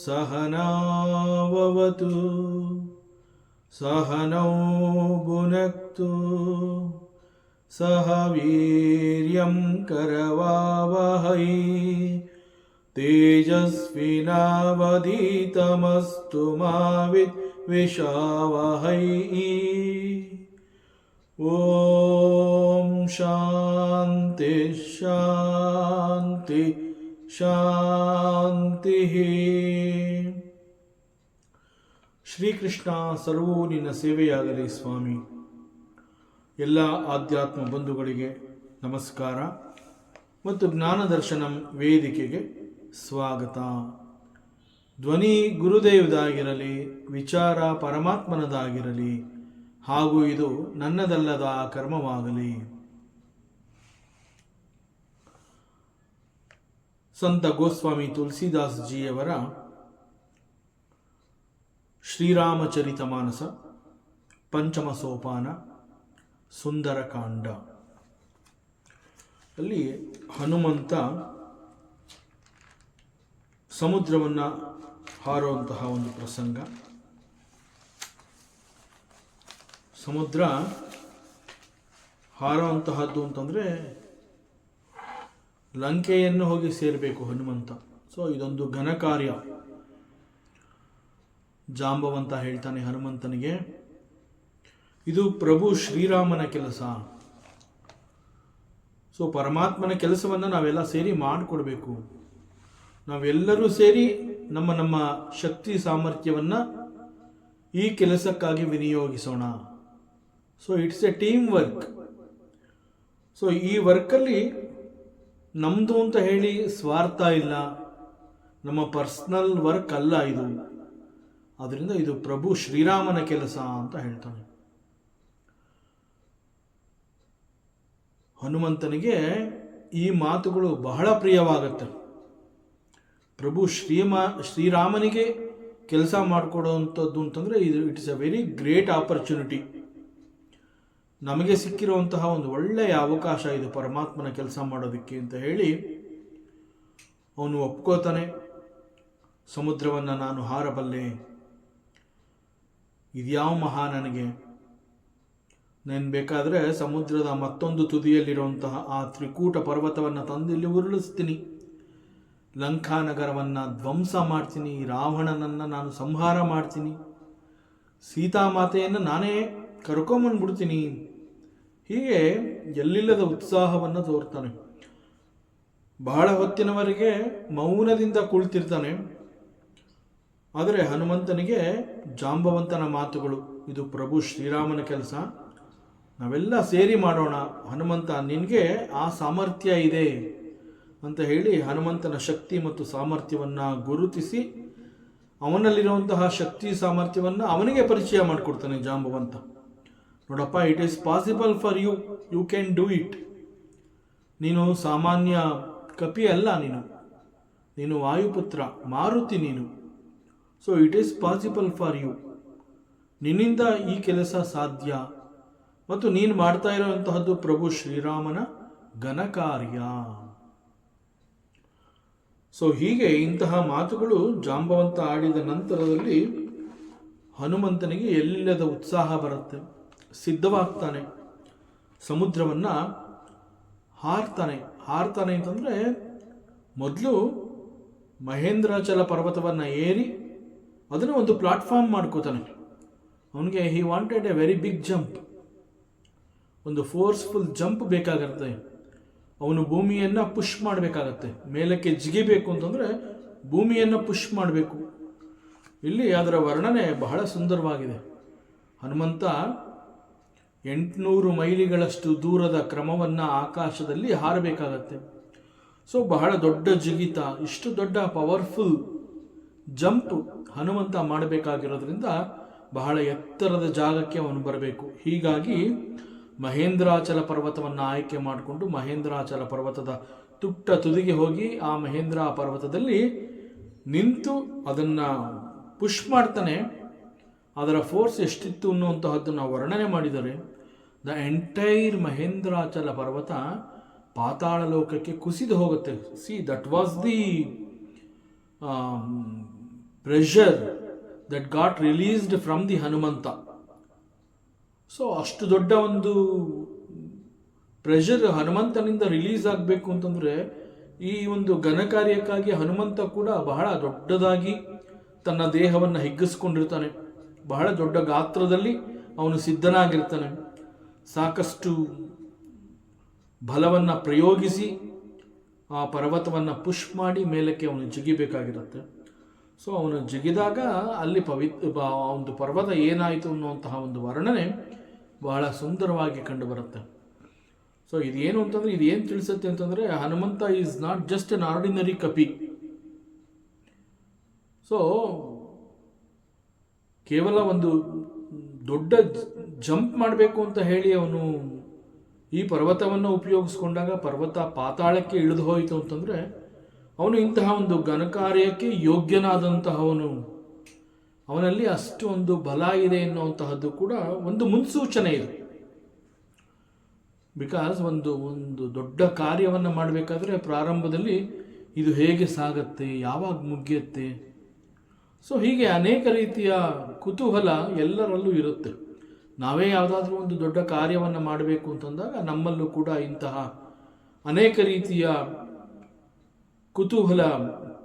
सहनाववतु सहनौ भुनक्तु सह वीर्यं करवावहै तेजस्विनावधीतमस्तु मा विद्विषावहै। ॐ शान्ति शान्ति ಶಾಂತಿಃ. ಶ್ರೀಕೃಷ್ಣ ಸರ್ವೂ ನಿನ್ನ ಸೇವೆಯಾಗಲಿ ಸ್ವಾಮಿ. ಎಲ್ಲ ಆಧ್ಯಾತ್ಮ ಬಂಧುಗಳಿಗೆ ನಮಸ್ಕಾರ ಮತ್ತು ಜ್ಞಾನದರ್ಶನಂ ವೇದಿಕೆಗೆ ಸ್ವಾಗತ. ಧ್ವನಿ ಗುರುದೇವದಾಗಿರಲಿ, ವಿಚಾರ ಪರಮಾತ್ಮನದಾಗಿರಲಿ, ಹಾಗೂ ಇದು ನನ್ನದಲ್ಲದ ಕರ್ಮವಾಗಲಿ. ಸಂತ ಗೋಸ್ವಾಮಿ ತುಳಸಿದಾಸ್ ಜಿಯವರ ಶ್ರೀರಾಮಚರಿತಮಾನಸ ಪಂಚಮ ಸೋಪಾನ ಸುಂದರಕಾಂಡ ಅಲ್ಲಿ ಹನುಮಂತ ಸಮುದ್ರವನ್ನು ಹಾರುವಂತಹ ಒಂದು ಪ್ರಸಂಗ. ಸಮುದ್ರ ಹಾರುವಂತಹದ್ದು ಅಂತಂದರೆ ಲಂಕೆಯನ್ನು ಹೋಗಿ ಸೇರಬೇಕು ಹನುಮಂತ. ಸೊ ಇದೊಂದು ಘನ ಕಾರ್ಯ. ಜಾಂಬವಂತ ಹೇಳ್ತಾನೆ ಹನುಮಂತನಿಗೆ, ಇದು ಪ್ರಭು ಶ್ರೀರಾಮನ ಕೆಲಸ. ಸೊ ಪರಮಾತ್ಮನ ಕೆಲಸವನ್ನು ನಾವೆಲ್ಲ ಸೇರಿ ಮಾಡಿಕೊಡ್ಬೇಕು. ನಾವೆಲ್ಲರೂ ಸೇರಿ ನಮ್ಮ ನಮ್ಮ ಶಕ್ತಿ ಸಾಮರ್ಥ್ಯವನ್ನು ಈ ಕೆಲಸಕ್ಕಾಗಿ ವಿನಿಯೋಗಿಸೋಣ. So it's a team work. So ಈ ವರ್ಕಲ್ಲಿ ನಮ್ಮದು ಅಂತ ಹೇಳಿ ಸ್ವಾರ್ಥ ಇಲ್ಲ, ನಮ್ಮ ಪರ್ಸ್ನಲ್ ವರ್ಕ್ ಅಲ್ಲ ಇದು. ಆದ್ದರಿಂದ ಇದು ಪ್ರಭು ಶ್ರೀರಾಮನ ಕೆಲಸ ಅಂತ ಹೇಳ್ತಾನೆ. ಹನುಮಂತನಿಗೆ ಈ ಮಾತುಗಳು ಬಹಳ ಪ್ರಿಯವಾಗತ್ತೆ. ಪ್ರಭು ಶ್ರೀರಾಮನಿಗೆ ಕೆಲಸ ಮಾಡಿಕೊಡುವಂಥದ್ದು ಅಂತಂದರೆ it's A very great opportunity. ನಮಗೆ ಸಿಕ್ಕಿರುವಂತಹ ಒಂದು ಒಳ್ಳೆಯ ಅವಕಾಶ ಇದು ಪರಮಾತ್ಮನ ಕೆಲಸ ಮಾಡೋದಕ್ಕೆ ಅಂತ ಹೇಳಿ ಅವನು ಒಪ್ಕೋತಾನೆ. ಸಮುದ್ರವನ್ನು ನಾನು ಹಾರಬಲ್ಲೆ, ಇದ್ಯಾವ ಮಹಾ ನನಗೆ. ನಾನು ಬೇಕಾದರೆ ಸಮುದ್ರದ ಮತ್ತೊಂದು ತುದಿಯಲ್ಲಿರುವಂತಹ ಆ ತ್ರಿಕೂಟ ಪರ್ವತವನ್ನು ತಂದು ಇಲ್ಲಿ ಉರುಳಿಸ್ತೀನಿ, ಲಂಕಾನಗರವನ್ನು ಧ್ವಂಸ ಮಾಡ್ತೀನಿ, ರಾವಣನನ್ನು ನಾನು ಸಂಹಾರ ಮಾಡ್ತೀನಿ, ಸೀತಾಮಾತೆಯನ್ನು ನಾನೇ ಕರ್ಕೊಂಬಂದ್ಬಿಡ್ತೀನಿ. ಹೀಗೆ ಎಲ್ಲಿಲ್ಲದ ಉತ್ಸಾಹವನ್ನು ತೋರ್ತಾನೆ. ಬಹಳ ಹೊತ್ತಿನವರೆಗೆ ಮೌನದಿಂದ ಕುಳಿತಿರ್ತಾನೆ. ಆದರೆ ಹನುಮಂತನಿಗೆ ಜಾಂಬವಂತನ ಮಾತುಗಳು, ಇದು ಪ್ರಭು ಶ್ರೀರಾಮನ ಕೆಲಸ, ನಾವೆಲ್ಲ ಸೇರಿ ಮಾಡೋಣ. ಹನುಮಂತ, ನಿನಗೆ ಆ ಸಾಮರ್ಥ್ಯ ಇದೆ ಅಂತ ಹೇಳಿ ಹನುಮಂತನ ಶಕ್ತಿ ಮತ್ತು ಸಾಮರ್ಥ್ಯವನ್ನು ಗುರುತಿಸಿ ಅವನಲ್ಲಿರುವಂತಹ ಶಕ್ತಿ ಸಾಮರ್ಥ್ಯವನ್ನು ಅವನಿಗೆ ಪರಿಚಯ ಮಾಡಿಕೊಡ್ತಾನೆ ಜಾಂಬವಂತ. ನೋಡಪ್ಪ, it is possible for you, you can do it. ನೀನು ಸಾಮಾನ್ಯ ಕಪಿ ಅಲ್ಲ, ನೀನು ವಾಯುಪುತ್ರ, ಮಾರುತಿ ನೀನು. So it is possible for you. ನಿನ್ನಿಂದ ಈ ಕೆಲಸ ಸಾಧ್ಯ. ಮತ್ತು ನೀನು ಮಾಡ್ತಾ ಇರುವಂತಹದ್ದು ಪ್ರಭು ಶ್ರೀರಾಮನ ಘನ ಕಾರ್ಯ. ಸೊ ಹೀಗೆ ಇಂತಹ ಮಾತುಗಳು ಜಾಂಬವಂತ ಆಡಿದ ನಂತರದಲ್ಲಿ ಹನುಮಂತನಿಗೆ ಎಲ್ಲಿಲ್ಲದ ಉತ್ಸಾಹ ಬರುತ್ತೆ. ಸಿದ್ಧವಾಗ್ತಾನೆ, ಸಮುದ್ರವನ್ನು ಹಾರ್ತಾನೆ ಅಂತಂದರೆ ಮೊದಲು ಮಹೇಂದ್ರಾಚಲ ಪರ್ವತವನ್ನು ಏರಿ ಅದನ್ನು ಒಂದು ಪ್ಲಾಟ್ಫಾರ್ಮ್ ಮಾಡ್ಕೋತಾನೆ. ಅವನಿಗೆ he wanted a very big jump, ಒಂದು ಫೋರ್ಸ್ಫುಲ್ ಜಂಪ್ ಬೇಕಾಗಿರುತ್ತೆ. ಅವನು ಭೂಮಿಯನ್ನು ಪುಷ್ ಮಾಡಬೇಕಾಗತ್ತೆ. ಮೇಲಕ್ಕೆ ಜಿಗಿಬೇಕು ಅಂತಂದರೆ ಭೂಮಿಯನ್ನು ಪುಷ್ ಮಾಡಬೇಕು. ಇಲ್ಲಿ ಅದರ ವರ್ಣನೆ ಬಹಳ ಸುಂದರವಾಗಿದೆ. ಹನುಮಂತ 800 ಮೈಲಿಗಳಷ್ಟು ದೂರದ ಕ್ರಮವನ್ನು ಆಕಾಶದಲ್ಲಿ ಹಾರಬೇಕಾಗತ್ತೆ. ಸೊ ಬಹಳ ದೊಡ್ಡ ಜಿಗಿತ, ಇಷ್ಟು ದೊಡ್ಡ ಪವರ್ಫುಲ್ ಜಂಪ್ ಹನುಮಂತ ಮಾಡಬೇಕಾಗಿರೋದ್ರಿಂದ ಬಹಳ ಎತ್ತರದ ಜಾಗಕ್ಕೆ ಅವನು ಬರಬೇಕು. ಹೀಗಾಗಿ ಮಹೇಂದ್ರಾಚಲ ಪರ್ವತವನ್ನು ಆಯ್ಕೆ ಮಾಡಿಕೊಂಡು ಮಹೇಂದ್ರಾಚಲ ಪರ್ವತದ ತುದಿಗೆ ಹೋಗಿ ಆ ಮಹೇಂದ್ರ ಪರ್ವತದಲ್ಲಿ ನಿಂತು ಅದನ್ನು ಪುಷ್ ಮಾಡ್ತಾನೆ. ಅದರ ಫೋರ್ಸ್ ಎಷ್ಟಿತ್ತು ಅನ್ನುವಂತಹದ್ದನ್ನು ವರ್ಣನೆ ಮಾಡಿದರೆ ದ ಎಂಟೈರ್ ಮಹೇಂದ್ರಾಚಲ ಪರ್ವತ ಪಾತಾಳ ಲೋಕಕ್ಕೆ ಕುಸಿದು ಹೋಗುತ್ತೆ. See that was the pressure that got released from the Hanumanta. So ಅಷ್ಟು ದೊಡ್ಡ ಒಂದು ಪ್ರೆಷರ್ ಹನುಮಂತನಿಂದ ರಿಲೀಸ್ ಆಗಬೇಕು ಅಂತಂದರೆ ಈ ಒಂದು ಘನ ಕಾರ್ಯಕ್ಕಾಗಿ ಹನುಮಂತ ಕೂಡ ಬಹಳ ದೊಡ್ಡದಾಗಿ ತನ್ನ ದೇಹವನ್ನು ಹಿಗ್ಗಿಸ್ಕೊಂಡಿರ್ತಾನೆ. ಬಹಳ ದೊಡ್ಡ ಗಾತ್ರದಲ್ಲಿ ಅವನು ಸಿದ್ಧನಾಗಿರ್ತಾನೆ. ಸಾಕಷ್ಟು ಬಲವನ್ನು ಪ್ರಯೋಗಿಸಿ ಆ ಪರ್ವತವನ್ನು ಪುಷ್ ಮಾಡಿ ಮೇಲಕ್ಕೆ ಅವನು ಜಿಗಿಬೇಕಾಗಿರುತ್ತೆ. ಸೊ ಅವನು ಜಿಗಿದಾಗ ಅಲ್ಲಿ ಒಂದು ಪರ್ವತ ಏನಾಯಿತು ಅನ್ನುವಂತಹ ಒಂದು ವರ್ಣನೆ ಬಹಳ ಸುಂದರವಾಗಿ ಕಂಡುಬರುತ್ತೆ. ಸೊ ಇದೇನು ಅಂತಂದರೆ ಇದೇನು ತಿಳಿಸುತ್ತೆ ಅಂತಂದರೆ Hanumanta is not just an ordinary ಕಪಿ. ಸೊ ಕೇವಲ ಒಂದು ದೊಡ್ಡ ಜಂಪ್ ಮಾಡಬೇಕು ಅಂತ ಹೇಳಿ ಅವನು ಈ ಪರ್ವತವನ್ನು ಉಪಯೋಗಿಸ್ಕೊಂಡಾಗ ಪರ್ವತ ಪಾತಾಳಕ್ಕೆ ಇಳಿದು ಹೋಯಿತು ಅಂತಂದರೆ ಅವನು ಇಂತಹ ಒಂದು ಘನಕಾರ್ಯಕ್ಕೆ ಯೋಗ್ಯನಾದಂತಹವನು, ಅವನಲ್ಲಿ ಅಷ್ಟು ಒಂದು ಬಲ ಇದೆ ಎನ್ನುವಂತಹದ್ದು ಕೂಡ ಒಂದು ಮುನ್ಸೂಚನೆ ಇದೆ. ಬಿಕಾಸ್ ಒಂದು ದೊಡ್ಡ ಕಾರ್ಯವನ್ನು ಮಾಡಬೇಕಾದ್ರೆ ಪ್ರಾರಂಭದಲ್ಲಿ ಇದು ಹೇಗೆ ಸಾಗತ್ತೆ, ಯಾವಾಗ ಮುಗಿಯುತ್ತೆ, ಸೊ ಹೀಗೆ ಅನೇಕ ರೀತಿಯ ಕುತೂಹಲ ಎಲ್ಲರಲ್ಲೂ ಇರುತ್ತೆ. ನಾವೇ ಯಾವುದಾದ್ರೂ ಒಂದು ದೊಡ್ಡ ಕಾರ್ಯವನ್ನು ಮಾಡಬೇಕು ಅಂತಂದಾಗ ನಮ್ಮಲ್ಲೂ ಕೂಡ ಇಂತಹ ಅನೇಕ ರೀತಿಯ ಕುತೂಹಲ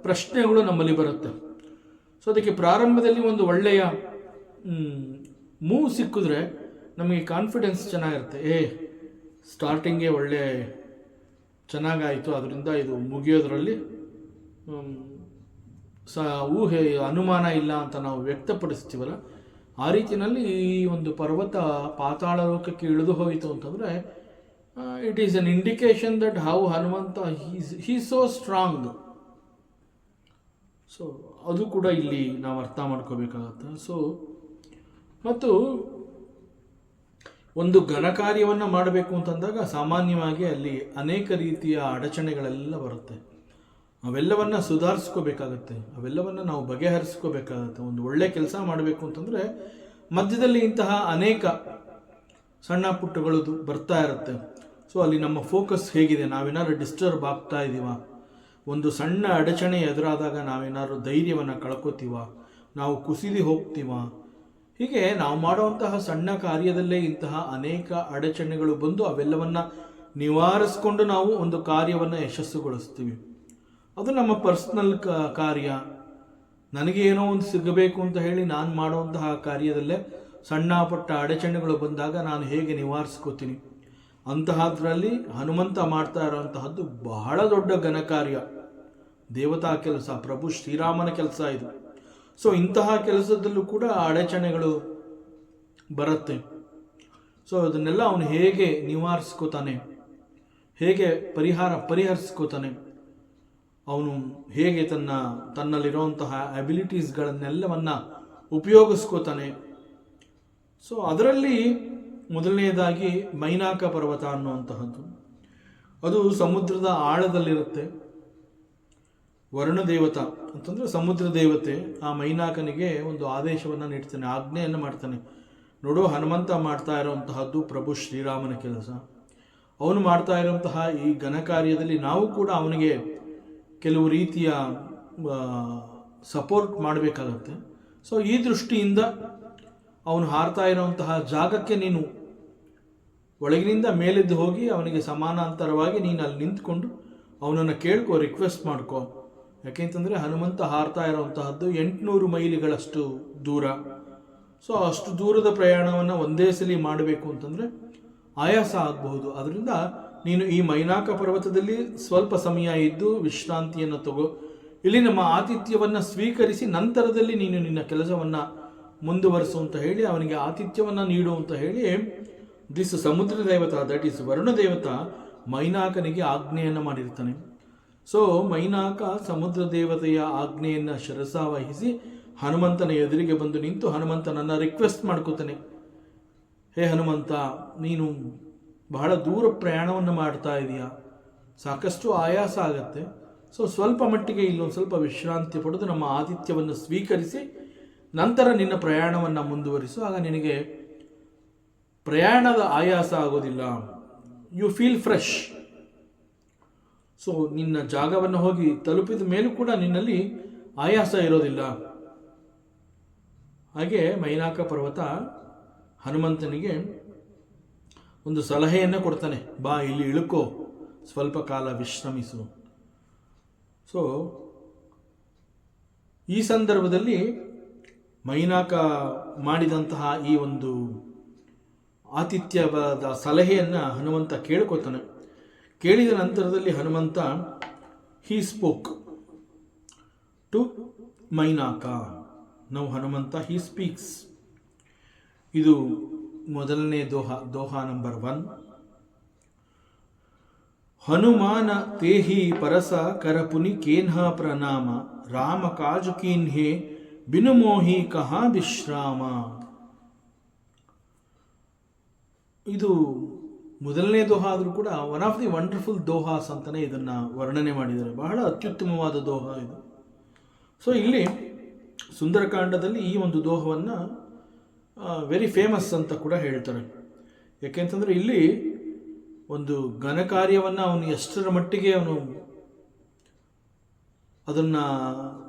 ಪ್ರಶ್ನೆಗಳು ನಮ್ಮಲ್ಲಿ ಬರುತ್ತೆ. ಸೊ ಅದಕ್ಕೆ ಪ್ರಾರಂಭದಲ್ಲಿ ಒಂದು ಒಳ್ಳೆಯ ಮೂವ್ ಸಿಕ್ಕಿದ್ರೆ ನಮಗೆ ಕಾನ್ಫಿಡೆನ್ಸ್ ಚೆನ್ನಾಗಿರುತ್ತೆ. ಸ್ಟಾರ್ಟಿಂಗೇ ಒಳ್ಳೆ ಚೆನ್ನಾಗಾಯಿತು, ಅದರಿಂದ ಇದು ಮುಗಿಯೋದ್ರಲ್ಲಿ ಊಹೆ ಅನುಮಾನ ಇಲ್ಲ ಅಂತ ನಾವು ವ್ಯಕ್ತಪಡಿಸ್ತೀವಲ್ಲ, ಆ ರೀತಿಯಲ್ಲಿ ಈ ಒಂದು ಪರ್ವತ ಪಾತಾಳ ಲೋಕಕ್ಕೆ ಇಳಿದು ಹೋಯಿತು ಅಂತಂದರೆ it is an indication that how Hanumanta he so strong. So ಅದು ಕೂಡ ಇಲ್ಲಿ ನಾವು ಅರ್ಥ ಮಾಡ್ಕೋಬೇಕಾಗತ್ತೆ. ಸೊ ಮತ್ತು ಒಂದು ಘನ ಕಾರ್ಯವನ್ನು ಮಾಡಬೇಕು ಅಂತಂದಾಗ ಸಾಮಾನ್ಯವಾಗಿ ಅಲ್ಲಿ ಅನೇಕ ರೀತಿಯ ಅಡಚಣೆಗಳೆಲ್ಲ ಬರುತ್ತೆ. ಅವೆಲ್ಲವನ್ನು ಸುಧಾರಿಸ್ಕೋಬೇಕಾಗತ್ತೆ, ಅವೆಲ್ಲವನ್ನು ನಾವು ಬಗೆಹರಿಸ್ಕೋಬೇಕಾಗತ್ತೆ. ಒಂದು ಒಳ್ಳೆ ಕೆಲಸ ಮಾಡಬೇಕು ಅಂತಂದರೆ ಮಧ್ಯದಲ್ಲಿ ಇಂತಹ ಅನೇಕ ಸಣ್ಣ ಪುಟ್ಟಗಳು ಬರ್ತಾ ಇರುತ್ತೆ. ಸೊ ಅಲ್ಲಿ ನಮ್ಮ ಫೋಕಸ್ ಹೇಗಿದೆ, ನಾವೇನಾದ್ರು ಡಿಸ್ಟರ್ಬ್ ಆಗ್ತಾ ಇದ್ದೀವ, ಒಂದು ಸಣ್ಣ ಅಡಚಣೆ ಎದುರಾದಾಗ ನಾವೇನಾದ್ರು ಧೈರ್ಯವನ್ನು ಕಳ್ಕೊತೀವ, ನಾವು ಕುಸಿದು ಹೋಗ್ತೀವ. ಹೀಗೆ ನಾವು ಮಾಡುವಂತಹ ಸಣ್ಣ ಕಾರ್ಯದಲ್ಲೇ ಇಂತಹ ಅನೇಕ ಅಡಚಣೆಗಳು ಬಂದು ಅವೆಲ್ಲವನ್ನು ನಿವಾರಿಸ್ಕೊಂಡು ನಾವು ಒಂದು ಕಾರ್ಯವನ್ನು ಯಶಸ್ಸುಗೊಳಿಸ್ತೀವಿ. ಅದು ನಮ್ಮ ಪರ್ಸ್ನಲ್ ಕಾರ್ಯ. ನನಗೆ ಏನೋ ಒಂದು ಸಿಗಬೇಕು ಅಂತ ಹೇಳಿ ನಾನು ಮಾಡುವಂತಹ ಕಾರ್ಯದಲ್ಲೇ ಸಣ್ಣ ಪುಟ್ಟ ಅಡಚಣೆಗಳು ಬಂದಾಗ ನಾನು ಹೇಗೆ ನಿವಾರಿಸ್ಕೋತೀನಿ. ಅಂತಹದ್ರಲ್ಲಿ ಹನುಮಂತ ಮಾಡ್ತಾ ಇರೋಂತಹದ್ದು ಬಹಳ ದೊಡ್ಡ ಘನ ಕಾರ್ಯ, ದೇವತಾ ಕೆಲಸ, ಪ್ರಭು ಶ್ರೀರಾಮನ ಕೆಲಸ ಇದು. ಸೊ ಇಂತಹ ಕೆಲಸದಲ್ಲೂ ಕೂಡ ಅಡಚಣೆಗಳು ಬರುತ್ತೆ. ಸೊ ಅದನ್ನೆಲ್ಲ ಅವನು ಹೇಗೆ ನಿವಾರಿಸ್ಕೋತಾನೆ, ಹೇಗೆ ಪರಿಹರಿಸ್ಕೋತಾನೆ, ಅವನು ಹೇಗೆ ತನ್ನಲ್ಲಿರುವಂತಹ ಅಬಿಲಿಟೀಸ್ಗಳನ್ನೆಲ್ಲವನ್ನು ಉಪಯೋಗಿಸ್ಕೋತಾನೆ. ಸೊ ಅದರಲ್ಲಿ ಮೊದಲನೆಯದಾಗಿ ಮೈನಾಕ ಪರ್ವತ ಅನ್ನುವಂತಹದ್ದು, ಅದು ಸಮುದ್ರದ ಆಳದಲ್ಲಿರುತ್ತೆ. ವರುಣ ದೇವತ ಅಂತಂದರೆ ಸಮುದ್ರ ದೇವತೆ ಆ ಮೈನಾಕನಿಗೆ ಒಂದು ಆದೇಶವನ್ನು ನೀಡ್ತಾನೆ, ಆಜ್ಞೆಯನ್ನು ಮಾಡ್ತಾನೆ. ನೋಡು, ಹನುಮಂತ ಮಾಡ್ತಾ ಇರೋಂತಹದ್ದು ಪ್ರಭು ಶ್ರೀರಾಮನ ಕೆಲಸ. ಅವನು ಮಾಡ್ತಾ ಇರೋಂತಹ ಈ ಘನ ಕಾರ್ಯದಲ್ಲಿ ನಾವು ಕೂಡ ಅವನಿಗೆ ಕೆಲವು ರೀತಿಯ ಸಪೋರ್ಟ್ ಮಾಡಬೇಕಾಗತ್ತೆ. ಸೊ ಈ ದೃಷ್ಟಿಯಿಂದ ಅವನು ಹಾರ್ತಾ ಇರೋಂತಹ ಜಾಗಕ್ಕೆ ನೀನು ಒಳಗಿನಿಂದ ಮೇಲೆದ್ದು ಹೋಗಿ ಅವನಿಗೆ ಸಮಾನಾಂತರವಾಗಿ ನೀನು ಅಲ್ಲಿ ನಿಂತ್ಕೊಂಡು ಅವನನ್ನು ಕೇಳ್ಕೊ, ರಿಕ್ವೆಸ್ಟ್ ಮಾಡ್ಕೊ. ಯಾಕೆಂತಂದರೆ ಹನುಮಂತ ಹಾರ್ತಾ ಇರೋವಂತಹದ್ದು 800 ಮೈಲಿಗಳಷ್ಟು ದೂರ. ಸೊ ಅಷ್ಟು ದೂರದ ಪ್ರಯಾಣವನ್ನು ಒಂದೇ ಸಲ ಮಾಡಬೇಕು ಅಂತಂದರೆ ಆಯಾಸ ಆಗಬಹುದು. ಅದರಿಂದ ನೀನು ಈ ಮೈನಾಕ ಪರ್ವತದಲ್ಲಿ ಸ್ವಲ್ಪ ಸಮಯ ಇದ್ದು ವಿಶ್ರಾಂತಿಯನ್ನು ತಗೋ, ಇಲ್ಲಿ ನಮ್ಮ ಆತಿಥ್ಯವನ್ನು ಸ್ವೀಕರಿಸಿ ನಂತರದಲ್ಲಿ ನೀನು ನಿನ್ನ ಕೆಲಸವನ್ನು ಮುಂದುವರಿಸು ಅಂತ ಹೇಳಿ ಅವನಿಗೆ ಆತಿಥ್ಯವನ್ನು ನೀಡು ಅಂತ ಹೇಳಿ ದಿಸ್ ಸಮುದ್ರ ದೇವತಾ, ದಟ್ ಈಸ್ ವರುಣ ದೇವತಾ, ಮೈನಾಕನಿಗೆ ಆಜ್ಞೆಯನ್ನು ಮಾಡಿರ್ತಾನೆ. ಸೊ ಮೈನಾಕ ಸಮುದ್ರ ದೇವತೆಯ ಆಜ್ಞೆಯನ್ನು ಶಿರಸಾವಹಿಸಿ ಹನುಮಂತನ ಎದುರಿಗೆ ಬಂದು ನಿಂತು ಹನುಮಂತನನ್ನು ರಿಕ್ವೆಸ್ಟ್ ಮಾಡ್ಕೋತಾನೆ. ಹೇ ಹನುಮಂತ, ನೀನು ಬಹಳ ದೂರ ಪ್ರಯಾಣವನ್ನು ಮಾಡ್ತಾ ಇದೀಯಾ, ಸಾಕಷ್ಟು ಆಯಾಸ ಆಗತ್ತೆ. ಸೊ ಸ್ವಲ್ಪ ಮಟ್ಟಿಗೆ ಇಲ್ಲೊಂದು ಸ್ವಲ್ಪ ವಿಶ್ರಾಂತಿ ಪಡೆದು ನಮ್ಮ ಆತಿಥ್ಯವನ್ನು ಸ್ವೀಕರಿಸಿ ನಂತರ ನಿನ್ನ ಪ್ರಯಾಣವನ್ನು ಮುಂದುವರಿಸು. ಆಗ ನಿನಗೆ ಪ್ರಯಾಣದ ಆಯಾಸ ಆಗೋದಿಲ್ಲ, ಯು ಫೀಲ್ ಫ್ರೆಶ್. ಸೊ ನಿನ್ನ ಜಾಗವನ್ನು ಹೋಗಿ ತಲುಪಿದ ಮೇಲೂ ಕೂಡ ನಿನ್ನಲ್ಲಿ ಆಯಾಸ ಇರೋದಿಲ್ಲ. ಹಾಗೆ ಮೈನಾಕ ಪರ್ವತ ಹನುಮಂತನಿಗೆ ಒಂದು ಸಲಹೆಯನ್ನು ಕೊಡ್ತಾನೆ, ಬಾ ಇಲ್ಲಿ ಇಳುಕೋ, ಸ್ವಲ್ಪ ಕಾಲ ವಿಶ್ರಮಿಸು. ಸೊ ಈ ಸಂದರ್ಭದಲ್ಲಿ ಮೈನಾಕ ಮಾಡಿದಂತಹ ಈ ಒಂದು ಆತಿಥ್ಯವಾದ ಸಲಹೆಯನ್ನು ಹನುಮಂತ ಕೇಳ್ಕೊತಾನೆ. ಕೇಳಿದ ನಂತರದಲ್ಲಿ ಹನುಮಂತ ಹೀ ಸ್ಪೋಕ್ ಟು ಮೈನಾಕ. ನಾವು ಹನುಮಂತ ಹೀ ಸ್ಪೀಕ್ಸ್. ಇದು ಮೊದಲನೇ ದೋಹಾ ನಂಬರ್ 1. ಹನುಮಾನ ತೇಹಿ ಪರಸ ಕರಪುನಿ ಕೇನ್ಹ ಪ್ರಣಾಮ, ರಾಮ ಕಾಜು ಕೀನ್ಹೆ ಬಿನು ಮೋಹಿ ಕಹಾ ವಿಶ್ರಾಮ. ಇದು ಮೊದಲನೇ ದೋಹಾ ಆದರೂ ಕೂಡ ಒನ್ ಆಫ್ ದಿ ವಂಡರ್ಫುಲ್ ದೋಹಾಸ್ ಅಂತಲೇ ಇದನ್ನು ವರ್ಣನೆ ಮಾಡಿದ್ದಾರೆ. ಬಹಳ ಅತ್ಯುತ್ತಮವಾದ ದೋಹಾ ಇದು. ಸೊ ಇಲ್ಲಿ ಸುಂದರಕಾಂಡದಲ್ಲಿ ಈ ಒಂದು ದೋಹವನ್ನು ವೆರಿ ಫೇಮಸ್ ಅಂತ ಕೂಡ ಹೇಳ್ತಾರೆ. ಯಾಕೆಂತಂದರೆ ಇಲ್ಲಿ ಒಂದು ಘನ ಕಾರ್ಯವನ್ನು ಅವನು ಎಷ್ಟರ ಮಟ್ಟಿಗೆ ಅವನು ಅದನ್ನು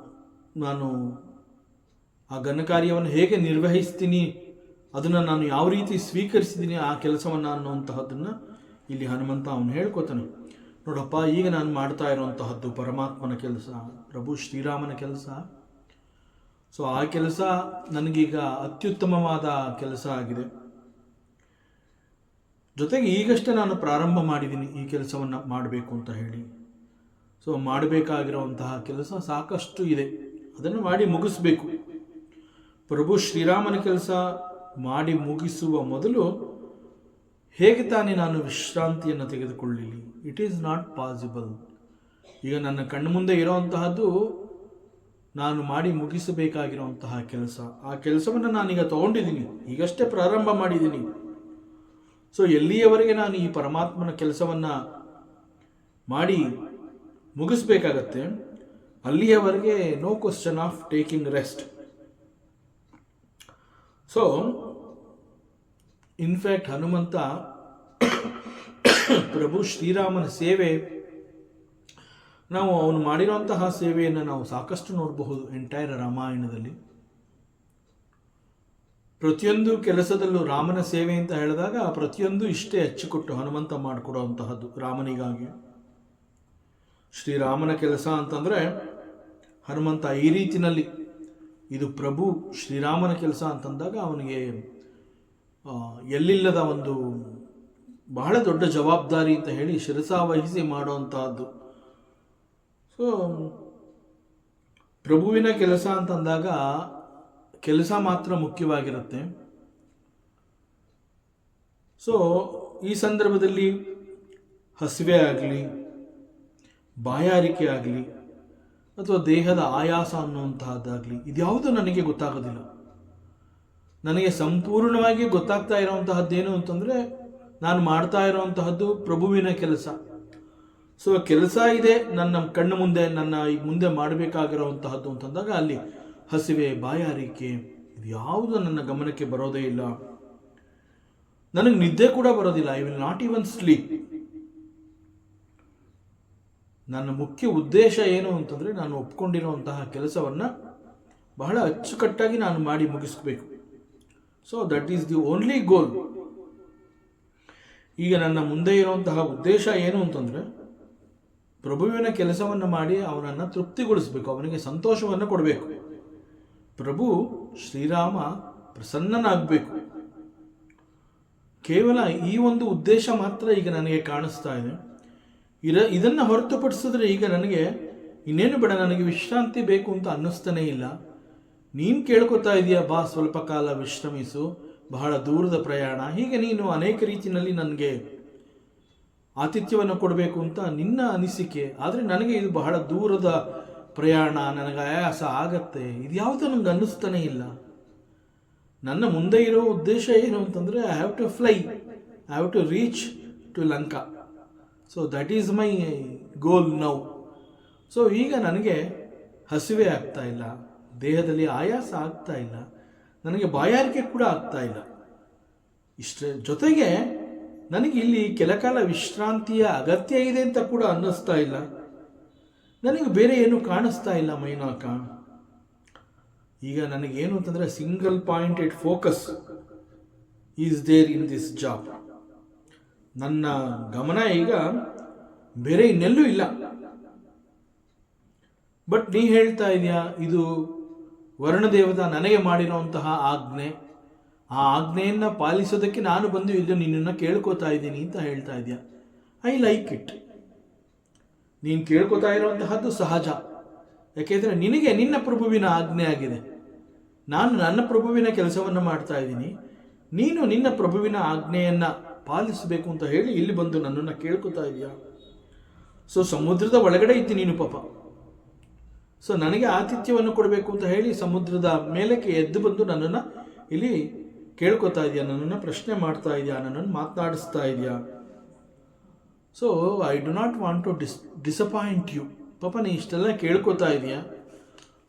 ನಾನು ಆ ಘನ ಕಾರ್ಯವನ್ನು ಹೇಗೆ ನಿರ್ವಹಿಸ್ತೀನಿ, ಅದನ್ನು ನಾನು ಯಾವ ರೀತಿ ಸ್ವೀಕರಿಸಿದ್ದೀನಿ ಆ ಕೆಲಸವನ್ನು ಅನ್ನುವಂತಹದ್ದನ್ನು ಇಲ್ಲಿ ಹನುಮಂತ ಅವನು ಹೇಳ್ಕೊತಾನೆ. ನೋಡಪ್ಪ, ಈಗ ನಾನು ಮಾಡ್ತಾ ಇರುವಂತಹದ್ದು ಪರಮಾತ್ಮನ ಕೆಲಸ, ಪ್ರಭು ಶ್ರೀರಾಮನ ಕೆಲಸ. ಸೊ ಆ ಕೆಲಸ ನನಗೀಗ ಅತ್ಯುತ್ತಮವಾದ ಕೆಲಸ ಆಗಿದೆ. ಜೊತೆಗೆ ಈಗಷ್ಟೇ ನಾನು ಪ್ರಾರಂಭ ಮಾಡಿದ್ದೀನಿ ಈ ಕೆಲಸವನ್ನು ಮಾಡಬೇಕು ಅಂತ ಹೇಳಿ. ಸೊ ಮಾಡಬೇಕಾಗಿರುವಂತಹ ಕೆಲಸ ಸಾಕಷ್ಟು ಇದೆ, ಅದನ್ನು ಮಾಡಿ ಮುಗಿಸ್ಬೇಕು. ಪ್ರಭು ಶ್ರೀರಾಮನ ಕೆಲಸ ಮಾಡಿ ಮುಗಿಸುವ ಮೊದಲು ಹೇಗೆ ತಾನೇ ನಾನು ವಿಶ್ರಾಂತಿಯನ್ನು ತೆಗೆದುಕೊಳ್ಳಲಿ? It is not possible. ಈಗ ನನ್ನ ಕಣ್ಣು ಮುಂದೆ ಇರೋವಂತಹದ್ದು ನಾನು ಮಾಡಿ ಮುಗಿಸಬೇಕಾಗಿರುವಂತಹ ಕೆಲಸ. ಆ ಕೆಲಸವನ್ನು ನಾನೀಗ ತಗೊಂಡಿದ್ದೀನಿ, ಈಗಷ್ಟೇ ಪ್ರಾರಂಭ ಮಾಡಿದ್ದೀನಿ. ಸೊ ಎಲ್ಲಿಯವರೆಗೆ ನಾನು ಈ ಪರಮಾತ್ಮನ ಕೆಲಸವನ್ನು ಮಾಡಿ ಮುಗಿಸ್ಬೇಕಾಗತ್ತೆ, ಅಲ್ಲಿಯವರೆಗೆ no question of taking rest. So in fact Hanumantha ಪ್ರಭು ಶ್ರೀರಾಮನ ಸೇವೆ, ನಾವು ಅವನು ಮಾಡಿರುವಂತಹ ಸೇವೆಯನ್ನು ನಾವು ಸಾಕಷ್ಟು ನೋಡಬಹುದು ಎಂಟೈರ್ ರಾಮಾಯಣದಲ್ಲಿ. ಪ್ರತಿಯೊಂದು ಕೆಲಸದಲ್ಲೂ ರಾಮನ ಸೇವೆ ಅಂತ ಹೇಳಿದಾಗ ಪ್ರತಿಯೊಂದು ಇಷ್ಟೇ ಹಚ್ಚಿಕೊಟ್ಟು ಹನುಮಂತ ಮಾಡಿಕೊಡುವಂತಹದ್ದು ರಾಮನಿಗಾಗಿ. ಶ್ರೀರಾಮನ ಕೆಲಸ ಅಂತಂದರೆ ಹನುಮಂತ ಈ ರೀತಿನಲ್ಲಿ ಇದು ಪ್ರಭು ಶ್ರೀರಾಮನ ಕೆಲಸ ಅಂತಂದಾಗ ಅವನಿಗೆ ಎಲ್ಲಿಲ್ಲದ ಒಂದು ಬಹಳ ದೊಡ್ಡ ಜವಾಬ್ದಾರಿ ಅಂತ ಹೇಳಿ ಶಿರಸಾವಹಿಸಿ ಮಾಡುವಂತಹದ್ದು. ಸೊ ಪ್ರಭುವಿನ ಕೆಲಸ ಅಂತಂದಾಗ ಕೆಲಸ ಮಾತ್ರ ಮುಖ್ಯವಾಗಿರುತ್ತೆ. ಸೊ ಈ ಸಂದರ್ಭದಲ್ಲಿ ಹಸಿವೆ ಆಗಲಿ, ಬಾಯಾರಿಕೆ ಆಗಲಿ, ಅಥವಾ ದೇಹದ ಆಯಾಸ ಅನ್ನುವಂತಹದ್ದಾಗಲಿ, ಇದ್ಯಾವುದು ನನಗೆ ಗೊತ್ತಾಗೋದಿಲ್ಲ. ನನಗೆ ಸಂಪೂರ್ಣವಾಗಿ ಗೊತ್ತಾಗ್ತಾ ಇರೋವಂತಹದ್ದೇನು ಅಂತಂದರೆ ನಾನು ಮಾಡ್ತಾ ಇರೋವಂತಹದ್ದು ಪ್ರಭುವಿನ ಕೆಲಸ. ಸೊ ಕೆಲಸ ಇದೆ ನನ್ನ ಕಣ್ಣು ಮುಂದೆ, ನನ್ನ ಈಗ ಮುಂದೆ ಮಾಡಬೇಕಾಗಿರೋವಂತಹದ್ದು ಅಂತಂದಾಗ ಅಲ್ಲಿ ಹಸಿವೆ, ಬಾಯಾರಿಕೆ ಇದು ಯಾವುದು ನನ್ನ ಗಮನಕ್ಕೆ ಬರೋದೇ ಇಲ್ಲ. ನನಗೆ ನಿದ್ದೆ ಕೂಡ ಬರೋದಿಲ್ಲ. I will not even sleep. ನನ್ನ ಮುಖ್ಯ ಉದ್ದೇಶ ಏನು ಅಂತಂದರೆ ನಾನು ಒಪ್ಕೊಂಡಿರುವಂತಹ ಕೆಲಸವನ್ನು ಬಹಳ ಅಚ್ಚುಕಟ್ಟಾಗಿ ನಾನು ಮಾಡಿ ಮುಗಿಸ್ಬೇಕು. So that is the only goal. ಈಗ ನನ್ನ ಮುಂದೆ ಇರುವಂತಹ ಉದ್ದೇಶ ಏನು ಅಂತಂದರೆ ಪ್ರಭುವಿನ ಕೆಲಸವನ್ನು ಮಾಡಿ ಅವನನ್ನು ತೃಪ್ತಿಗೊಳಿಸಬೇಕು, ಅವನಿಗೆ ಸಂತೋಷವನ್ನು ಕೊಡಬೇಕು. ಪ್ರಭು ಶ್ರೀರಾಮ ಪ್ರಸನ್ನನಾಗಬೇಕು. ಕೇವಲ ಈ ಒಂದು ಉದ್ದೇಶ ಮಾತ್ರ ಈಗ ನನಗೆ ಕಾಣಿಸ್ತಾ ಇದೆ. ಇದನ್ನು ಹೊರತುಪಡಿಸಿದ್ರೆ ಈಗ ನನಗೆ ಇನ್ನೇನು ಬೇಡ, ನನಗೆ ವಿಶ್ರಾಂತಿ ಬೇಕು ಅಂತ ಅನ್ನಿಸ್ತಾನೇ ಇಲ್ಲ. ನೀನು ಕೇಳ್ಕೊತಾ ಇದೆಯಾ, ಬಾ ಸ್ವಲ್ಪ ಕಾಲ ವಿಶ್ರಮಿಸು, ಬಹಳ ದೂರದ ಪ್ರಯಾಣ, ಹೀಗೆ ನೀನು ಅನೇಕ ರೀತಿಯಲ್ಲಿ ನನಗೆ ಆತಿಥ್ಯವನ್ನು ಕೊಡಬೇಕು ಅಂತ ನಿನ್ನ ಅನಿಸಿಕೆ. ಆದರೆ ನನಗೆ ಇದು ಬಹಳ ದೂರದ ಪ್ರಯಾಣ, ನನಗೆ ಆಯಾಸ ಆಗತ್ತೆ, ಇದು ಯಾವುದೋ ನನಗೆ ಅನ್ನಿಸ್ತಾನೆ ಇಲ್ಲ. ನನ್ನ ಮುಂದೆ ಇರೋ ಉದ್ದೇಶ ಏನು ಅಂತಂದರೆ I have to fly, I have to reach to Lanka. So that is my goal now. So ಈಗ ನನಗೆ ಹಸಿವೆ ಆಗ್ತಾ ಇಲ್ಲ, ದೇಹದಲ್ಲಿ ಆಯಾಸ ಆಗ್ತಾ ಇಲ್ಲ, ನನಗೆ ಬಾಯಾರಿಕೆ ಕೂಡ ಆಗ್ತಾ ಇಲ್ಲ. ಇಷ್ಟರ ಜೊತೆಗೆ ನನಗೆ ಇಲ್ಲಿ ಕೆಲಕಾಲ ವಿಶ್ರಾಂತಿಯ ಅಗತ್ಯ ಇದೆ ಅಂತ ಕೂಡ ಅನ್ನಿಸ್ತಾ ಇಲ್ಲ. ನನಗೆ ಬೇರೆ ಏನು ಕಾಣಿಸ್ತಾ ಇಲ್ಲ ಮೈನಾಕ. ಈಗ ನನಗೇನು ಅಂತಂದರೆ single pointed focus is there in this job. ನನ್ನ ಗಮನ ಈಗ ಬೇರೆ ಇನ್ನೆಲ್ಲೂ ಇಲ್ಲ. ಬಟ್ ನೀ ಹೇಳ್ತಾ ಇದೆಯಾ ಇದು ವರ್ಣದೇವತ ನನಗೆ ಮಾಡಿರುವಂತಹ ಆಜ್ಞೆ, ಆ ಆಜ್ಞೆಯನ್ನು ಪಾಲಿಸೋದಕ್ಕೆ ನಾನು ಬಂದು ಇಲ್ಲಿ ನಿನ್ನನ್ನು ಕೇಳ್ಕೊತಾ ಇದ್ದೀನಿ ಅಂತ ಹೇಳ್ತಾ ಇದೆಯಾ. I like it. ನೀನು ಕೇಳ್ಕೊತಾ ಇರುವಂತಹದ್ದು ಸಹಜ. ಯಾಕೆಂದರೆ ನಿನಗೆ ನಿನ್ನ ಪ್ರಭುವಿನ ಆಜ್ಞೆ ಆಗಿದೆ, ನಾನು ನನ್ನ ಪ್ರಭುವಿನ ಕೆಲಸವನ್ನು ಮಾಡ್ತಾ ಇದ್ದೀನಿ, ನೀನು ನಿನ್ನ ಪ್ರಭುವಿನ ಆಜ್ಞೆಯನ್ನು ಪಾಲಿಸಬೇಕು ಅಂತ ಹೇಳಿ ಇಲ್ಲಿ ಬಂದು ನನ್ನನ್ನು ಕೇಳ್ಕೊತಾ ಇದೆಯಾ. ಸೊ ಸಮುದ್ರದ ಒಳಗಡೆ ಇದ್ದಿ ನೀನು ಪಾಪ. ಸೊ ನನಗೆ ಆತಿಥ್ಯವನ್ನು ಕೊಡಬೇಕು ಅಂತ ಹೇಳಿ ಸಮುದ್ರದ ಮೇಲಕ್ಕೆ ಎದ್ದು ಬಂದು ನನ್ನನ್ನು ಇಲ್ಲಿ ಕೇಳ್ಕೊತಾ ಇದೆಯಾ, ನನ್ನನ್ನು ಪ್ರಶ್ನೆ ಮಾಡ್ತಾ ಇದೆಯಾ, ನನ್ನನ್ನು ಮಾತನಾಡಿಸ್ತಾ ಇದೆಯಾ. So I do not want to disappoint you. ಪಾಪ ನೀ ಇಷ್ಟೆಲ್ಲ ಕೇಳ್ಕೊತಾ ಇದೆಯಾ,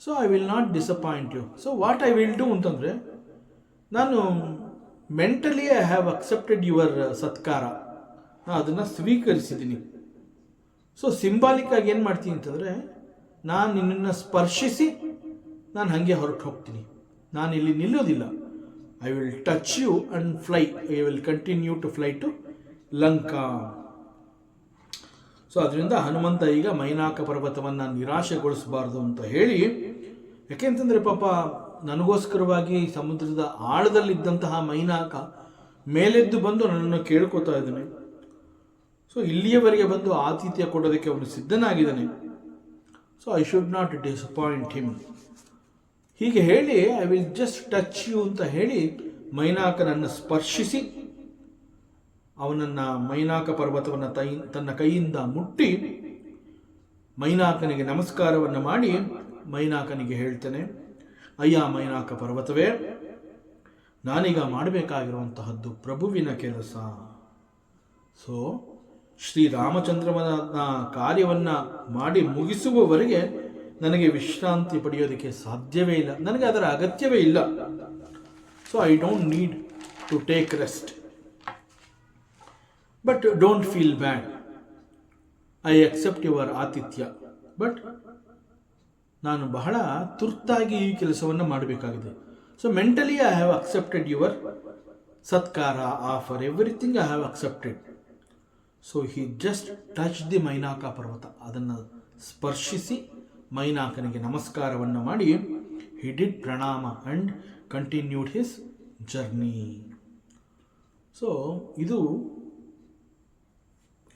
so I will not disappoint you. So what I will do ಅಂತಂದರೆ, ನಾನು mentally I have accepted your ಸತ್ಕಾರ, ಅದನ್ನು ಸ್ವೀಕರಿಸಿದ್ದೀನಿ. ಸೊ ಸಿಂಬಾಲಿಕ್ ಆಗಿ ಏನು ಮಾಡ್ತೀನಿ ಅಂತಂದರೆ, ನಾನು ನಿನ್ನನ್ನು ಸ್ಪರ್ಶಿಸಿ ನಾನು ಹಾಗೆ ಹೊರಟು ಹೋಗ್ತೀನಿ, ನಾನು ಇಲ್ಲಿ ನಿಲ್ಲೋದಿಲ್ಲ. I will touch you and fly, I will continue to fly to Lanka. So ಅದರಿಂದ ಹನುಮಂತ ಈಗ ಮೈನಾಕ ಪರ್ವತವನ್ನು ನಿರಾಶೆಗೊಳಿಸಬಾರ್ದು ಅಂತ ಹೇಳಿ, ಯಾಕೆಂತಂದರೆ ಪಾಪ ನನಗೋಸ್ಕರವಾಗಿ ಸಮುದ್ರದ ಆಳದಲ್ಲಿದ್ದಂತಹ ಮೈನಾಕ ಮೇಲೆದ್ದು ಬಂದು ನನ್ನನ್ನು ಕೇಳ್ಕೊತಾ ಇದ್ದಾನೆ. ಸೊ ಇಲ್ಲಿಯವರೆಗೆ ಬಂದು ಆತಿಥ್ಯ ಕೊಡೋದಕ್ಕೆ ಅವನು ಸಿದ್ಧನಾಗಿದ್ದಾನೆ. So I should not disappoint him. ಹೀಗೆ ಹೇಳಿ I will just touch you ಅಂತ ಹೇಳಿ ಮೈನಾಕನನ್ನು ಸ್ಪರ್ಶಿಸಿ ಅವನನ್ನು ಮೈನಾಕ ಪರ್ವತವನ್ನು ತನ್ನ ಕೈಯಿಂದ ಮುಟ್ಟಿ ಮೈನಾಕನಿಗೆ ನಮಸ್ಕಾರವನ್ನು ಮಾಡಿ ಮೈನಾಕನಿಗೆ ಹೇಳ್ತೇನೆ, ಅಯ್ಯ ಮೈನಾಕ ಪರ್ವತವೇ, ನಾನೀಗ ಮಾಡಬೇಕಾಗಿರುವಂತಹದ್ದು ಪ್ರಭುವಿನ ಕೆಲಸ. ಸೊ ಶ್ರೀರಾಮಚಂದ್ರನ ಕಾರ್ಯವನ್ನು ಮಾಡಿ ಮುಗಿಸುವವರೆಗೆ ನನಗೆ ವಿಶ್ರಾಂತಿ ಪಡೆಯೋದಕ್ಕೆ ಸಾಧ್ಯವೇ ಇಲ್ಲ, ನನಗೆ ಅದರ ಅಗತ್ಯವೇ ಇಲ್ಲ. So I don't need to take rest. But don't feel bad, I accept your ಆತಿಥ್ಯ. ಬಟ್ ನಾನು ಬಹಳ ತುರ್ತಾಗಿ ಈ ಕೆಲಸವನ್ನು ಮಾಡಬೇಕಾಗಿದೆ. So mentally I have accepted your ಸತ್ಕಾರ, offer, everything I have accepted. So he just touch the Mainaka ಪರ್ವತ, ಅದನ್ನು ಸ್ಪರ್ಶಿಸಿ ಮೈನಾಕನಿಗೆ ನಮಸ್ಕಾರವನ್ನು ಮಾಡಿ ಹಿ ಡಿಡ್ ಪ್ರಣಾಮ and continued his journey. So ಇದು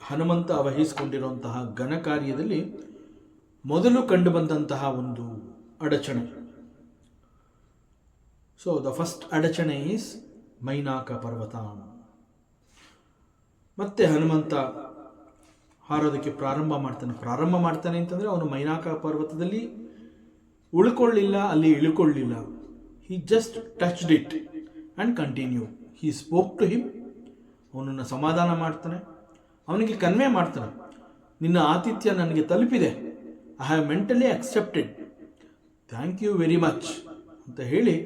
ಹನುಮಂತ ವಹಿಸಿಕೊಂಡಿರುವಂತಹ ಘನ ಕಾರ್ಯದಲ್ಲಿ ಮೊದಲು ಕಂಡುಬಂದಂತಹ ಒಂದು ಅಡಚಣೆ. ಸೊ ದ ಫಸ್ಟ್ ಅಡಚಣೆ ಈಸ್ ಮೈನಾಕ ಪರ್ವತ. ಮತ್ತೆ ಹನುಮಂತ ಹಾರೋದಕ್ಕೆ ಪ್ರಾರಂಭ ಮಾಡ್ತಾನೆ ಅಂತಂದರೆ ಅವನು ಮೈನಾಕ ಪರ್ವತದಲ್ಲಿ ಉಳ್ಕೊಳ್ಳಿಲ್ಲ, ಅಲ್ಲಿ ಇಳ್ಕೊಳ್ಳಿಲ್ಲ. He just touched it and continue. He spoke to him, ಅವನನ್ನು ಸಮಾಧಾನ ಮಾಡ್ತಾನೆ, ಅವನಿಗೆ ಕನ್ವೆ ಮಾಡ್ತಾನೆ, ನಿನ್ನ ಆತಿಥ್ಯ ನನಗೆ ತಲುಪಿದೆ, I have mentally accepted, thank you very much ಅಂತ ಹೇಳಿ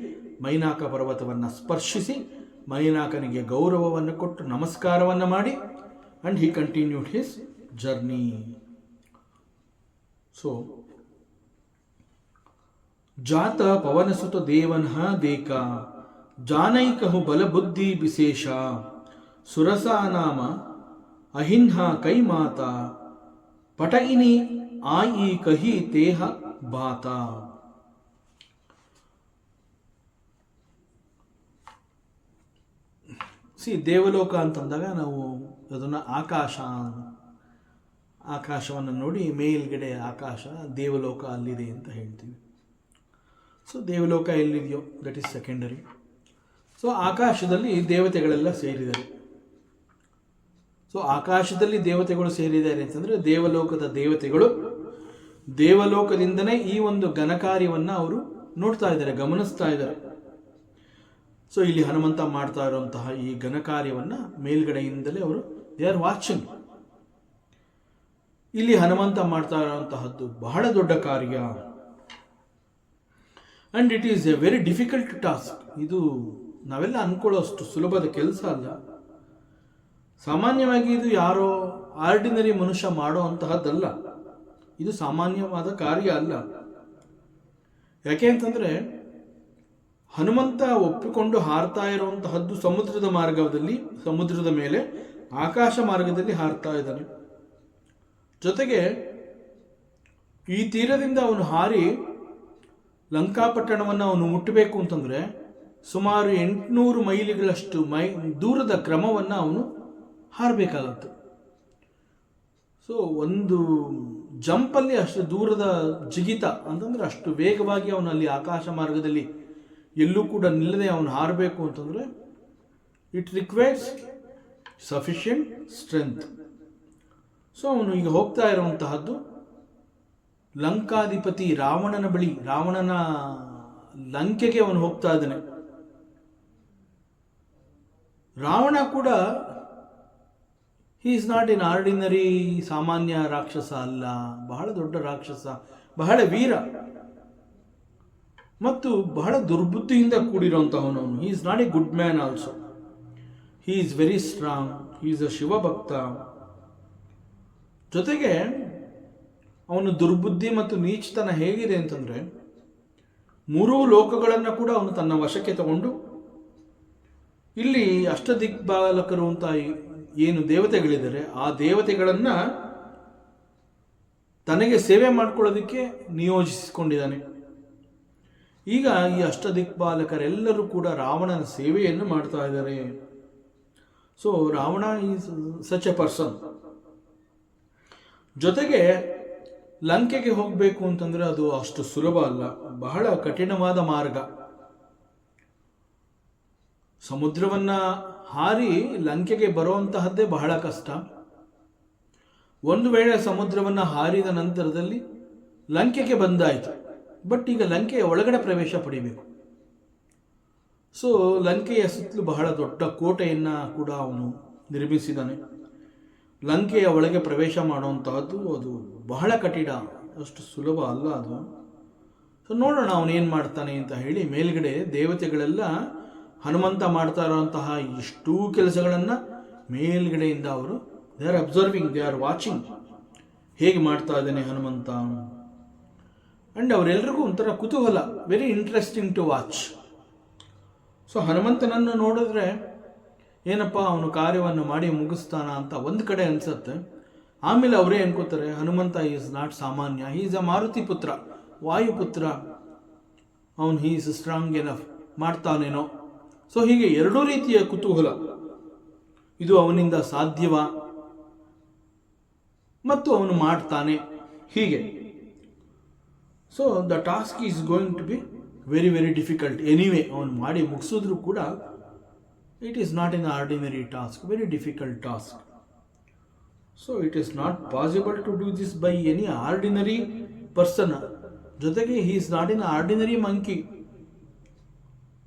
ಮೈನಾಕ ಪರ್ವತವನ್ನು ಸ್ಪರ್ಶಿಸಿ ಮೈನಾಕನಿಗೆ ಗೌರವವನ್ನು ಕೊಟ್ಟು ನಮಸ್ಕಾರವನ್ನು ಮಾಡಿ and he continued his journey. So ಜಾತ ಪವನಸುತ ದೇವನಃ ದೇಕ ಜಾನೈಕಹು ಬಲಬುದ್ಧಿ ವಿಶೇಷ ಸುರಸಾ ನಾಮ ಅಹಿಂಹ ಕೈ ಮಾತಾ ಪಟಯಿನಿ ಆಯಿ ಕಹಿ ತೇಹ ಬಾತ. ದೇವಲೋಕ ಅಂತಂದಾಗ ನಾವು ಅದನ್ನು ಆಕಾಶವನ್ನು ನೋಡಿ ಮೇಲ್ಗಡೆ ಆಕಾಶ ದೇವಲೋಕ ಅಲ್ಲಿದೆ ಅಂತ ಹೇಳ್ತೀವಿ. ಸೊ ದೇವಲೋಕ ಎಲ್ಲಿದೆಯೋ ದಟ್ ಈಸ್ ಸೆಕೆಂಡರಿ. ಸೊ ಆಕಾಶದಲ್ಲಿ ದೇವತೆಗಳೆಲ್ಲ ಸೇರಿದ್ದಾರೆ. ಸೊ ಆಕಾಶದಲ್ಲಿ ದೇವತೆಗಳು ಸೇರಿದ್ದಾರೆ ಅಂತಂದರೆ ದೇವಲೋಕದ ದೇವತೆಗಳು ದೇವಲೋಕದಿಂದನೇ ಈ ಒಂದು ಘನಕಾರ್ಯವನ್ನು ಅವರು ನೋಡ್ತಾ ಇದ್ದಾರೆ, ಗಮನಿಸ್ತಾ ಇದ್ದಾರೆ. ಸೊ ಇಲ್ಲಿ ಹನುಮಂತ ಮಾಡ್ತಾ ಇರುವಂತಹ ಈ ಘನಕಾರ್ಯವನ್ನು ಮೇಲ್ಗಡೆಯಿಂದಲೇ ಅವರು ದೇ ಆರ್ ವಾಚಿಂಗ್. ಇಲ್ಲಿ ಹನುಮಂತ ಮಾಡ್ತಾ ಇರುವಂತಹದ್ದು ಬಹಳ ದೊಡ್ಡ ಕಾರ್ಯ. And it is A very difficult task. ಇದು ನಾವೆಲ್ಲ ಅನ್ಕೊಳ್ಳೋಷ್ಟು ಸುಲಭದ ಕೆಲಸ ಅಲ್ಲ. ಸಾಮಾನ್ಯವಾಗಿ ಇದು ಯಾರೋ ಆರ್ಡಿನರಿ ಮನುಷ್ಯ ಮಾಡೋ ಅಂತಹದ್ದಲ್ಲ. ಇದು ಸಾಮಾನ್ಯವಾದ ಕಾರ್ಯ ಅಲ್ಲ. ಯಾಕೆ ಅಂತಂದ್ರೆ ಹನುಮಂತ ಒಪ್ಪಿಕೊಂಡು ಹಾರ್ತಾ ಇರುವಂತಹದ್ದು ಸಮುದ್ರದ ಮಾರ್ಗದಲ್ಲಿ, ಸಮುದ್ರದ ಮೇಲೆ ಆಕಾಶ ಮಾರ್ಗದಲ್ಲಿ ಹಾರ್ತಾ ಇದ್ದಾನೆ. ಜೊತೆಗೆ ಈ ತೀರದಿಂದ ಅವನು ಹಾರಿ ಲಂಕಾಪಟ್ಟಣವನ್ನು ಅವನು ಮುಟ್ಟಬೇಕು ಅಂತಂದ್ರೆ ಸುಮಾರು 800 ಮೈಲಿಗಳಷ್ಟು ದೂರದ ಕ್ರಮವನ್ನು ಅವನು ಹಾರಬೇಕಾಗತ್ತೆ. ಸೊ ಒಂದು ಜಂಪಲ್ಲಿ ಅಷ್ಟು ದೂರದ ಜಿಗಿತ ಅಂತಂದ್ರೆ ಅಷ್ಟು ವೇಗವಾಗಿ ಅವನು ಅಲ್ಲಿ ಆಕಾಶ ಮಾರ್ಗದಲ್ಲಿ ಎಲ್ಲೂ ಕೂಡ ನಿಲ್ಲದೆ ಅವನು ಹಾರಬೇಕು ಅಂತಂದ್ರೆ it requires sufficient strength. So ಅವನು ಈಗ ಹೋಗ್ತಾ ಇರುವಂತಹದ್ದು ಲಂಕಾಧಿಪತಿ ರಾವಣನ ಬಳಿ, ರಾವಣನ ಲಂಕೆಗೆ ಅವನು ಹೋಗ್ತಾ ಇದ್ದಾನೆ. ರಾವಣ ಕೂಡ ಹಿ ಈಸ್ ನಾಟ್ ಇನ್ ಆರ್ಡಿನರಿ ಸಾಮಾನ್ಯ ರಾಕ್ಷಸ ಅಲ್ಲ, ಬಹಳ ದೊಡ್ಡ ರಾಕ್ಷಸ, ಬಹಳ ವೀರ ಮತ್ತು ಬಹಳ ದುರ್ಬುದ್ಧಿಯಿಂದ ಕೂಡಿರುವಂತಹವನು. He is not a good man also. He is very strong. He is a ಶಿವಭಕ್ತ. ಜೊತೆಗೆ ಅವನು ದುರ್ಬುದ್ಧಿ ಮತ್ತು ನೀಚತನ ಹೇಗಿದೆ ಅಂತಂದ್ರೆ 3 ಲೋಕಗಳನ್ನು ಕೂಡ ಅವನು ತನ್ನ ವಶಕ್ಕೆ ತಗೊಂಡು ಇಲ್ಲಿ ಅಷ್ಟದಿಗ್ಪಾಲಕರು ಅಂತ ಏನು ದೇವತೆಗಳಿದ್ದಾರೆ ಆ ದೇವತೆಗಳನ್ನ ತನಗೆ ಸೇವೆ ಮಾಡ್ಕೊಳ್ಳೋದಕ್ಕೆ ನಿಯೋಜಿಸಿಕೊಂಡಿದ್ದಾನೆ. ಈಗ ಈ ಅಷ್ಟದಿಕ್ಪಾಲಕರೆಲ್ಲರೂ ಕೂಡ ರಾವಣನ ಸೇವೆಯನ್ನು ಮಾಡ್ತಾ ಇದ್ದಾರೆ. So Ravana is such A person. ಜೊತೆಗೆ ಲಂಕೆಗೆ ಹೋಗಬೇಕು ಅಂತಂದ್ರೆ ಅದು ಅಷ್ಟು ಸುಲಭ ಅಲ್ಲ, ಬಹಳ ಕಠಿಣವಾದ ಮಾರ್ಗ. ಸಮುದ್ರವನ್ನ ಹಾರಿ ಲಂಕೆಗೆ ಬರುವಂತಹದ್ದೇ ಬಹಳ ಕಷ್ಟ. ಒಂದು ವೇಳೆ ಸಮುದ್ರವನ್ನ ಹಾರಿದ ನಂತರದಲ್ಲಿ ಲಂಕೆಗೆ ಬಂದಾಯಿತು, ಬಟ್ ಈಗ ಲಂಕೆಯ ಒಳಗಡೆ ಪ್ರವೇಶ ಪಡಿಬೇಕು. ಸೊ ಲಂಕೆಯ ಸುತ್ತಲೂ ಬಹಳ ದೊಡ್ಡ ಕೋಟೆಯನ್ನ ಕೂಡ ಅವನು ನಿರ್ಮಿಸಿದ್ದಾನೆ. ಲಂಕೆಯ ಒಳಗೆ ಪ್ರವೇಶ ಮಾಡುವಂತಹದ್ದು ಅದು ಬಹಳ ಕಠಿಣ, ಅಷ್ಟು ಸುಲಭ ಅಲ್ಲ ಅದು. ಸೊ ನೋಡೋಣ ಅವನೇನು ಮಾಡ್ತಾನೆ ಅಂತ ಹೇಳಿ ಮೇಲ್ಗಡೆ ದೇವತೆಗಳೆಲ್ಲ ಹನುಮಂತ ಮಾಡ್ತಾ ಇರುವಂತಹ ಇಷ್ಟೂ ಕೆಲಸಗಳನ್ನು ಮೇಲ್ಗಡೆಯಿಂದ ಅವರು they are observing, they are watching, ಹೇಗೆ ಮಾಡ್ತಾ ಇದ್ದಾನೆ ಹನುಮಂತ. ಅಂಡ್ ಅವರೆಲ್ಲರಿಗೂ ಒಂಥರ ಕುತೂಹಲ, very interesting to watch. So ಹನುಮಂತನನ್ನು ನೋಡಿದ್ರೆ ಏನಪ್ಪ ಅವನು ಕಾರ್ಯವನ್ನು ಮಾಡಿ ಮುಗಿಸ್ತಾನ ಅಂತ ಒಂದು ಕಡೆ ಅನ್ಸುತ್ತೆ. ಆಮೇಲೆ ಅವರೇ ಅನ್ಕೋತಾರೆ ಹನುಮಂತ ಈಸ್ ನಾಟ್ ಸಾಮಾನ್ಯ, ಹಿ ಈಸ್ ಅ ಮಾರುತಿ ಪುತ್ರ, ವಾಯುಪುತ್ರ, ಅವನು ಹಿ ಈಸ್ ಸ್ಟ್ರಾಂಗ್ ಎನಫ್, ಮಾಡ್ತಾನೇನೋ. ಸೊ ಹೀಗೆ 2 ರೀತಿಯ ಕುತೂಹಲ, ಇದು ಅವನಿಂದ ಸಾಧ್ಯವಾ ಮತ್ತು ಅವನು ಮಾಡ್ತಾನೆ, ಹೀಗೆ. So the task is going to be very very difficult anyway. ಅವನು ಮಾಡಿ ಮುಗಿಸಿದ್ರು ಕೂಡ it is not an ordinary task, very difficult task. So it is not possible to do this by any ordinary person. ಜೊತೆಗೆ he is not an ordinary monkey.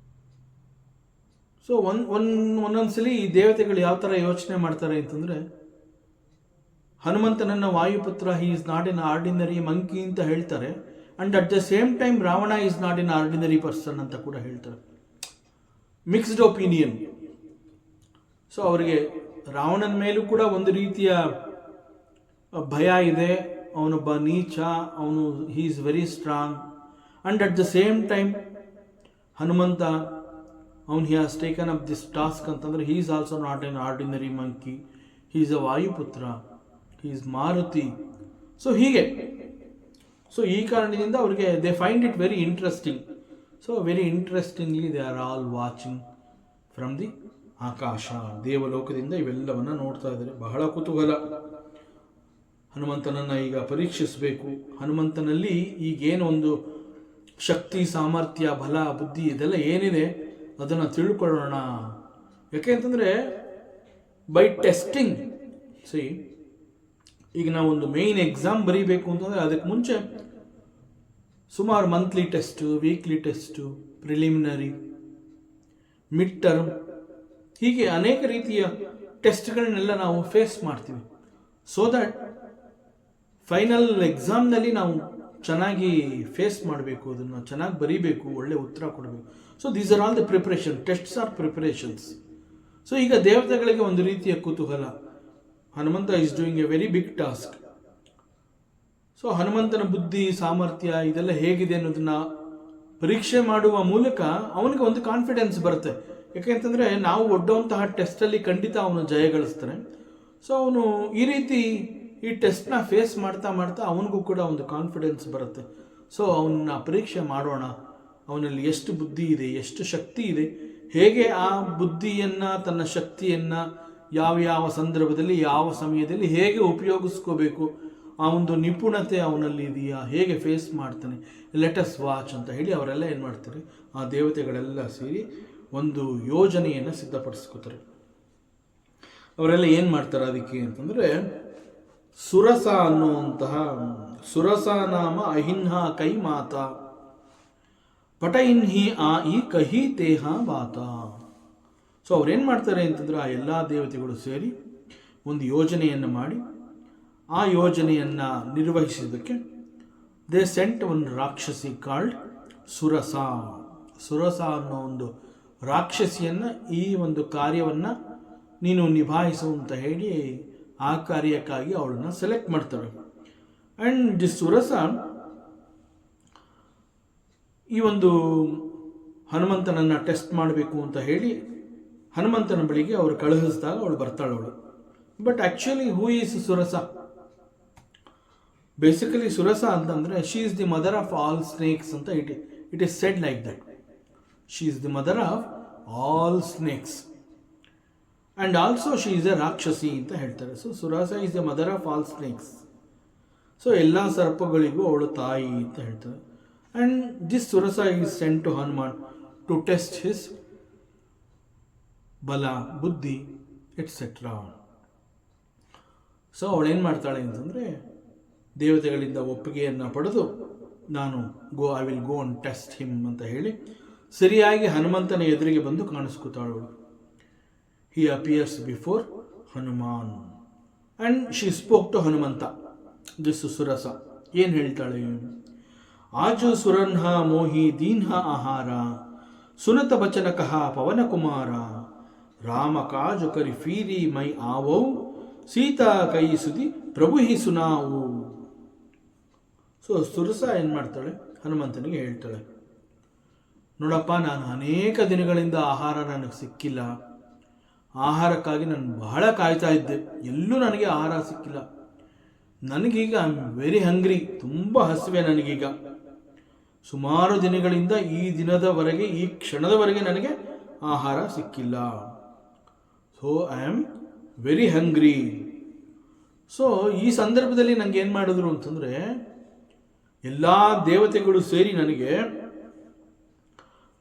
So ಒಂದೊಂದ್ಸಲಿ ಈ ದೇವತೆಗಳು ಯಾವ ಥರ ಯೋಚನೆ ಮಾಡ್ತಾರೆ ಅಂತಂದರೆ ಹನುಮಂತನನ್ನ Vayuputra, he is not an ordinary monkey ಅಂತ ಹೇಳ್ತಾರೆ. And at the same time Ravana is not an ordinary person ಅಂತ ಕೂಡ ಹೇಳ್ತಾರೆ. Mixed opinion. ಸೊ ಅವರಿಗೆ ರಾವಣನ ಮೇಲೂ ಕೂಡ ಒಂದು ರೀತಿಯ ಭಯ ಇದೆ, ಅವನೊಬ್ಬ ನೀಚ, ಅವನು he is very strong. And at the same time Hanumantha ಅವನು he has taken up this task ಅಂತಂದರೆ he is also not an ordinary monkey, he is a Vayuputra, he is Maruti. So ಹೀಗೆ. ಸೊ ಈ ಕಾರಣದಿಂದ ಅವರಿಗೆ they find it very interesting. So very interestingly they are all watching from the ಆಕಾಶ, ದೇವಲೋಕದಿಂದ ಇವೆಲ್ಲವನ್ನ ನೋಡ್ತಾ ಇದ್ದಾರೆ. ಬಹಳ ಕುತೂಹಲ. ಹನುಮಂತನನ್ನು ಈಗ ಪರೀಕ್ಷಿಸಬೇಕು. ಹನುಮಂತನಲ್ಲಿ ಈಗೇನು ಒಂದು ಶಕ್ತಿ, ಸಾಮರ್ಥ್ಯ, ಬಲ, ಬುದ್ಧಿ ಇದೆಲ್ಲ ಏನಿದೆ ಅದನ್ನು ತಿಳ್ಕೊಳ್ಳೋಣ. ಯಾಕೆ ಅಂತಂದರೆ ಬೈ ಟೆಸ್ಟಿಂಗ್, ಈಗ ನಾವು ಒಂದು ಮೇಯ್ನ್ ಎಕ್ಸಾಮ್ ಬರೀಬೇಕು ಅಂತಂದರೆ ಅದಕ್ಕೆ ಮುಂಚೆ ಸುಮಾರು monthly test, weekly test, preliminary, mid term, ಹೀಗೆ ಅನೇಕ ರೀತಿಯ ಟೆಸ್ಟ್ಗಳನ್ನೆಲ್ಲ ನಾವು ಫೇಸ್ ಮಾಡ್ತೀವಿ. ಸೊ ದಟ್ ಫೈನಲ್ ಎಕ್ಸಾಮ್ನಲ್ಲಿ ನಾವು ಚೆನ್ನಾಗಿ ಫೇಸ್ ಮಾಡಬೇಕು, ಅದನ್ನು ಚೆನ್ನಾಗಿ ಬರೀಬೇಕು, ಒಳ್ಳೆ ಉತ್ತರ ಕೊಡಬೇಕು. So these are all the preparation. Tests are preparations. So ಈಗ ದೇವತೆಗಳಿಗೆ ಒಂದು ರೀತಿಯ ಕುತೂಹಲ, Hanumanta is doing a very big task. So ಹನುಮಂತನ ಬುದ್ಧಿ, ಸಾಮರ್ಥ್ಯ ಇದೆಲ್ಲ ಹೇಗಿದೆ ಅನ್ನೋದನ್ನ ಪರೀಕ್ಷೆ ಮಾಡುವ ಮೂಲಕ ಅವನಿಗೆ ಒಂದು ಕಾನ್ಫಿಡೆನ್ಸ್ ಬರುತ್ತೆ. ಯಾಕೆಂತಂದರೆ ನಾವು ಒಡ್ಡುವಂತಹ ಟೆಸ್ಟಲ್ಲಿ ಖಂಡಿತ ಅವನು ಜಯ ಗಳಿಸ್ತಾನೆ. ಸೊ ಅವನು ಈ ರೀತಿ ಈ ಟೆಸ್ಟ್ನ ಫೇಸ್ ಮಾಡ್ತಾ ಮಾಡ್ತಾ ಅವನಿಗೂ ಕೂಡ ಒಂದು ಕಾನ್ಫಿಡೆನ್ಸ್ ಬರುತ್ತೆ. ಸೊ ಅವನ್ನ ಪರೀಕ್ಷೆ ಮಾಡೋಣ, ಅವನಲ್ಲಿ ಎಷ್ಟು ಬುದ್ಧಿ ಇದೆ, ಎಷ್ಟು ಶಕ್ತಿ ಇದೆ, ಹೇಗೆ ಆ ಬುದ್ಧಿಯನ್ನು, ತನ್ನ ಶಕ್ತಿಯನ್ನು ಯಾವ ಸಂದರ್ಭದಲ್ಲಿ, ಯಾವ ಸಮಯದಲ್ಲಿ ಹೇಗೆ ಉಪಯೋಗಿಸ್ಕೋಬೇಕು, ಆ ಒಂದು ನಿಪುಣತೆ ಅವನಲ್ಲಿ ಇದೆಯಾ, ಹೇಗೆ ಫೇಸ್ ಮಾಡ್ತಾನೆ, ಲೆಟಸ್ ವಾಚ್ ಅಂತ ಹೇಳಿ ಅವರೆಲ್ಲ ಏನು ಮಾಡ್ತಾರೆ, ಆ ದೇವತೆಗಳೆಲ್ಲ ಸೇರಿ ಒಂದು ಯೋಜನೆಯನ್ನು ಸಿದ್ಧಪಡಿಸ್ಕೋತಾರೆ. ಅವರೆಲ್ಲ ಏನು ಮಾಡ್ತಾರೆ ಅದಕ್ಕೆ ಅಂತಂದರೆ, ಸುರಸ ಅನ್ನುವಂತಹ, ಸುರಸ ನಾಮ ಅಹಿನ್ಹ ಕೈ ಮಾತಾ ಪಟಯಿನ್ಹಿ ಆ ಈ ಕಹಿ ತೇಹ ಬಾತ. ಸೊ ಅವ್ರೇನು ಮಾಡ್ತಾರೆ ಅಂತಂದ್ರೆ, ಆ ಎಲ್ಲ ದೇವತೆಗಳು ಸೇರಿ ಒಂದು ಯೋಜನೆಯನ್ನು ಮಾಡಿ ಆ ಯೋಜನೆಯನ್ನು ನಿರ್ವಹಿಸಿದ್ದಕ್ಕೆ ದೇ ಸೆಂಟ್ ಒಂದು ರಾಕ್ಷಸಿ ಕಾಲ್ಡ್ ಸುರಸ. ಸುರಸ ಅನ್ನೋ ಒಂದು ರಾಕ್ಷಸಿಯನ್ನು ಈ ಒಂದು ಕಾರ್ಯವನ್ನು ನೀನು ನಿಭಾಯಿಸು ಅಂತ ಹೇಳಿ ಆ ಕಾರ್ಯಕ್ಕಾಗಿ ಅವಳನ್ನು ಸೆಲೆಕ್ಟ್ ಮಾಡ್ತಾರೆ. ಆ್ಯಂಡ್ ದಿಸ್ ಸುರಸ ಈ ಒಂದು ಹನುಮಂತನನ್ನು ಟೆಸ್ಟ್ ಮಾಡಬೇಕು ಅಂತ ಹೇಳಿ ಹನುಮಂತನ ಬಳಿಗೆ ಅವರು ಕಳುಹಿಸಿದಾಗ ಅವಳು ಬರ್ತಾಳೆ. ಅವಳು but actually who is Surasa? Basically Surasa ಅಂತಂದರೆ she is the mother of all snakes ಅಂತ it is said like that. She is the mother of all snakes and also she is a ರಾಕ್ಷಸಿ ಅಂತ ಹೇಳ್ತಾರೆ. So Surasa is the mother of all snakes. So ಎಲ್ಲ ಸರ್ಪಗಳಿಗೂ ಅವಳು ತಾಯಿ ಅಂತ ಹೇಳ್ತಾರೆ. And this Surasa is sent to Hanuman to test his ಬಲ, ಬುದ್ಧಿ ಎಟ್ಸೆಟ್ರಾ. ಸೊ ಅವಳೇನು ಮಾಡ್ತಾಳೆ ಅಂತಂದರೆ, ದೇವತೆಗಳಿಂದ ಒಪ್ಪಿಗೆಯನ್ನು ಪಡೆದು ನಾನು I will go and test him ಅಂತ ಹೇಳಿ ಸರಿಯಾಗಿ ಹನುಮಂತನ ಎದುರಿಗೆ ಬಂದು ಕಾಣಿಸ್ಕೊತಾಳು. He appears before Hanuman and she spoke to Hanumantha. This Surasa ಏನು ಹೇಳ್ತಾಳೆ, ಆಜು ಸುರನ್ಹ ಮೋಹಿ ದೀನ್ಹ ಆಹಾರ ಸುನತ ಬಚನಕಃ ಪವನ ಕುಮಾರ ರಾಮ ಕಾಜು ಕರಿ ಫೀರಿ ಮೈ ಆವೌ ಸೀತಾ ಕೈ ಸುದಿ ಪ್ರಭು ಹಿ ಸುನಾವು. ಸೊ ಸುರಸ ಏನು ಮಾಡ್ತಾಳೆ, ಹನುಮಂತನಿಗೆ ಹೇಳ್ತಾಳೆ, ನೋಡಪ್ಪ, ನಾನು ಅನೇಕ ದಿನಗಳಿಂದ ಆಹಾರ ನನಗೆ ಸಿಕ್ಕಿಲ್ಲ. ಆಹಾರಕ್ಕಾಗಿ ನಾನು ಬಹಳ ಕಾಯ್ತಾ ಇದ್ದೆ, ಎಲ್ಲೂ ನನಗೆ ಆಹಾರ ಸಿಕ್ಕಿಲ್ಲ. ನನಗೀಗ ಐ ಆಮ್ ವೆರಿ ಹಂಗ್ರಿ, ತುಂಬ ಹಸಿವೆ ನನಗೀಗ. ಸುಮಾರು ದಿನಗಳಿಂದ ಈ ದಿನದವರೆಗೆ, ಈ ಕ್ಷಣದವರೆಗೆ ನನಗೆ ಆಹಾರ ಸಿಕ್ಕಿಲ್ಲ. So I am very hungry. So ಈ ಸಂದರ್ಭದಲ್ಲಿ ನನಗೆ ಏನು ಮಾಡಿದ್ರು ಅಂತಂದರೆ, ಎಲ್ಲ ದೇವತೆಗಳು ಸೇರಿ ನನಗೆ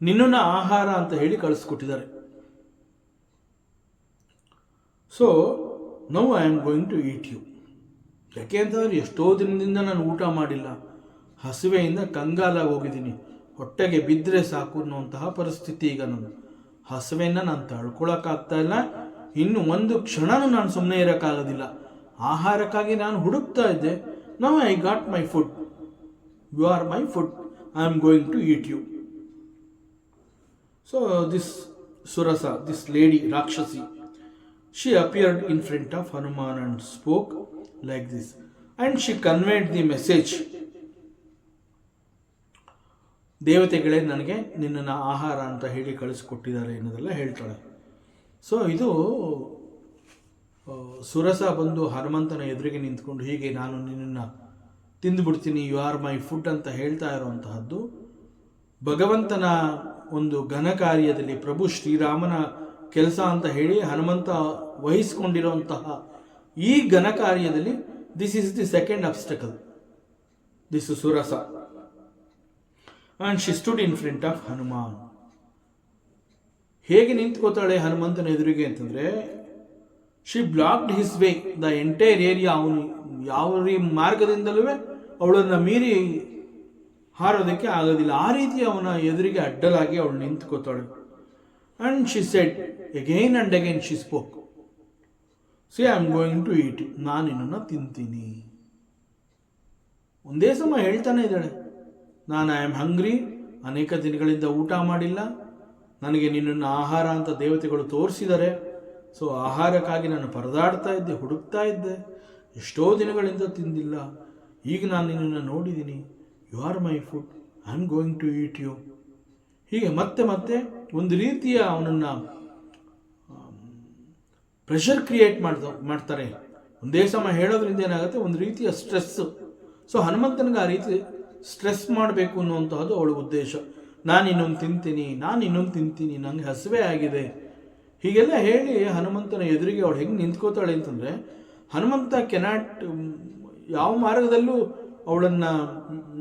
ನಿನ್ನನ್ನು ಆಹಾರ ಅಂತ ಹೇಳಿ ಕಳಿಸ್ಕೊಟ್ಟಿದ್ದಾರೆ. So now I am going to eat you. ಯಾಕೆ ಅಂತಂದರೆ ಎಷ್ಟೋ ದಿನದಿಂದ ನಾನು ಊಟ ಮಾಡಿಲ್ಲ, ಹಸಿವೆಯಿಂದ ಕಂಗಾಲಾಗಿ ಹೋಗಿದ್ದೀನಿ, ಹೊಟ್ಟೆಗೆ ಬಿದ್ದರೆ ಸಾಕು ಅನ್ನುವಂತಹ ಪರಿಸ್ಥಿತಿ ಈಗ. ನಾನು ಹಸಿವೆಯನ್ನು ನಾನು ತಡ್ಕೊಳಕ್ಕಾಗ್ತಾ ಇಲ್ಲ, ಇನ್ನು ಒಂದು ಕ್ಷಣನೂ ನಾನು ಸುಮ್ಮನೆ ಇರೋಕ್ಕಾಗೋದಿಲ್ಲ. ಆಹಾರಕ್ಕಾಗಿ ನಾನು ಹುಡುಕ್ತಾ ಇದ್ದೆ. Now I got my food, you are my food, I am going to eat you. So this Surasa, this lady ರಾಕ್ಷಸಿ, she appeared in front of Hanuman and spoke like this, and she conveyed the message. ದೇವತೆಗಳೇ ನನಗೆ ನಿನ್ನನ್ನು ಆಹಾರ ಅಂತ ಹೇಳಿ ಕಳಿಸ್ಕೊಟ್ಟಿದ್ದಾರೆ ಅನ್ನೋದೆಲ್ಲ ಹೇಳ್ತಾಳೆ. ಸೊ ಇದು ಸುರಸ ಬಂದು ಹನುಮಂತನ ಎದುರಿಗೆ ನಿಂತ್ಕೊಂಡು ಹೀಗೆ ನಾನು ನಿನ್ನನ್ನು ತಿಂದುಬಿಡ್ತೀನಿ, ಯು ಆರ್ ಮೈ ಫುಡ್ ಅಂತ ಹೇಳ್ತಾ ಇರುವಂತಹದ್ದು ಭಗವಂತನ ಒಂದು ಘನ ಕಾರ್ಯದಲ್ಲಿ, ಪ್ರಭು ಶ್ರೀರಾಮನ ಕೆಲಸ ಅಂತ ಹೇಳಿ ಹನುಮಂತ ವಹಿಸ್ಕೊಂಡಿರುವಂತಹ ಈ ಘನ ಕಾರ್ಯದಲ್ಲಿ this is the second obstacle, this Surasa. And she stood in front of Hanuman. ಹೇಗೆ ನಿಂತ್ಕೋತಾಳೆ ಹನುಮಂತನ ಎದುರಿಗೆ ಅಂತಂದರೆ, she blocked his way the entire area. ಅವನು ಯಾವ ಮಾರ್ಗದಿಂದಲೂ ಅವಳನ್ನು ಮೀರಿ ಹಾರೋದಕ್ಕೆ ಆಗೋದಿಲ್ಲ. ಆ ರೀತಿ ಅವನ ಎದುರಿಗೆ ಅಡ್ಡಲಾಗಿ ಅವಳು ನಿಂತ್ಕೋತಾಳೆ. And she said again and again she spoke, see I am going to eat, ನಾನು ನಿನ್ನನ್ನು ತಿಂತೀನಿ. ಒಂದೇ ಸಮ ಹೇಳ್ತಾನೆ ಇದ್ದಾಳೆ, ನಾನು ಐ ಆಮ್ ಹಂಗ್ರಿ, ಅನೇಕ ದಿನಗಳಿಂದ ಊಟ ಮಾಡಿಲ್ಲ, ನನಗೆ ನಿನ್ನನ್ನು ಆಹಾರ ಅಂತ ದೇವತೆಗಳು ತೋರಿಸಿದ್ದಾರೆ. ಸೊ ಆಹಾರಕ್ಕಾಗಿ ನಾನು ಪರದಾಡ್ತಾ ಇದ್ದೆ, ಹುಡುಕ್ತಾ ಇದ್ದೆ, ಎಷ್ಟೋ ದಿನಗಳಿಂದ ತಿಂದಿಲ್ಲ. ಈಗ ನಾನು ನಿನ್ನನ್ನು ನೋಡಿದ್ದೀನಿ, you are my food, I am going to eat you. ಹೀಗೆ ಮತ್ತೆ ಮತ್ತೆ ಒಂದು ರೀತಿಯ ಅವನನ್ನು ಪ್ರೆಷರ್ ಕ್ರಿಯೇಟ್ ಮಾಡ್ತಾರೆ. ಒಂದೇ ಸಮ ಹೇಳೋದ್ರಿಂದ ಏನಾಗುತ್ತೆ, ಒಂದು ರೀತಿಯ ಸ್ಟ್ರೆಸ್ಸು. ಸೊ ಹನುಮಂತನಿಗೆ ಆ ರೀತಿ ಸ್ಟ್ರೆಸ್ ಮಾಡಬೇಕು ಅನ್ನುವಂತಹದ್ದು ಅವಳ ಉದ್ದೇಶ. ನಾನು ಇನ್ನೊಂದು ತಿಂತೀನಿ, ನನಗೆ ಹಸಿವೆ ಆಗಿದೆ, ಹೀಗೆಲ್ಲ ಹೇಳಿ ಹನುಮಂತನ ಎದುರಿಗೆ ಅವಳು ಹೆಂಗೆ ನಿಂತ್ಕೋತಾಳೆ ಅಂತಂದರೆ, ಹನುಮಂತ ಕೆನಾಟ್ ಯಾವ ಮಾರ್ಗದಲ್ಲೂ ಅವಳನ್ನು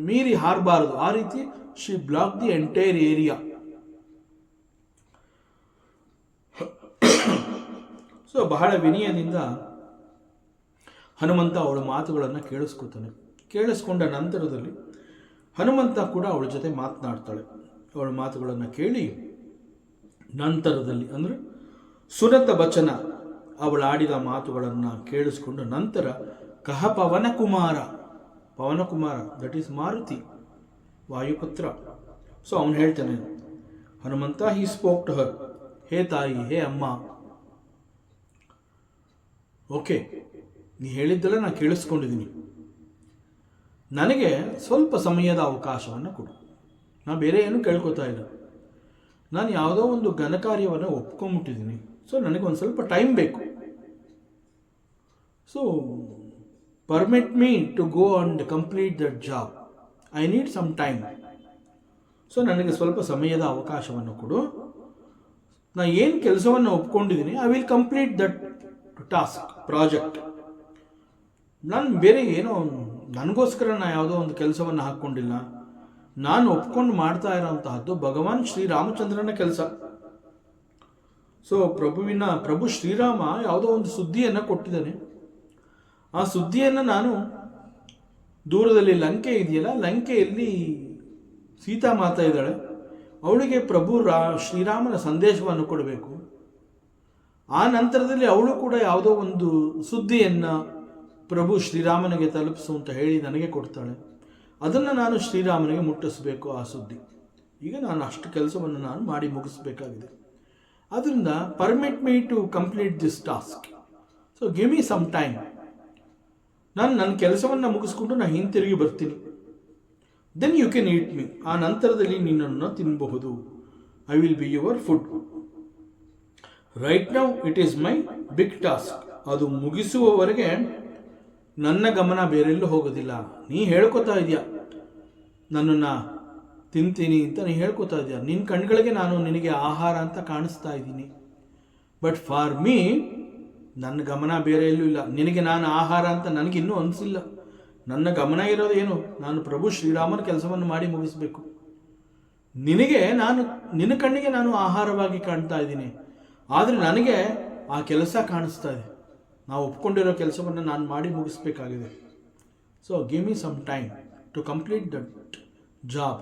ಮೀರಿ ಹಾರಬಾರದು. ಆ ರೀತಿ she block the entire area. So ಬಹಳ ವಿನಯದಿಂದ ಹನುಮಂತ ಅವಳ ಮಾತುಗಳನ್ನು ಕೇಳಿಸ್ಕೊಂಡ ನಂತರದಲ್ಲಿ ಹನುಮಂತ ಕೂಡ ಅವಳ ಜೊತೆ ಮಾತನಾಡ್ತಾಳೆ. ಅವಳ ಮಾತುಗಳನ್ನು ಕೇಳಿ ನಂತರದಲ್ಲಿ ಅಂದರೆ ಸುನತ ಬಚನ ಅವಳು ಆಡಿದ ಮಾತುಗಳನ್ನು ಕೇಳಿಸ್ಕೊಂಡು ನಂತರ ಕಹ Pavanakumara that is Maruti, Vayuputra. So ಅವನು ಹೇಳ್ತಾನೆ, Hanumantha he spoke to her, ಹೇ ತಾಯಿ, ಹೇ ಅಮ್ಮ, ಓಕೆ ನೀ ಹೇಳಿದ್ದೆಲ್ಲ ನಾನು ಕೇಳಿಸ್ಕೊಂಡಿದ್ದೀನಿ, ನನಗೆ ಸ್ವಲ್ಪ ಸಮಯದ ಅವಕಾಶವನ್ನು ಕೊಡು, ನಾನು ಬೇರೆ ಏನೂ ಕೇಳ್ಕೊತಾ ಇಲ್ಲ, ನಾನು ಯಾವುದೋ ಒಂದು ಘನಕಾರ್ಯವನ್ನು ಒಪ್ಕೊಂಬಿಟ್ಟಿದ್ದೀನಿ, ಸೊ ನನಗೆ ಒಂದು ಸ್ವಲ್ಪ ಟೈಮ್ ಬೇಕು. So permit me to go and complete that job, I need some time. So ನನಗೆ ಸ್ವಲ್ಪ ಸಮಯದ ಅವಕಾಶವನ್ನು ಕೊಡು, ನಾನು ಏನು ಕೆಲಸವನ್ನು ಒಪ್ಕೊಂಡಿದ್ದೀನಿ I will complete that task project. ನಾನು ಬೇರೆ ಏನೋ ನನಗೋಸ್ಕರ ನಾನು ಯಾವುದೋ ಒಂದು ಕೆಲಸವನ್ನು ಹಾಕ್ಕೊಂಡಿಲ್ಲ, ನಾನು ಒಪ್ಕೊಂಡು ಮಾಡ್ತಾ ಇರೋಂತಹದ್ದು ಭಗವಾನ್ ಶ್ರೀರಾಮಚಂದ್ರನ ಕೆಲಸ. ಸೊ ಪ್ರಭು ಶ್ರೀರಾಮ ಯಾವುದೋ ಒಂದು ಸುದ್ದಿಯನ್ನು ಕೊಟ್ಟಿದ್ದಾನೆ. ಆ ಸುದ್ದಿಯನ್ನು ನಾನು ದೂರದಲ್ಲಿ ಲಂಕೆ ಇದೆಯಲ್ಲ, ಲಂಕೆಯಲ್ಲಿ ಸೀತಾಮಾತಾ ಇದ್ದಾಳೆ, ಅವಳಿಗೆ ಶ್ರೀರಾಮನ ಸಂದೇಶವನ್ನು ಕೊಡಬೇಕು. ಆ ನಂತರದಲ್ಲಿ ಅವಳು ಕೂಡ ಯಾವುದೋ ಒಂದು ಸುದ್ದಿಯನ್ನು ಪ್ರಭು ಶ್ರೀರಾಮನಿಗೆ ತಲುಪಿಸು ಅಂತ ಹೇಳಿ ನನಗೆ ಕೊಡ್ತಾಳೆ. ಅದನ್ನು ನಾನು ಶ್ರೀರಾಮನಿಗೆ ಮುಟ್ಟಿಸಬೇಕು ಆ ಸುದ್ದಿ. ಈಗ ನಾನು ಅಷ್ಟು ಕೆಲಸವನ್ನು ನಾನು ಮಾಡಿ ಮುಗಿಸ್ಬೇಕಾಗಿದೆ. ಆದ್ದರಿಂದ permit me to complete this task, so give me some time. ನಾನು ನನ್ನ ಕೆಲಸವನ್ನು ಮುಗಿಸ್ಕೊಂಡು ನಾನು ಹಿಂತಿರುಗಿ ಬರ್ತೀನಿ. Then you can eat me, ಆ ನಂತರದಲ್ಲಿ ನಿನ್ನನ್ನು ತಿನ್ನಬಹುದು. I will be your food. Right now it is my big task. ಅದು ಮುಗಿಸುವವರೆಗೆ ನನ್ನ ಗಮನ ಬೇರೆಲ್ಲೂ ಹೋಗೋದಿಲ್ಲ. ನೀ ಹೇಳ್ಕೊತಾ ಇದೆಯಾ ನನ್ನನ್ನು ತಿಂತೀನಿ ಅಂತ, ನೀ ಹೇಳ್ಕೊತಾ ಇದೆಯಾ, ನಿನ್ನ ಕಣ್ಗಳಿಗೆ ನಾನು ನಿನಗೆ ಆಹಾರ ಅಂತ ಕಾಣಿಸ್ತಾ ಇದ್ದೀನಿ. ಬಟ್ ಫಾರ್ ಮೀ ನನ್ನ ಗಮನ ಬೇರೆ ಎಲ್ಲೂ ಇಲ್ಲ. ನಿನಗೆ ನಾನು ಆಹಾರ ಅಂತ ನನಗಿನ್ನೂ ಅನಿಸಿಲ್ಲ. ನನ್ನ ಗಮನ ಇರೋದು ಏನು, ನಾನು ಪ್ರಭು ಶ್ರೀರಾಮನ ಕೆಲಸವನ್ನು ಮಾಡಿ ಮುಗಿಸ್ಬೇಕು. ನಿನ್ನ ಕಣ್ಣಿಗೆ ನಾನು ಆಹಾರವಾಗಿ ಕಾಣ್ತಾ ಇದ್ದೀನಿ, ಆದರೆ ನನಗೆ ಆ ಕೆಲಸ ಕಾಣಿಸ್ತಾ ಇದೆ. ನಾವು ಒಪ್ಕೊಂಡಿರೋ ಕೆಲಸವನ್ನು ನಾನು ಮಾಡಿ ಮುಗಿಸ್ಬೇಕಾಗಿದೆ. So give me some time to complete that job.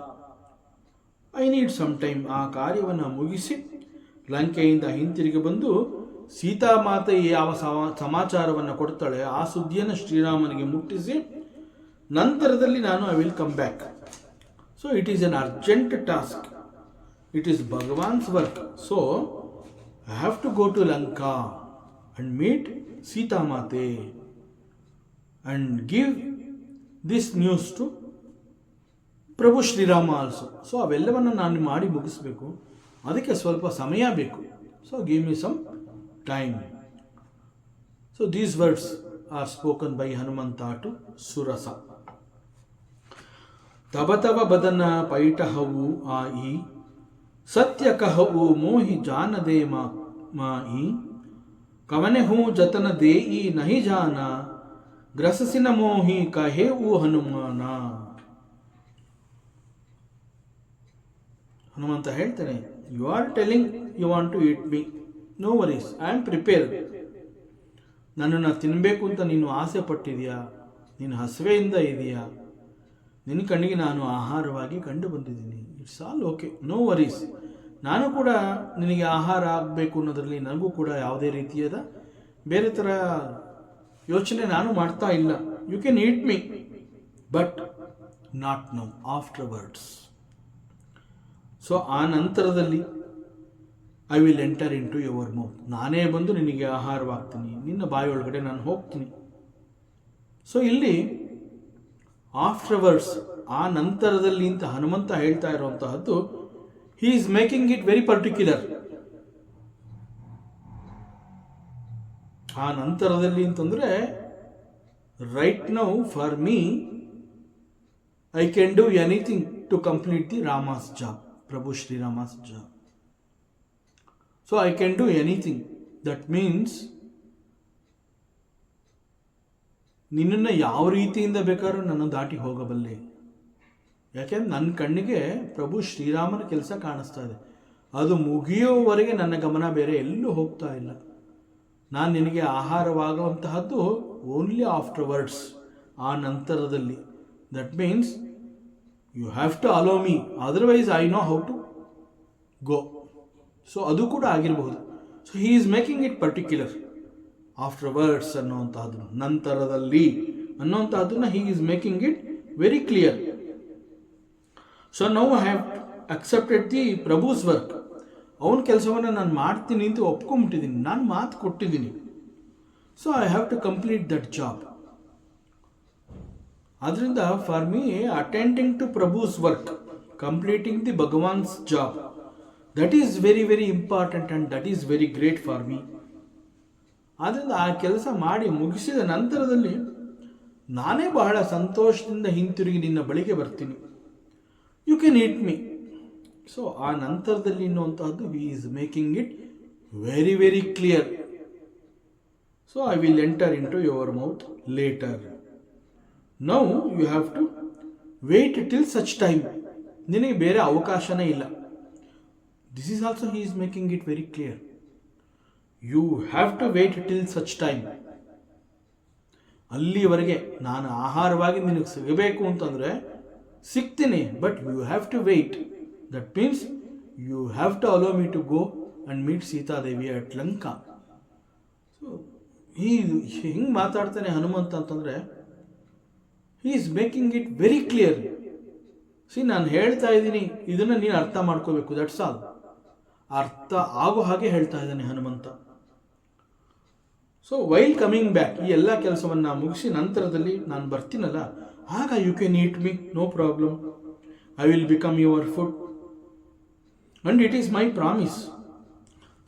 I need some time. ಆ ಕಾರ್ಯವನ್ನು ಮುಗಿಸಿ ಲಂಕೆಯಿಂದ ಹಿಂತಿರುಗಿ ಬಂದು ಸೀತಾಮಾತೆ ಯಾವ ಸಮಾಚಾರವನ್ನು ಕೊಡ್ತಾಳೆ ಆ ಸುದ್ದಿಯನ್ನು ಶ್ರೀರಾಮನಿಗೆ ಮುಟ್ಟಿಸಿ ನಂತರದಲ್ಲಿ ನಾನು I will come back. So it is an urgent task, it is Bhagavan's work. So I have to go to Lanka and meet Sita Mate and give this news to Prabhu Shri Rama also. So ಅವೆಲ್ಲವನ್ನು ನಾನು ಮಾಡಿ ಮುಗಿಸ್ಬೇಕು, ಅದಕ್ಕೆ ಸ್ವಲ್ಪ ಸಮಯ ಬೇಕು. So give me some time. So these words are spoken by Hanumanta to Surasa. ತಬ ಬದನ ಪೈಠಹವು ಆಯಿ ಸತ್ಯ ಕಹವು ಮೋಹಿ ಜಾನದೆ ಮಾಯಿ ಕವನೆ ಹೂ ಜತನ ದೇಯಿ ನಹಿ ಜಾನ ಗ್ರಸಸಿನ ಮೋಹಿ ಕಹೇ ಊ ಹನುಮಾನ. ಹನುಮಂತ ಹೇಳ್ತಾನೆ, you are telling you want to eat me, no worries, I am prepared. ನನ್ನನ್ನು ತಿನ್ನಬೇಕು ಅಂತ ನೀನು ಆಸೆ ಪಟ್ಟಿದೆಯಾ, ನೀನು ಹಸಿವೆಯಿಂದ ಇದೆಯಾ, ನಿನ್ನ ಕಣ್ಣಿಗೆ ನಾನು ಆಹಾರವಾಗಿ ಕಂಡು ಬಂದಿದ್ದೀನಿ, it's all okay, no worries. ನಾನು ಕೂಡ ನಿನಗೆ ಆಹಾರ ಆಗಬೇಕು ಅನ್ನೋದರಲ್ಲಿ ನನಗೂ ಕೂಡ ಯಾವುದೇ ರೀತಿಯಾದ ಬೇರೆ ಥರ ಯೋಚನೆ ನಾನು ಮಾಡ್ತಾ ಇಲ್ಲ. You can eat me but not now, afterwards. So ಆ ನಂತರದಲ್ಲಿ I will enter in to your mouth, ನಾನೇ ಬಂದು ನಿನಗೆ ಆಹಾರವಾಗ್ತೀನಿ, ನಿನ್ನ ಬಾಯಿಯೊಳಗಡೆ ನಾನು ಹೋಗ್ತೀನಿ. ಸೊ ಇಲ್ಲಿ ಆಫ್ಟರ್ವರ್ಡ್ಸ್, ಆ ನಂತರದಲ್ಲಿ ಅಂತ ಹನುಮಂತ ಹೇಳ್ತಾ ಇರುವಂತಹದ್ದು, he is making it very particular. ಆ ನಂತರದಲ್ಲಿ ಅಂತಂದ್ರೆ, right now for me I can do anything to complete the Rama's job, ಪ್ರಭು Shrirama's job. So I can do anything. That means ನಿನ್ನನ್ನು ಯಾವ ರೀತಿಯಿಂದ ಬೇಕಾದ್ರೂ ನನ್ನ ದಾಟಿ ಹೋಗಬಲ್ಲೆ. ಯಾಕೆಂದ್ರೆ ನನ್ನ ಕಣ್ಣಿಗೆ ಪ್ರಭು ಶ್ರೀರಾಮನ ಕೆಲಸ ಕಾಣಿಸ್ತಾ ಇದೆ, ಅದು ಮುಗಿಯುವವರೆಗೆ ನನ್ನ ಗಮನ ಬೇರೆ ಎಲ್ಲೂ ಹೋಗ್ತಾ ಇಲ್ಲ. ನಾನು ನಿನಗೆ ಆಹಾರವಾಗುವಂತಹದ್ದು ಓನ್ಲಿ ಆಫ್ಟರ್ವರ್ಡ್ಸ್, ಆ ನಂತರದಲ್ಲಿ. That means you have to allow me, otherwise I know how to go. So ಅದು ಕೂಡ ಆಗಿರಬಹುದು. So he is making it particular. Afterwards ಅನ್ನುವಂತಹದ್ದು, ನಂತರದಲ್ಲಿ ಅನ್ನುವಂತಹದ್ದನ್ನ he is making it very clear. So now I have accepted the Prabhu's work. ಅವನ ಕೆಲಸವನ್ನು ನಾನು ಮಾಡ್ತೀನಿ ಅಂತ ಒಪ್ಕೊಂಡ್ಬಿಟ್ಟಿದ್ದೀನಿ, ನಾನು ಮಾತು ಕೊಟ್ಟಿದ್ದೀನಿ. So I have to complete that job. ಆದ್ರಿಂದ for me attending to Prabhu's work, completing the ಭಗವಾನ್ಸ್ job, that is very very important and that is very great for me. ಆದ್ದರಿಂದ ಆ ಕೆಲಸ ಮಾಡಿ ಮುಗಿಸಿದ ನಂತರದಲ್ಲಿ ನಾನೇ ಬಹಳ ಸಂತೋಷದಿಂದ ಹಿಂತಿರುಗಿ ನಿನ್ನ ಬಳಿಗೆ ಬರ್ತೀನಿ. You can eat me. So ಆ ನಂತರದಲ್ಲಿ ಎನ್ನುವಂತಹದ್ದು he is making it very very clear. So I will enter in to your mouth later. Now you have to wait till such time. ನಿನಗೆ ಬೇರೆ ಅವಕಾಶನೇ ಇಲ್ಲ. This is also he is making it very clear. You have to wait till such time. ಅಲ್ಲಿವರೆಗೆ ನಾನು ಆಹಾರವಾಗಿ ನಿನಗೆ ಸಿಗಬೇಕು ಅಂತಂದರೆ ಸಿಗ್ತೀನಿ, but you have to wait. That means you have to allow me to go and meet Sitadevi at Lanka. So ಹಿಂಗೆ ಮಾತಾಡ್ತಾನೆ ಹನುಮಂತ ಅಂತಂದರೆ he is making it very clear. ನಾನು ಹೇಳ್ತಾ ಇದ್ದೀನಿ, ಇದನ್ನು ನೀನು ಅರ್ಥ ಮಾಡ್ಕೋಬೇಕು, ದಟ್ಸ್ ಆಲ್. ಅರ್ಥ ಆಗೋ ಹಾಗೆ ಹೇಳ್ತಾ ಇದ್ದಾನೆ Hanumantha. So while coming back, ಈ ಎಲ್ಲ ಕೆಲಸವನ್ನು ಮುಗಿಸಿ ನಂತರದಲ್ಲಿ ನಾನು ಬರ್ತೀನಲ್ಲ, ಆಗ you can eat me, no problem. I will become your food and it is my promise.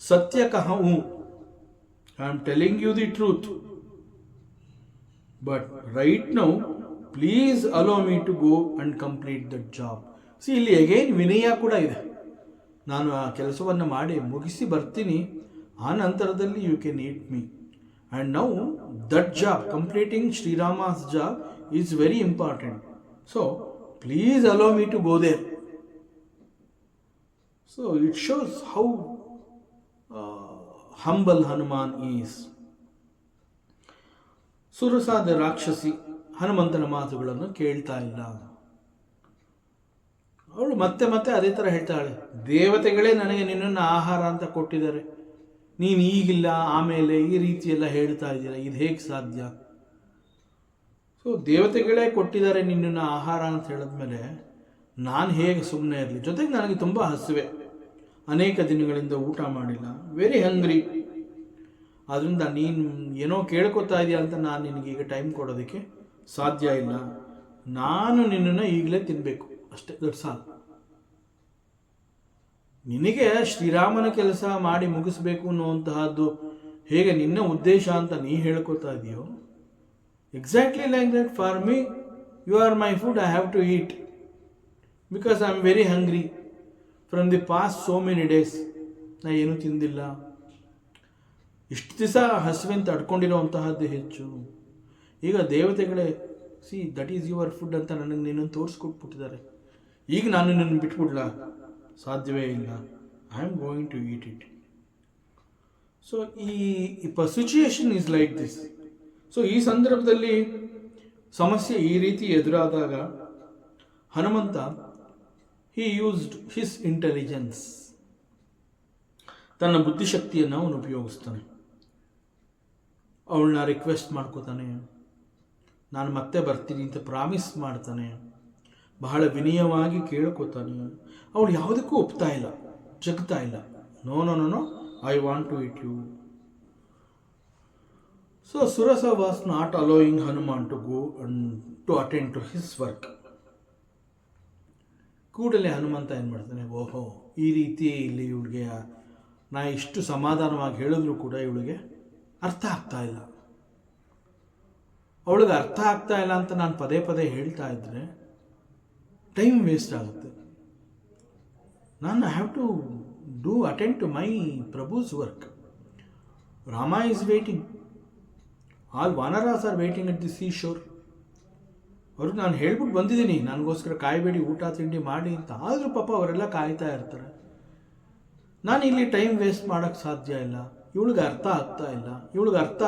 ಸತ್ಯ ಕಹೂँ, I am telling you the truth. But right now please allow me to go and complete that job. ಇಲ್ಲಿ again ವಿನಯ ಕೂಡ ಇದೆ. ನಾನು ಆ ಕೆಲಸವನ್ನು ಮಾಡಿ ಮುಗಿಸಿ ಬರ್ತೀನಿ, ಆ ನಂತರದಲ್ಲಿ you can eat me. And now that job, completing Shrirama's job is very important. So please allow me to go there. So it shows how humble Hanuman is. ಸುರಸಾದ ರಾಕ್ಷಸಿ ಹನುಮಂತನ ಮಾತುಗಳನ್ನು ಕೇಳ್ತಾ ಇಲ್ಲ. ಅವಳು ಮತ್ತೆ ಮತ್ತೆ ಅದೇ ಥರ ಹೇಳ್ತಾಳೆ, ದೇವತೆಗಳೇ ನನಗೆ ನಿನ್ನನ್ನು ಆಹಾರ ಅಂತ ಕೊಟ್ಟಿದ್ದಾರೆ, ನೀನು ಈಗಿಲ್ಲ ಆಮೇಲೆ ಈ ರೀತಿಯೆಲ್ಲ ಹೇಳ್ತಾ ಇದ್ದೀರ, ಇದು ಹೇಗೆ ಸಾಧ್ಯ? ಸೊ ದೇವತೆಗಳೇ ಕೊಟ್ಟಿದ್ದಾರೆ ನಿನ್ನನ್ನು ಆಹಾರ ಅಂತ ಹೇಳಿದ್ಮೇಲೆ ನಾನು ಹೇಗೆ ಸುಮ್ಮನೆ ಇರಲಿ? ಜೊತೆಗೆ ನನಗೆ ತುಂಬ ಹಸಿವೆ, ಅನೇಕ ದಿನಗಳಿಂದ ಊಟ ಮಾಡಿಲ್ಲ, ವೆರಿ ಹಂಗ್ರಿ. ಆದ್ದರಿಂದ ನೀನು ಏನೋ ಕೇಳ್ಕೊತಾ ಇದೆಯಾ ಅಂತ ನಾನು ನಿನಗೀಗ ಟೈಮ್ ಕೊಡೋದಕ್ಕೆ ಸಾಧ್ಯ ಇಲ್ಲ. ನಾನು ನಿನ್ನನ್ನು ಈಗಲೇ ತಿನ್ನಬೇಕು ಅಷ್ಟೇ, ದಟ್ಸ್ ಆಲ್. ನಿನಗೆ ಶ್ರೀರಾಮನ ಕೆಲಸ ಮಾಡಿ ಮುಗಿಸ್ಬೇಕು ಅನ್ನುವಂತಹದ್ದು ಹೇಗೆ ನಿನ್ನ ಉದ್ದೇಶ ಅಂತ ನೀ ಹೇಳ್ಕೊತಾ ಇದೆಯೋ, exactly like that for me you are my food, I have to eat because I am very hungry from the past so many days. ನಾ ಏನೂ ತಿಂದಿಲ್ಲ, ಇಷ್ಟು ದಿವಸ ಹಸಿವೆಂತ ಅಡ್ಕೊಂಡಿರೋವಂತಹದ್ದು ಹೆಚ್ಚು. ಈಗ ದೇವತೆಗಳೇ ದಟ್ ಈಸ್ ಯುವರ್ ಫುಡ್ ಅಂತ ನನಗೆ ನಿನ್ನನ್ನು ತೋರಿಸ್ಕೊಟ್ಬಿಟ್ಟಿದ್ದಾರೆ, ಈಗ ನಾನು ನಿನ್ನನ್ನು ಬಿಟ್ಬಿಡ್ಲಾ? ಸಾಧ್ಯವೇ ಇಲ್ಲ. I am going to eat it. So ಈ situation is like this. So ಈ ಸಂದರ್ಭದಲ್ಲಿ ಸಮಸ್ಯೆ ಈ ರೀತಿ ಎದುರಾದಾಗ Hanumantha he used his intelligence, ತನ್ನ ಬುದ್ಧಿಶಕ್ತಿಯನ್ನು ಅವನು ಉಪಯೋಗಿಸ್ತಾನೆ. ಅವಳನ್ನ ರಿಕ್ವೆಸ್ಟ್ ಮಾಡ್ಕೋತಾನೆ, ನಾನು ಮತ್ತೆ ಬರ್ತೀನಿ ಅಂತ ಪ್ರಾಮಿಸ್ ಮಾಡ್ತಾನೆ, ಬಹಳ ವಿನಯವಾಗಿ ಕೇಳ್ಕೊತಾನೆ. ಅವಳು ಯಾವುದಕ್ಕೂ ಒಪ್ತಾ ಇಲ್ಲ, ಜಗ್ತಾ ಇಲ್ಲ. No no no no, I want to eat you. So Surasa was not allowing Hanuman to go to attend to his work. ಕೂಡಲೇ ಹನುಮಂತ ಏನು ಮಾಡ್ತಾನೆ, ಓಹೋ ಈ ರೀತಿ ಇಲ್ಲಿ ಇವಳಿಗೆ ನಾ ಇಷ್ಟು ಸಮಾಧಾನವಾಗಿ ಹೇಳಿದ್ರು ಕೂಡ ಇವಳಿಗೆ ಅರ್ಥ ಆಗ್ತಾ ಇಲ್ಲ. ಅವಳಿಗೆ ಅರ್ಥ ಆಗ್ತಾ ಇಲ್ಲ ಅಂತ ನಾನು ಪದೇ ಪದೇ ಹೇಳ್ತಾ ಇದ್ರೆ ಟೈಮ್ ವೇಸ್ಟ್ ಆಗುತ್ತೆ. ನಾನು have to attend to my Prabhu's work. Rama is waiting, all vanaras are waiting at the sea shore. ಅವ್ರಿಗೆ ನಾನು ಹೇಳ್ಬಿಟ್ಟು ಬಂದಿದ್ದೀನಿ, ನನಗೋಸ್ಕರ ಕಾಯಬೇಡಿ, ಊಟ ತಿಂಡಿ ಮಾಡಿ ಅಂತ. ಆದರೂ ಪಾಪ ಅವರೆಲ್ಲ ಕಾಯ್ತಾ ಇರ್ತಾರೆ. ನಾನು ಇಲ್ಲಿ ಟೈಮ್ ವೇಸ್ಟ್ ಮಾಡೋಕ್ಕೆ ಸಾಧ್ಯ ಇಲ್ಲ. ಇವಳಿಗೆ ಅರ್ಥ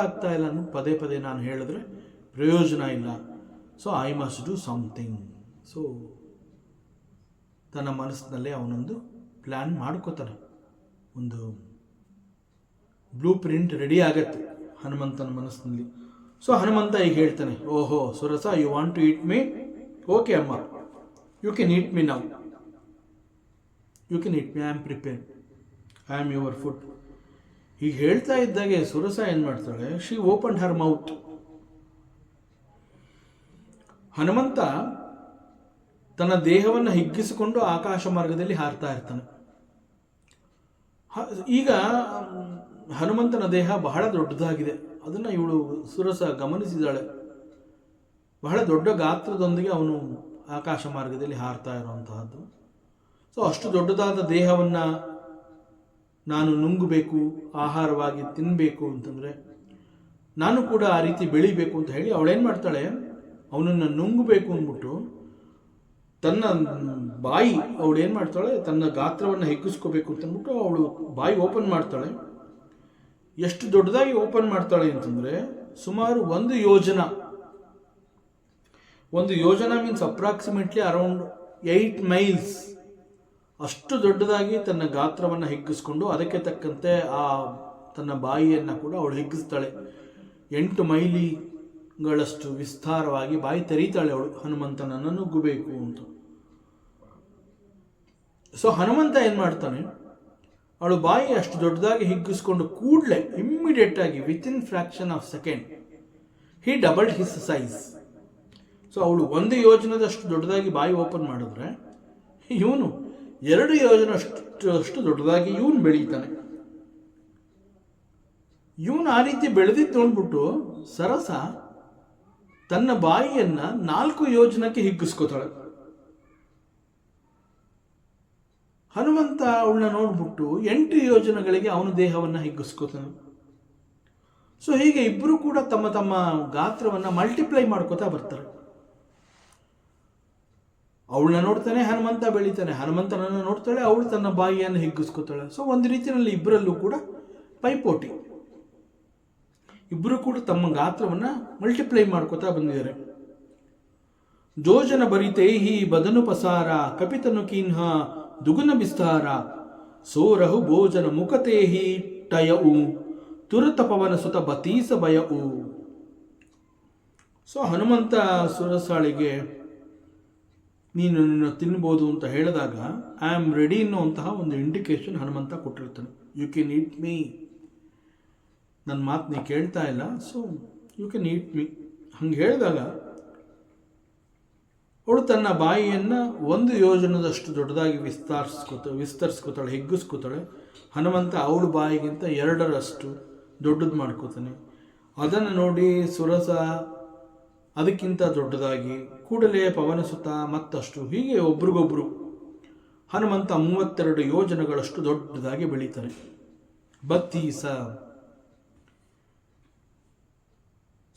ಆಗ್ತಾ ಇಲ್ಲ ಅನ್ನೋ ಪದೇ ಪದೇ ನಾನು ಹೇಳಿದ್ರೆ ಪ್ರಯೋಜನ ಇಲ್ಲ. So I must do something. So ತನ್ನ ಮನಸ್ಸಿನಲ್ಲೇ ಅವನೊಂದು ಪ್ಲ್ಯಾನ್ ಮಾಡ್ಕೋತಾನೆ. ಒಂದು ಬ್ಲೂ ಪ್ರಿಂಟ್ ರೆಡಿ ಆಗತ್ತೆ ಹನುಮಂತನ ಮನಸ್ಸಿನಲ್ಲಿ. ಸೊ ಹನುಮಂತ ಈಗ ಹೇಳ್ತಾನೆ, ಓಹೋ Surasa, you want to eat me? Okay ಅಮ್ಮ, you can eat me now. You can eat me, I am prepare, I am your food. ಈಗ ಹೇಳ್ತಾ ಇದ್ದಾಗೆ ಸುರಸ ಏನು ಮಾಡ್ತಾಳೆ, she open her mouth. Hanumantha ತನ್ನ ದೇಹವನ್ನು ಹಿಗ್ಗಿಸಿಕೊಂಡು ಆಕಾಶ ಮಾರ್ಗದಲ್ಲಿ ಹಾರ್ತಾ ಇರ್ತಾನೆ. ಈಗ ಹನುಮಂತನ ದೇಹ ಬಹಳ ದೊಡ್ಡದಾಗಿದೆ. ಅದನ್ನು ಇವಳು ಸುರಸ ಗಮನಿಸಿದಾಳೆ. ಬಹಳ ದೊಡ್ಡ ಗಾತ್ರದೊಂದಿಗೆ ಅವನು ಆಕಾಶ ಮಾರ್ಗದಲ್ಲಿ ಹಾರ್ತಾ ಇರುವಂತಹದ್ದು. ಸೊ ಅಷ್ಟು ದೊಡ್ಡದಾದ ದೇಹವನ್ನು ನಾನು ನುಂಗಬೇಕು, ಆಹಾರವಾಗಿ ತಿನ್ನಬೇಕು ಅಂತಂದರೆ, ನಾನು ಕೂಡ ಆ ರೀತಿ ಬೆಳಿಬೇಕು ಅಂತ ಹೇಳಿ ಅವಳೇನು ಮಾಡ್ತಾಳೆ, ಅವನನ್ನು ನುಂಗಬೇಕು ಅಂದ್ಬಿಟ್ಟು ತನ್ನ ಬಾಯಿ ಅವಳೇನು ಮಾಡ್ತಾಳೆ, ತನ್ನ ಗಾತ್ರವನ್ನು ಹೆಚ್ಚಿಸ್ಕೋಬೇಕು ಅಂತಂದ್ಬಿಟ್ಟು ಅವಳು ಬಾಯಿ ಓಪನ್ ಮಾಡ್ತಾಳೆ. ಎಷ್ಟು ದೊಡ್ಡದಾಗಿ ಓಪನ್ ಮಾಡ್ತಾಳೆ ಅಂತಂದರೆ ಸುಮಾರು 1 ಯೋಜನ. 1 ಯೋಜನ ಮೀನ್ಸ್ ಅಪ್ರಾಕ್ಸಿಮೇಟ್ಲಿ ಅರೌಂಡ್ 8 ಮೈಲ್ಸ್. ಅಷ್ಟು ದೊಡ್ಡದಾಗಿ ತನ್ನ ಗಾತ್ರವನ್ನು ಹಿಗ್ಗಿಸ್ಕೊಂಡು ಅದಕ್ಕೆ ತಕ್ಕಂತೆ ಆ ತನ್ನ ಬಾಯಿಯನ್ನು ಕೂಡ ಅವಳು ಹಿಗ್ಗಿಸ್ತಾಳೆ. 8 ಮೈಲಿಗಳಷ್ಟು ವಿಸ್ತಾರವಾಗಿ ಬಾಯಿ ತೆರೀತಾಳೆ ಅವಳು, ಹನುಮಂತನನ್ನು ನುಗ್ಗಬೇಕು ಅಂತ. ಸೊ ಹನುಮಂತ ಏನು ಮಾಡ್ತಾನೆ, ಅವಳು ಬಾಯಿ ಅಷ್ಟು ದೊಡ್ಡದಾಗಿ ಹಿಗ್ಗಿಸ್ಕೊಂಡು ಕೂಡಲೇ ಇಮ್ಮಿಡಿಯೇಟ್ ಆಗಿ within fraction of second he doubled his size. So ಅವಳು 1 ಯೋಜನದಷ್ಟು ದೊಡ್ಡದಾಗಿ ಬಾಯಿ ಓಪನ್ ಮಾಡಿದ್ರೆ ಇವನು 2 ಯೋಜನಷ್ಟು ದೊಡ್ಡದಾಗಿ ಇವನು ಬೆಳೀತಾನೆ. ಇವನು ಆ ರೀತಿ ಬೆಳೆದಿದ್ದು ನೋಡ್ಬಿಟ್ಟು ಸರಸ ತನ್ನ ಬಾಯಿಯನ್ನು 4 ಯೋಜನಕ್ಕೆ ಹಿಗ್ಗಿಸ್ಕೋತಾಳೆ. ಹನುಮಂತ ಅವಳನ್ನ ನೋಡ್ಬಿಟ್ಟು 8 ಯೋಜನಗಳಿಗೆ ಅವನ ದೇಹವನ್ನು ಹಿಗ್ಗಿಸ್ಕೋತಾನೆ. ಸೊ ಹೀಗೆ ಇಬ್ಬರು ಕೂಡ ತಮ್ಮ ತಮ್ಮ ಗಾತ್ರವನ್ನು ಮಲ್ಟಿಪ್ಲೈ ಮಾಡ್ಕೋತಾ ಬರ್ತಾರೆ. ಅವಳನ್ನ ನೋಡ್ತಾನೆ, ಹನುಮಂತ ಬೆಳೀತಾನೆ. ಹನುಮಂತನನ್ನು ನೋಡ್ತಾಳೆ, ಅವಳು ತನ್ನ ಬಾಯಿಯನ್ನು ಹಿಗ್ಗಿಸ್ಕೋತಾಳೆ. ಸೊ ಒಂದು ರೀತಿಯಲ್ಲಿ ಇಬ್ಬರಲ್ಲೂ ಕೂಡ ಪೈಪೋಟಿ. ಇಬ್ಬರು ಕೂಡ ತಮ್ಮ ಗಾತ್ರವನ್ನು ಮಲ್ಟಿಪ್ಲೈ ಮಾಡ್ಕೋತಾ ಬಂದಿದ್ದಾರೆ. ಜೋಜನ ಬರಿತೇಹಿ ಬದನು ಪಸಾರ ಕಪಿತನು ಕಿನ್ಹ ದುಗುನ ಬಿಸ್ತಾರ ಸೋರಹು ಭೋಜನ ಮುಖತೇಹಿ ಟಯವು ತುರತ ಪವನ ಸುತ ಬತೀಸ ಭಯವು. ಸೊ ಹನುಮಂತ ಸುರಸಾಳಿಗೆ ನೀನು ತಿನ್ಬೋದು ಅಂತ ಹೇಳಿದಾಗ ಐ ಆಮ್ ರೆಡಿ ಅನ್ನುವಂತಹ ಒಂದು ಇಂಡಿಕೇಶನ್ ಹನುಮಂತ ಕೊಟ್ಟಿರ್ತಾನೆ. ಯು ಕ್ಯಾನ್ ಈಟ್ ಮೀ, ನನ್ನ ಮಾತು ನೀ ಕೇಳ್ತಾ ಇಲ್ಲ, so you can eat me. ಹಂಗೆ ಹೇಳಿದಾಗ ಅವಳು ತನ್ನ ಬಾಯಿಯನ್ನು 1 ಯೋಜನದಷ್ಟು ದೊಡ್ಡದಾಗಿ ವಿಸ್ತರಿಸ್ಕೋತಾಳೆ, ಹಿಗ್ಗಿಸ್ಕೋತಾಳೆ. ಹನುಮಂತ ಅವಳ ಬಾಯಿಗಿಂತ 2ರಷ್ಟು ದೊಡ್ಡದು ಮಾಡ್ಕೋತಾನೆ. ಅದನ್ನು ನೋಡಿ ಸುರಸ ಅದಕ್ಕಿಂತ ದೊಡ್ಡದಾಗಿ, ಕೂಡಲೇ ಪವನಸುತ ಮತ್ತಷ್ಟು, ಹೀಗೆ ಒಬ್ರಿಗೊಬ್ರು ಹನುಮಂತ 32 ಯೋಜನಗಳಷ್ಟು ದೊಡ್ಡದಾಗಿ ಬೆಳೀತಾನೆ. ಬತ್ತೀಸ.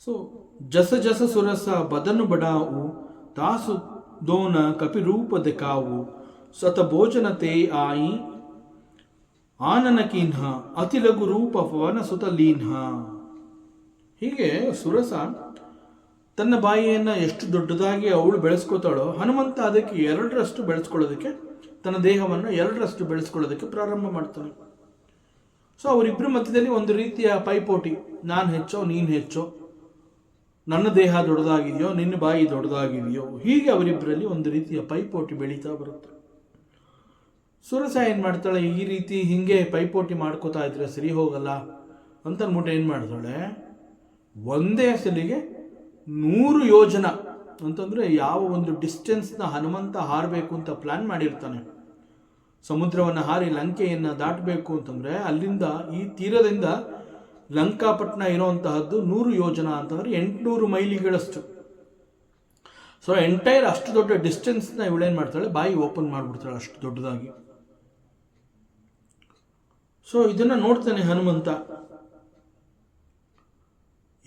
ಸೊ ಜಸ ಜಸ ಸುರಸ ಬದನು ಬಡಾವು ತಾಸು ದೋನ ಕಪಿರೂಪ ದೆಕಾವು ಸತ ಭೋಜನ ತೇ ಆಯಿ ಆನನ ಕಿನ್ಹ ಅತಿ ಲಘು ರೂಪ ಪವನ ಸುತ ಲೀನ್ಹ. ಹೀಗೆ ಸುರಸ ತನ್ನ ಬಾಯಿಯನ್ನು ಎಷ್ಟು ದೊಡ್ಡದಾಗಿ ಅವಳು ಬೆಳೆಸ್ಕೋತಾಳೋ, ಹನುಮಂತ ಅದಕ್ಕೆ ಎರಡರಷ್ಟು ಬೆಳೆಸ್ಕೊಳ್ಳೋದಕ್ಕೆ, ತನ್ನ ದೇಹವನ್ನು ಎರಡರಷ್ಟು ಬೆಳೆಸ್ಕೊಳ್ಳೋದಕ್ಕೆ ಪ್ರಾರಂಭ ಮಾಡ್ತಾನೆ. ಸೊ ಅವರಿಬ್ಬರ ಮಧ್ಯದಲ್ಲಿ ಒಂದು ರೀತಿಯ ಪೈಪೋಟಿ, ನಾನು ಹೆಚ್ಚೋ ನೀನು ಹೆಚ್ಚೋ, ನನ್ನ ದೇಹ ದೊಡ್ಡದಾಗಿದೆಯೋ ನಿನ್ನ ಬಾಯಿ ದೊಡ್ಡದಾಗಿದೆಯೋ, ಹೀಗೆ ಅವರಿಬ್ಬರಲ್ಲಿ ಒಂದು ರೀತಿಯ ಪೈಪೋಟಿ ಬೆಳೀತಾ ಬರುತ್ತೆ. ಸುರಸ ಏನು ಮಾಡ್ತಾಳೆ, ಈ ರೀತಿ ಹಿಂಗೆ ಪೈಪೋಟಿ ಮಾಡ್ಕೋತಾ ಇದ್ರೆ ಸರಿ ಹೋಗಲ್ಲ ಅಂತ ಅಂದ್ಬಿಟ್ಟು ಏನು ಮಾಡ್ತಾಳೆ, ಒಂದೇ ಸಲಿಗೆ 100 ಯೋಜನ ಅಂತಂದರೆ ಯಾವ ಒಂದು ಡಿಸ್ಟೆನ್ಸ್ನ ಹನುಮಂತ ಹಾರಬೇಕು ಅಂತ ಪ್ಲ್ಯಾನ್ ಮಾಡಿರ್ತಾನೆ. ಸಮುದ್ರವನ್ನು ಹಾರಿ ಲಂಕೆಯನ್ನು ದಾಟಬೇಕು ಅಂತಂದರೆ ಅಲ್ಲಿಂದ ಈ ತೀರದಿಂದ ಲಂಕಾಪಟ್ಟಣ ಇರೋವಂತಹದ್ದು 100 ಯೋಜನ ಅಂತಂದರೆ 800 ಮೈಲಿಗಳಷ್ಟು. ಸೊ ಎಂಟೈರ್ ಅಷ್ಟು ದೊಡ್ಡ ಡಿಸ್ಟೆನ್ಸ್ನ ಇವಳೇನು ಮಾಡ್ತಾಳೆ, ಬಾಯಿ ಓಪನ್ ಮಾಡಿಬಿಡ್ತಾಳೆ ಅಷ್ಟು ದೊಡ್ಡದಾಗಿ. ಸೊ ಇದನ್ನು ನೋಡ್ತಾನೆ ಹನುಮಂತ.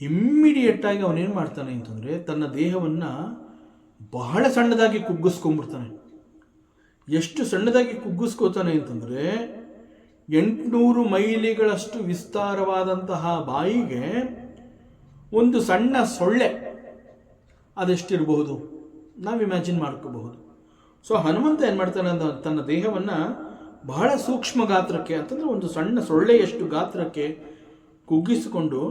ಇಮ್ಮಿಡಿಯೇಟ್ ಆಗಿ ಅವನೇನು ಮಾಡ್ತಾನೆ ಅಂತಂದರೆ ತನ್ನ ದೇಹವನ್ನು ಬಹಳ ಸಣ್ಣದಾಗಿ ಕುಗ್ಗಿಸ್ಕೊಂಡ್ಬಿಡ್ತಾನೆ. ಎಷ್ಟು ಸಣ್ಣದಾಗಿ ಕುಗ್ಗಿಸ್ಕೋತಾನೆ ಅಂತಂದರೆ 800 ಮೈಲಿಗಳಷ್ಟು ವಿಸ್ತಾರವಾದಂತಹ ಬಾಯಿಗೆ ಒಂದು ಸಣ್ಣ ಸೊಳ್ಳೆ ಅದೆಷ್ಟಿರಬಹುದು ನಾವು ಇಮ್ಯಾಜಿನ್ ಮಾಡ್ಕೋಬಹುದು. ಸೊ ಹನುಮಂತ ಏನು ಮಾಡ್ತಾನೆ ಅಂತ ತನ್ನ ದೇಹವನ್ನು ಬಹಳ ಸೂಕ್ಷ್ಮ ಗಾತ್ರಕ್ಕೆ ಅಂತಂದರೆ ಒಂದು ಸಣ್ಣ ಸೊಳ್ಳೆಯಷ್ಟು ಗಾತ್ರಕ್ಕೆ ಕುಗ್ಗಿಸಿಕೊಂಡು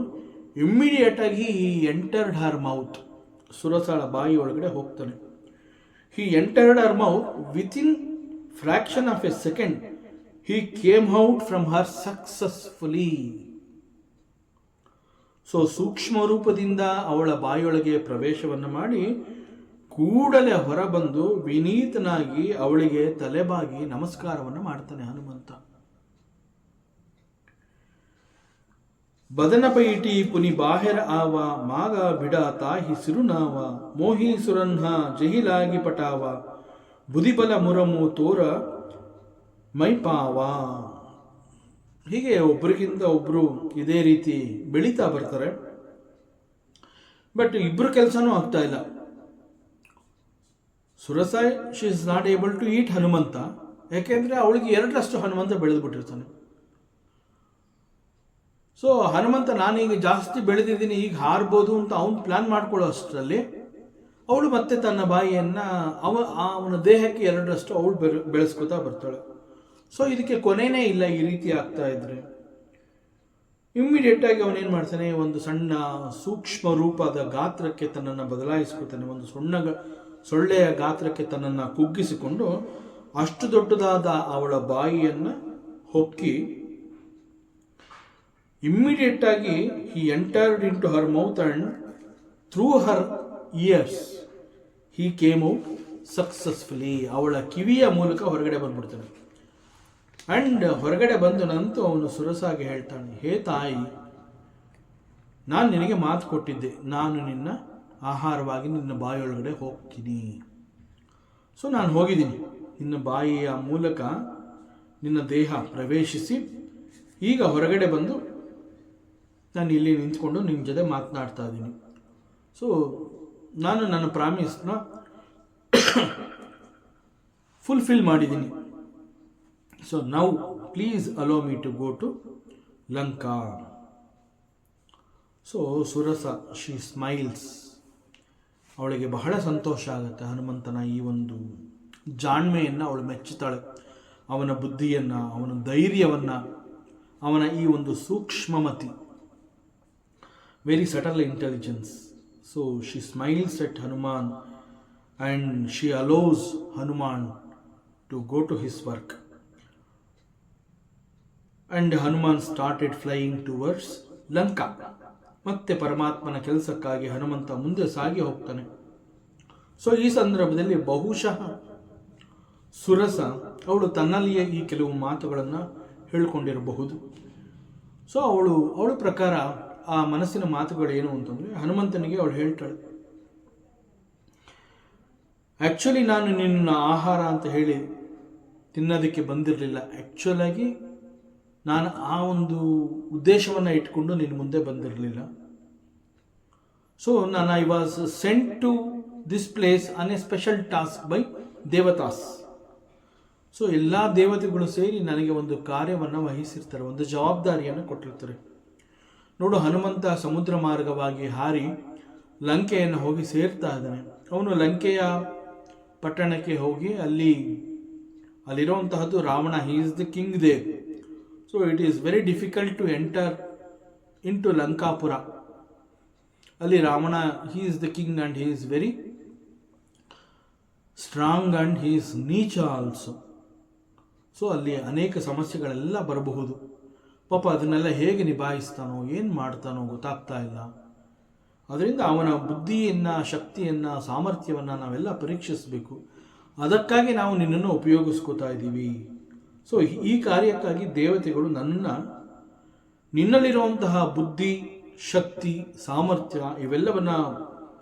ಇಮ್ಮಿಡಿಯೇಟ್ ಆಗಿ ಈ ಎಂಟರ್ಡ್ ಹರ್ ಮೌತ್, ಸುರಸಾಳ ಬಾಯಿ ಒಳಗಡೆ ಹೋಗ್ತಾನೆ. He entered her mouth within fraction of a second he came out from her successfully. So ಸೂಕ್ಷ್ಮ ರೂಪದಿಂದ ಅವಳ ಬಾಯಿಯೊಳಗೆ ಪ್ರವೇಶವನ್ನು ಮಾಡಿ ಕೂಡಲೇ ಹೊರಬಂದು ವಿನೀತನಾಗಿ ಅವಳಿಗೆ ತಲೆಬಾಗಿ ನಮಸ್ಕಾರವನ್ನು ಮಾಡ್ತಾನೆ ಹನುಮಂತ. ಬದನಪೈಟಿ ಪುನಿ ಬಾಹೆರ ಆವ ಮಾಗ ಬಿಡ ತಾಹಿ ಸಿರುನಾವ ಮೋಹಿ ಸುರನ್ಹ ಜಹಿಲಾಗಿ ಪಟಾವ ಬುದಿಬಲ ಮುರಮು ತೋರ ಮೈಪಾವ. ಹೀಗೆ ಒಬ್ಬರಿಗಿಂತ ಒಬ್ಬರು ಇದೇ ರೀತಿ ಬೆಳೀತಾ ಬರ್ತಾರೆ. ಬಟ್ ಇಬ್ಬರು ಕೆಲಸನೂ ಆಗ್ತಾ ಇಲ್ಲ. ಸುರಸಾಯ್ she is not able to eat Hanumantha, ಯಾಕೆಂದರೆ ಅವಳಿಗೆ ಎರಡರಷ್ಟು ಹನುಮಂತ ಬೆಳೆದುಬಿಟ್ಟಿರ್ತಾನೆ. ಸೊ ಹನುಮಂತ ನಾನೀಗ ಜಾಸ್ತಿ ಬೆಳೆದಿದ್ದೀನಿ, ಈಗ ಹಾರ್ಬೋದು ಅಂತ ಅವನು ಪ್ಲ್ಯಾನ್ ಮಾಡ್ಕೊಳ್ಳೋ ಅಷ್ಟರಲ್ಲಿ ಅವಳು ಮತ್ತೆ ತನ್ನ ಬಾಯಿಯನ್ನು ಅವನ ದೇಹಕ್ಕೆ ಎರಡರಷ್ಟು ಅವಳು ಬೆಳೆಸ್ಕೊತಾ ಬರ್ತಾಳೆ. ಸೊ ಇದಕ್ಕೆ ಕೊನೆಯೇ ಇಲ್ಲ. ಈ ರೀತಿ ಆಗ್ತಾ ಇದ್ರೆ ಇಮ್ಮಿಡಿಯೇಟಾಗಿ ಅವನೇನು ಮಾಡ್ತಾನೆ, ಒಂದು ಸಣ್ಣ ಸೂಕ್ಷ್ಮ ರೂಪದ ಗಾತ್ರಕ್ಕೆ ತನ್ನನ್ನು ಬದಲಾಯಿಸ್ಕೊತಾನೆ. ಒಂದು ಸೊಳ್ಳೆಯ ಗಾತ್ರಕ್ಕೆ ತನ್ನನ್ನು ಕುಗ್ಗಿಸಿಕೊಂಡು ಅಷ್ಟು ದೊಡ್ಡದಾದ ಅವಳ ಬಾಯಿಯನ್ನು ಹೊಕ್ಕಿ ಇಮ್ಮಿಡಿಯೇಟ್ ಆಗಿ he entered into her mouth and through her ears he came out successfully. ಅವಳ ಕಿವಿಯ ಮೂಲಕ ಹೊರಗಡೆ ಬಂದ್ಬಿಡ್ತಾನೆ. ಅಂಡ್ ಹೊರಗಡೆ ಬಂದ ನಂತರ ಅವನು ಸುರಸಾಗಿ ಹೇಳ್ತಾನೆ, ಹೇ ತಾಯಿ, ನಾನು ನಿನಗೆ ಮಾತು ಕೊಟ್ಟಿದ್ದೆ, ನಾನು ನಿನ್ನ ಆಹಾರವಾಗಿ ನಿನ್ನ ಬಾಯಿಯೊಳಗಡೆ ಹೋಗ್ತೀನಿ. ಸೊ ನಾನು ಹೋಗಿದ್ದೀನಿ, ನಿನ್ನ ಬಾಯಿಯ ಮೂಲಕ ನಿನ್ನ ದೇಹ ಪ್ರವೇಶಿಸಿ ಈಗ ಹೊರಗಡೆ ಬಂದು ನಾನು ಇಲ್ಲಿ ನಿಂತ್ಕೊಂಡು ನಿಮ್ಮ ಜೊತೆ ಮಾತನಾಡ್ತಾ ಇದ್ದೀನಿ. ಸೊ ನಾನು ನನ್ನ ಪ್ರಾಮಿಸ್ನ ಫುಲ್ಫಿಲ್ ಮಾಡಿದ್ದೀನಿ. So now please allow me to go to Lanka. So Surasa she smiles. ಅವಳಿಗೆ ಬಹಳ ಸಂತೋಷ ಆಗುತ್ತೆ ಹನುಮಂತನ ಈ ಒಂದು ಜಾಣ್ಮೆಯನ್ನು ಅವಳು ಮೆಚ್ಚುತ್ತಾಳೆ. ಅವನ ಬುದ್ಧಿಯನ್ನು, ಅವನ ಧೈರ್ಯವನ್ನು, ಅವನ ಈ ಒಂದು ಸೂಕ್ಷ್ಮಮತಿ, very subtle intelligence. So she smiles at Hanuman and she allows Hanuman to go to his work. And Hanuman started flying towards Lanka. ಮತ್ತೆ ಪರಮಾತ್ಮನ ಕೆಲಸಕ್ಕಾಗಿ ಹನುಮಂತ ಮುಂದೆ ಸಾಗಿ ಹೋಗ್ತಾನೆ. ಸೊ ಈ ಸಂದರ್ಭದಲ್ಲಿ ಬಹುಶಃ ಸುರಸ ಅವಳು ತನ್ನಲ್ಲಿಯೇ ಈ ಕೆಲವು ಮಾತುಗಳನ್ನು ಹೇಳಿಕೊಂಡಿರಬಹುದು. ಸೊ ಅವಳ ಪ್ರಕಾರ ಆ ಮನಸ್ಸಿನ ಮಾತುಗಳೇನು ಅಂತಂದರೆ, ಹನುಮಂತನಿಗೆ ಅವಳು ಹೇಳ್ತಾಳೆ, ಆ್ಯಕ್ಚುಲಿ ನಾನು ನಿನ್ನ ಆಹಾರ ಅಂತ ಹೇಳಿ ತಿನ್ನೋದಕ್ಕೆ ಬಂದಿರಲಿಲ್ಲ. ಆ್ಯಕ್ಚುಲಾಗಿ ನಾನು ಆ ಒಂದು ಉದ್ದೇಶವನ್ನು ಇಟ್ಕೊಂಡು ನಿನ್ನ ಮುಂದೆ ಬಂದಿರಲಿಲ್ಲ. ಸೊ ನಾನು I was sent to this place on a special task by ದೇವತಾಸ್. ಸೊ ಎಲ್ಲ ದೇವತೆಗಳು ಸೇರಿ ನನಗೆ ಒಂದು ಕಾರ್ಯವನ್ನು ವಹಿಸಿರ್ತಾರೆ, ಒಂದು ಜವಾಬ್ದಾರಿಯನ್ನು ಕೊಟ್ಟಿರ್ತಾರೆ. ನೋಡು, ಹನುಮಂತ ಸಮುದ್ರ ಮಾರ್ಗವಾಗಿ ಹಾರಿ ಲಂಕೆಯನ್ನು ಹೋಗಿ ಸೇರ್ತಾ ಇದ್ದಾನೆ. ಅವನು ಲಂಕೆಯ ಪಟ್ಟಣಕ್ಕೆ ಹೋಗಿ ಅಲ್ಲಿರುವಂತಹದ್ದು Ravana, he is the king ದೇವ್. So it is very difficult to enter in to Lankapura. ಅಲ್ಲಿ Ravana, he is the king and he is very strong and he is ನೀಚ ಆಲ್ಸೋ. ಸೊ ಅಲ್ಲಿ ಅನೇಕ ಸಮಸ್ಯೆಗಳೆಲ್ಲ ಬರಬಹುದು. ಪಾಪ ಅದನ್ನೆಲ್ಲ ಹೇಗೆ ನಿಭಾಯಿಸ್ತಾನೋ ಏನು ಮಾಡ್ತಾನೋ ಗೊತ್ತಾಗ್ತಾ ಇಲ್ಲ. ಅದರಿಂದ ಅವನ ಬುದ್ಧಿಯನ್ನು, ಶಕ್ತಿಯನ್ನು, ಸಾಮರ್ಥ್ಯವನ್ನು ನಾವೆಲ್ಲ ಪರೀಕ್ಷಿಸಬೇಕು. ಅದಕ್ಕಾಗಿ ನಾವು ನಿನ್ನನ್ನು ಉಪಯೋಗಿಸ್ಕೋತಾ ಇದ್ದೀವಿ. ಸೊ ಈ ಕಾರ್ಯಕ್ಕಾಗಿ ದೇವತೆಗಳು ನಿನ್ನಲ್ಲಿರುವಂತಹ ಬುದ್ಧಿ, ಶಕ್ತಿ, ಸಾಮರ್ಥ್ಯ ಇವೆಲ್ಲವನ್ನು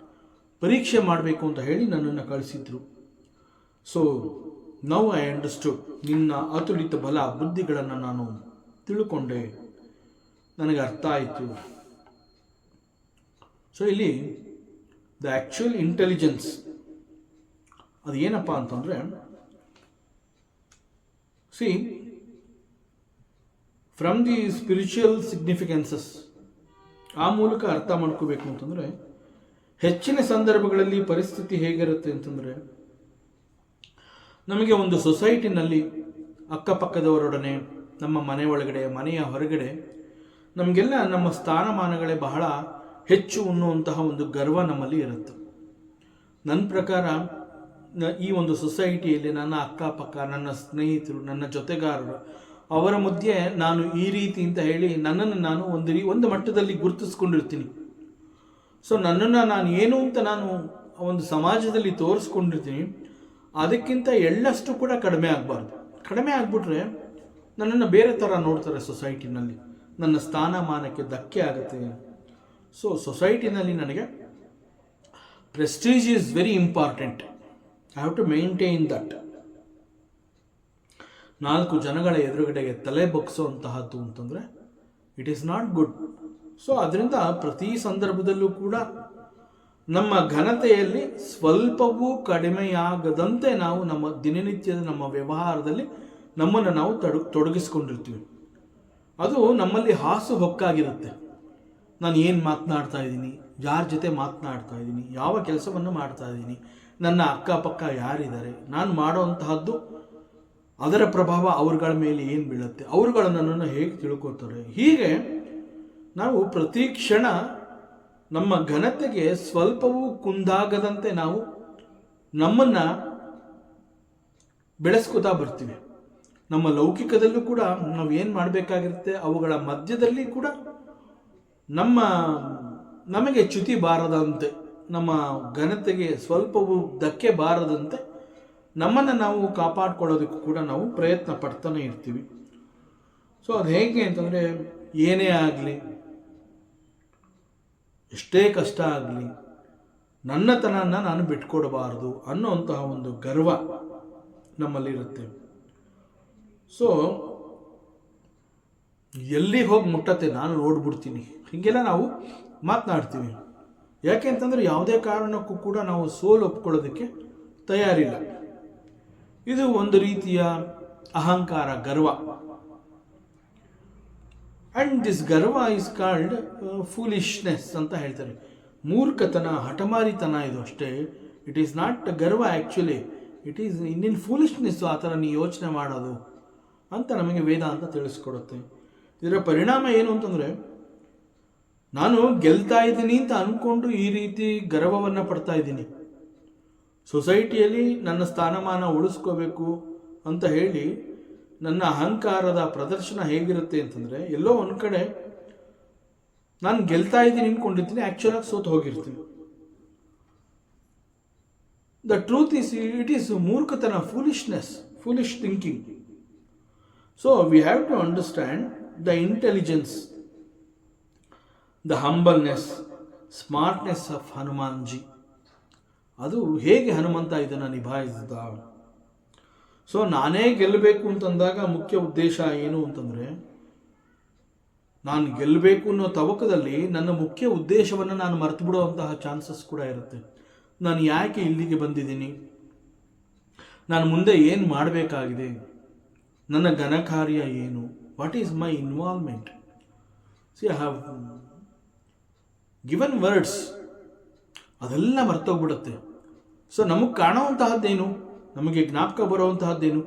ಪರೀಕ್ಷೆ ಮಾಡಬೇಕು ಅಂತ ಹೇಳಿ ನನ್ನನ್ನು ಕಳಿಸಿದ್ರು. ಸೊ ನೌ ಐ ಅಂಡರ್ಸ್ಟುಡ್, ನಿನ್ನ ಅತುಲಿತ ಬಲ ಬುದ್ಧಿಗಳನ್ನು ನಾನು ತಿಳ್ಕೊಂಡೆ, ನನಗೆ ಅರ್ಥ ಆಯಿತು. ಸೊ ಇಲ್ಲಿ ದ ಆ್ಯಕ್ಚುಯಲ್ ಇಂಟೆಲಿಜೆನ್ಸ್ ಅದು ಏನಪ್ಪ ಅಂತಂದರೆ, C from the spiritual significances ಆ ಮೂಲಕ ಅರ್ಥ ಮಾಡ್ಕೋಬೇಕು ಅಂತಂದರೆ, ಹೆಚ್ಚಿನ ಸಂದರ್ಭಗಳಲ್ಲಿ ಪರಿಸ್ಥಿತಿ ಹೇಗಿರುತ್ತೆ ಅಂತಂದರೆ, ನಮಗೆ ಒಂದು ಸೊಸೈಟಿನಲ್ಲಿ ಅಕ್ಕಪಕ್ಕದವರೊಡನೆ, ನಮ್ಮ ಮನೆ ಒಳಗಡೆ, ಮನೆಯ ಹೊರಗಡೆ ನಮಗೆಲ್ಲ ನಮ್ಮ ಸ್ಥಾನಮಾನಗಳೇ ಬಹಳ ಹೆಚ್ಚು ಅನ್ನುವಂತಹ ಒಂದು ಗರ್ವ ನಮ್ಮಲ್ಲಿ ಇರುತ್ತೆ. ನನ್ನ ಪ್ರಕಾರ ಈ ಒಂದು ಸೊಸೈಟಿಯಲ್ಲಿ ನನ್ನ ಅಕ್ಕಪಕ್ಕ, ನನ್ನ ಸ್ನೇಹಿತರು, ನನ್ನ ಜೊತೆಗಾರರು, ಅವರ ಮಧ್ಯೆ ನಾನು ಈ ರೀತಿ ಅಂತ ಹೇಳಿ ನನ್ನನ್ನು ನಾನು ಒಂದು ಮಟ್ಟದಲ್ಲಿ ಗುರುತಿಸ್ಕೊಂಡಿರ್ತೀನಿ. ಸೊ ನನ್ನನ್ನು ನಾನು ಏನು ಅಂತ ನಾನು ಒಂದು ಸಮಾಜದಲ್ಲಿ ತೋರಿಸ್ಕೊಂಡಿರ್ತೀನಿ. ಅದಕ್ಕಿಂತ ಎಳ್ಳಷ್ಟು ಕೂಡ ಕಡಿಮೆ ಆಗಬಾರ್ದು. ಕಡಿಮೆ ಆಗಿಬಿಟ್ರೆ ನನ್ನನ್ನು ಬೇರೆ ಥರ ನೋಡ್ತಾರೆ ಸೊಸೈಟಿನಲ್ಲಿ, ನನ್ನ ಸ್ಥಾನಮಾನಕ್ಕೆ ಧಕ್ಕೆ ಆಗುತ್ತೆ. ಸೊ ಸೊಸೈಟಿನಲ್ಲಿ ನನಗೆ prestige is very important. I have to maintain that. 4 ಜನಗಳ ಎದುರುಗಡೆಗೆ ತಲೆ ಬಗ್ಸುವಂತಹದ್ದು ಅಂತಂದರೆ it is not good. So ಅದರಿಂದ ಪ್ರತಿ ಸಂದರ್ಭದಲ್ಲೂ ಕೂಡ ನಮ್ಮ ಘನತೆಯಲ್ಲಿ ಸ್ವಲ್ಪವೂ ಕಡಿಮೆಯಾಗದಂತೆ ನಾವು ನಮ್ಮ ದಿನನಿತ್ಯದ ನಮ್ಮ ವ್ಯವಹಾರದಲ್ಲಿ ನಮ್ಮನ್ನು ನಾವು ತೊಡಗಿಸ್ಕೊಂಡಿರ್ತೀವಿ. ಅದು ನಮ್ಮಲ್ಲಿ ಹಾಸು ಹೊಕ್ಕಾಗಿರುತ್ತೆ. ನಾನು ಏನು ಮಾತನಾಡ್ತಾ ಇದ್ದೀನಿ, ಯಾರ ಜೊತೆ ಮಾತನಾಡ್ತಾ ಇದ್ದೀನಿ, ಯಾವ ಕೆಲಸವನ್ನು ಮಾಡ್ತಾ ಇದ್ದೀನಿ, ನನ್ನ ಅಕ್ಕಪಕ್ಕ ಯಾರಿದ್ದಾರೆ, ನಾನು ಮಾಡೋವಂತಹದ್ದು ಅದರ ಪ್ರಭಾವ ಅವ್ರಗಳ ಮೇಲೆ ಏನು ಬೀಳುತ್ತೆ, ಅವ್ರುಗಳು ನನ್ನನ್ನು ಹೇಗೆ ತಿಳ್ಕೊತಾರೆ. ಹೀಗೆ ನಾವು ಪ್ರತಿ ಕ್ಷಣ ನಮ್ಮ ಘನತೆಗೆ ಸ್ವಲ್ಪವೂ ಕುಂದಾಗದಂತೆ ನಾವು ನಮ್ಮನ್ನು ಬೆಳೆಸ್ಕೋತಾ ಬರ್ತೀವಿ. ನಮ್ಮ ಲೌಕಿಕದಲ್ಲೂ ಕೂಡ ನಾವು ಏನು ಮಾಡಬೇಕಾಗಿರುತ್ತೆ, ಅವುಗಳ ಮಧ್ಯದಲ್ಲಿ ಕೂಡ ನಮಗೆ ಚ್ಯುತಿ ಬಾರದಂತೆ, ನಮ್ಮ ಘನತೆಗೆ ಸ್ವಲ್ಪವೂ ಧಕ್ಕೆ ಬಾರದಂತೆ ನಮ್ಮನ್ನು ನಾವು ಕಾಪಾಡ್ಕೊಳ್ಳೋದಕ್ಕೂ ಕೂಡ ನಾವು ಪ್ರಯತ್ನ ಪಡ್ತಾನೆ ಇರ್ತೀವಿ. ಸೊ ಅದು ಹೇಗೆ ಅಂತಂದರೆ, ಏನೇ ಆಗಲಿ, ಎಷ್ಟೇ ಕಷ್ಟ ಆಗಲಿ, ನನ್ನತನನ್ನು ನಾನು ಬಿಟ್ಕೊಡಬಾರದು ಅನ್ನೋಂತಹ ಒಂದು ಗರ್ವ ನಮ್ಮಲ್ಲಿರುತ್ತೆ. ಸೊ ಎಲ್ಲಿ ಹೋಗಿ ಮುಟ್ಟತ್ತೆ ನಾನು ನೋಡ್ಬಿಡ್ತೀನಿ, ಹೀಗೆಲ್ಲ ನಾವು ಮಾತನಾಡ್ತೀವಿ. ಯಾಕೆ ಅಂತಂದರೆ ಯಾವುದೇ ಕಾರಣಕ್ಕೂ ಕೂಡ ನಾವು ಸೋಲು ಒಪ್ಕೊಳ್ಳೋದಕ್ಕೆ ತಯಾರಿಲ್ಲ. ಇದು ಒಂದು ರೀತಿಯ ಅಹಂಕಾರ, ಗರ್ವ. ಆ್ಯಂಡ್ ದಿಸ್ ಗರ್ವ ಇಸ್ ಕಾಲ್ಡ್ ಫೂಲಿಶ್ನೆಸ್ ಅಂತ ಹೇಳ್ತಾರೆ. ಮೂರ್ಖತನ, ಹಠಮಾರಿತನ ಇದು ಅಷ್ಟೇ. ಇಟ್ ಈಸ್ ನಾಟ್ ಗರ್ವ ಆ್ಯಕ್ಚುಲಿ, ಇಟ್ ಈಸ್ ಇನ್ನಿನ್ ಫೂಲಿಶ್ನೆಸ್. ಆ ಥರ ನೀವು ಯೋಚನೆ ಮಾಡೋದು ಅಂತ ನಮಗೆ ವೇದಾಂತ ತಿಳಿಸ್ಕೊಡುತ್ತೆ. ಇದರ ಪರಿಣಾಮ ಏನು ಅಂತಂದರೆ, ನಾನು ಗೆಲ್ತಾ ಇದ್ದೀನಿ ಅಂತ ಅಂದ್ಕೊಂಡು ಈ ರೀತಿ ಗರ್ವವನ್ನು ಪಡ್ತಾ ಇದ್ದೀನಿ. ಸೊಸೈಟಿಯಲ್ಲಿ ನನ್ನ ಸ್ಥಾನಮಾನ ಉಳಿಸ್ಕೋಬೇಕು ಅಂತ ಹೇಳಿ ನನ್ನ ಅಹಂಕಾರದ ಪ್ರದರ್ಶನ ಹೇಗಿರುತ್ತೆ ಅಂತಂದರೆ, ಎಲ್ಲೋ ಒಂದು ಕಡೆ ನಾನು ಗೆಲ್ತಾ ಇದ್ದೀನಿ ಅಂದ್ಕೊಂಡಿರ್ತೀನಿ, ಆ್ಯಕ್ಚುಲಾಗಿ ಸೋತು ಹೋಗಿರ್ತೀನಿ. The truth is it is ಮೂರ್ಖತನ, foolishness, foolish thinking. So we have to understand the intelligence, the humbleness, smartness of Hanumanji. ಅದು ಹೇಗೆ ಹನುಮಂತ ಇದನ್ನು ನಿಭಾಯಿಸಿದ. ಸೊ ನಾನೇ ಗೆಲ್ಲಬೇಕು ಅಂತಂದಾಗ ಮುಖ್ಯ ಉದ್ದೇಶ ಏನು ಅಂತಂದರೆ, ನಾನು ಗೆಲ್ಲಬೇಕು ಅನ್ನೋ ತವಕದಲ್ಲಿ ನನ್ನ ಮುಖ್ಯ ಉದ್ದೇಶವನ್ನು ನಾನು ಮರೆತು ಬಿಡುವಂತಹ ಚಾನ್ಸಸ್ ಕೂಡ ಇರುತ್ತೆ. ನಾನು ಯಾಕೆ ಇಲ್ಲಿಗೆ ಬಂದಿದ್ದೀನಿ, ನಾನು ಮುಂದೆ ಏನು ಮಾಡಬೇಕಾಗಿದೆ, ನನ್ನ ಘನ ಕಾರ್ಯ ಏನು, what is my involvement. C I have given words, ಅದೆಲ್ಲ ಮರ್ತೋಗ್ಬಿಡುತ್ತೆ. ಸೊ ನಮಗೆ ಕಾಣುವಂತಹದ್ದೇನು, ನಮಗೆ ಜ್ಞಾಪಕ ಬರುವಂತಹದ್ದೇನು,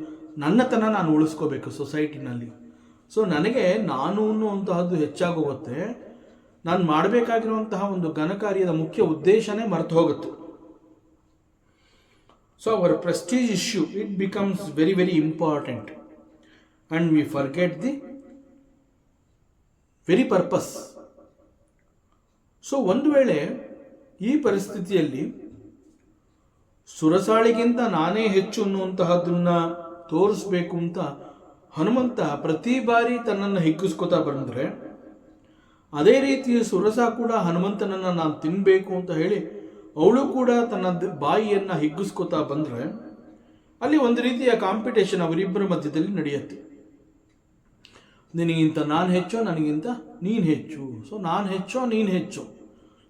ನನ್ನತನ ನಾನು ಉಳಿಸ್ಕೋಬೇಕು ಸೊಸೈಟಿನಲ್ಲಿ. ಸೊ ನನಗೆ ನಾನು ಅನ್ನುವಂತಹದ್ದು ಹೆಚ್ಚಾಗೋಗುತ್ತೆ, ನಾನು ಮಾಡಬೇಕಾಗಿರುವಂತಹ ಒಂದು ಘನಕಾರ್ಯದ ಮುಖ್ಯ ಉದ್ದೇಶನೇ ಮರೆತು ಹೋಗುತ್ತೆ. So our Prestige issue it becomes very very important and we forget the very purpose. So ಒಂದು ವೇಳೆ ಈ ಪರಿಸ್ಥಿತಿಯಲ್ಲಿ ಸುರಸಾಳಿಗಿಂತ ನಾನೇ ಹೆಚ್ಚು ಅನ್ನುವಂತಹದನ್ನ ತೋರಿಸ್ಬೇಕು ಅಂತ ಹನುಮಂತ ಪ್ರತಿ ಬಾರಿ ತನ್ನನ್ನು ಹಿಗ್ಗಿಸ್ಕೋತಾ ಬಂದರೆ, ಅದೇ ರೀತಿ ಸುರಸ ಕೂಡ ಹನುಮಂತನನ್ನು ನಾನು ತಿನ್ನಬೇಕು ಅಂತ ಹೇಳಿ ಅವಳು ಕೂಡ ತನ್ನ ಬಾಯಿಯನ್ನು ಹಿಗ್ಗಿಸ್ಕೋತಾ ಬಂದರೆ ಅಲ್ಲಿ ಒಂದು ರೀತಿಯ ಕಾಂಪಿಟೇಷನ್ ಅವರಿಬ್ಬರ ಮಧ್ಯದಲ್ಲಿ ನಡೆಯುತ್ತೆ. ನಿನಗಿಂತ ನಾನು ಹೆಚ್ಚೋ, ನನಗಿಂತ ನೀನು ಹೆಚ್ಚು, ಸೊ ನಾನು ಹೆಚ್ಚೋ ನೀನು ಹೆಚ್ಚು.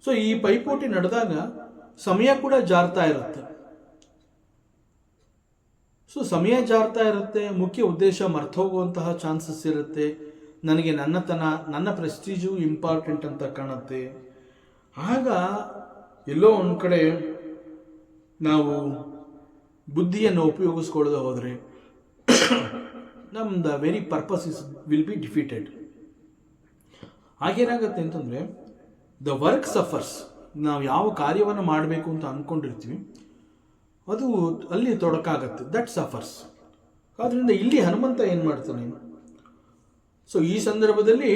ಸೊ ಈ ಪೈಪೋಟಿ ನಡೆದಾಗ ಸಮಯ ಕೂಡ ಜಾರ್ತಾ ಇರುತ್ತೆ. ಸೊ ಸಮಯ ಜಾರ್ತಾ ಇರುತ್ತೆ, ಮುಖ್ಯ ಉದ್ದೇಶ ಮರ್ತು ಹೋಗುವಂತಹ ಚಾನ್ಸಸ್ ಇರುತ್ತೆ. ನನಗೆ ನನ್ನತನ, ನನ್ನ ಪ್ರೆಸ್ಟೀಜು ಇಂಪಾರ್ಟೆಂಟ್ ಅಂತ ಕಾಣುತ್ತೆ. ಆಗ ಎಲ್ಲೋ ಒಂದು ಕಡೆ ನಾವು ಬುದ್ಧಿಯನ್ನು ಉಪಯೋಗಿಸ್ಕೊಳ್ಳದೆ ಹೋದರೆ ನಮ್ದು very purpose will be defeated. ಹಾಗೇನಾಗುತ್ತೆ ಅಂತಂದರೆ ದ ವರ್ಕ್ ಸಫರ್ಸ್. ನಾವು ಯಾವ ಕಾರ್ಯವನ್ನು ಮಾಡಬೇಕು ಅಂತ ಅಂದ್ಕೊಂಡಿರ್ತೀವಿ ಅದು ಅಲ್ಲಿ ತೊಡಕಾಗತ್ತೆ, ದಟ್ ಸಫರ್ಸ್. ಆದ್ದರಿಂದ ಇಲ್ಲಿ ಹನುಮಂತ ಏನು ಮಾಡ್ತಾನೆ, ಸೊ ಈ ಸಂದರ್ಭದಲ್ಲಿ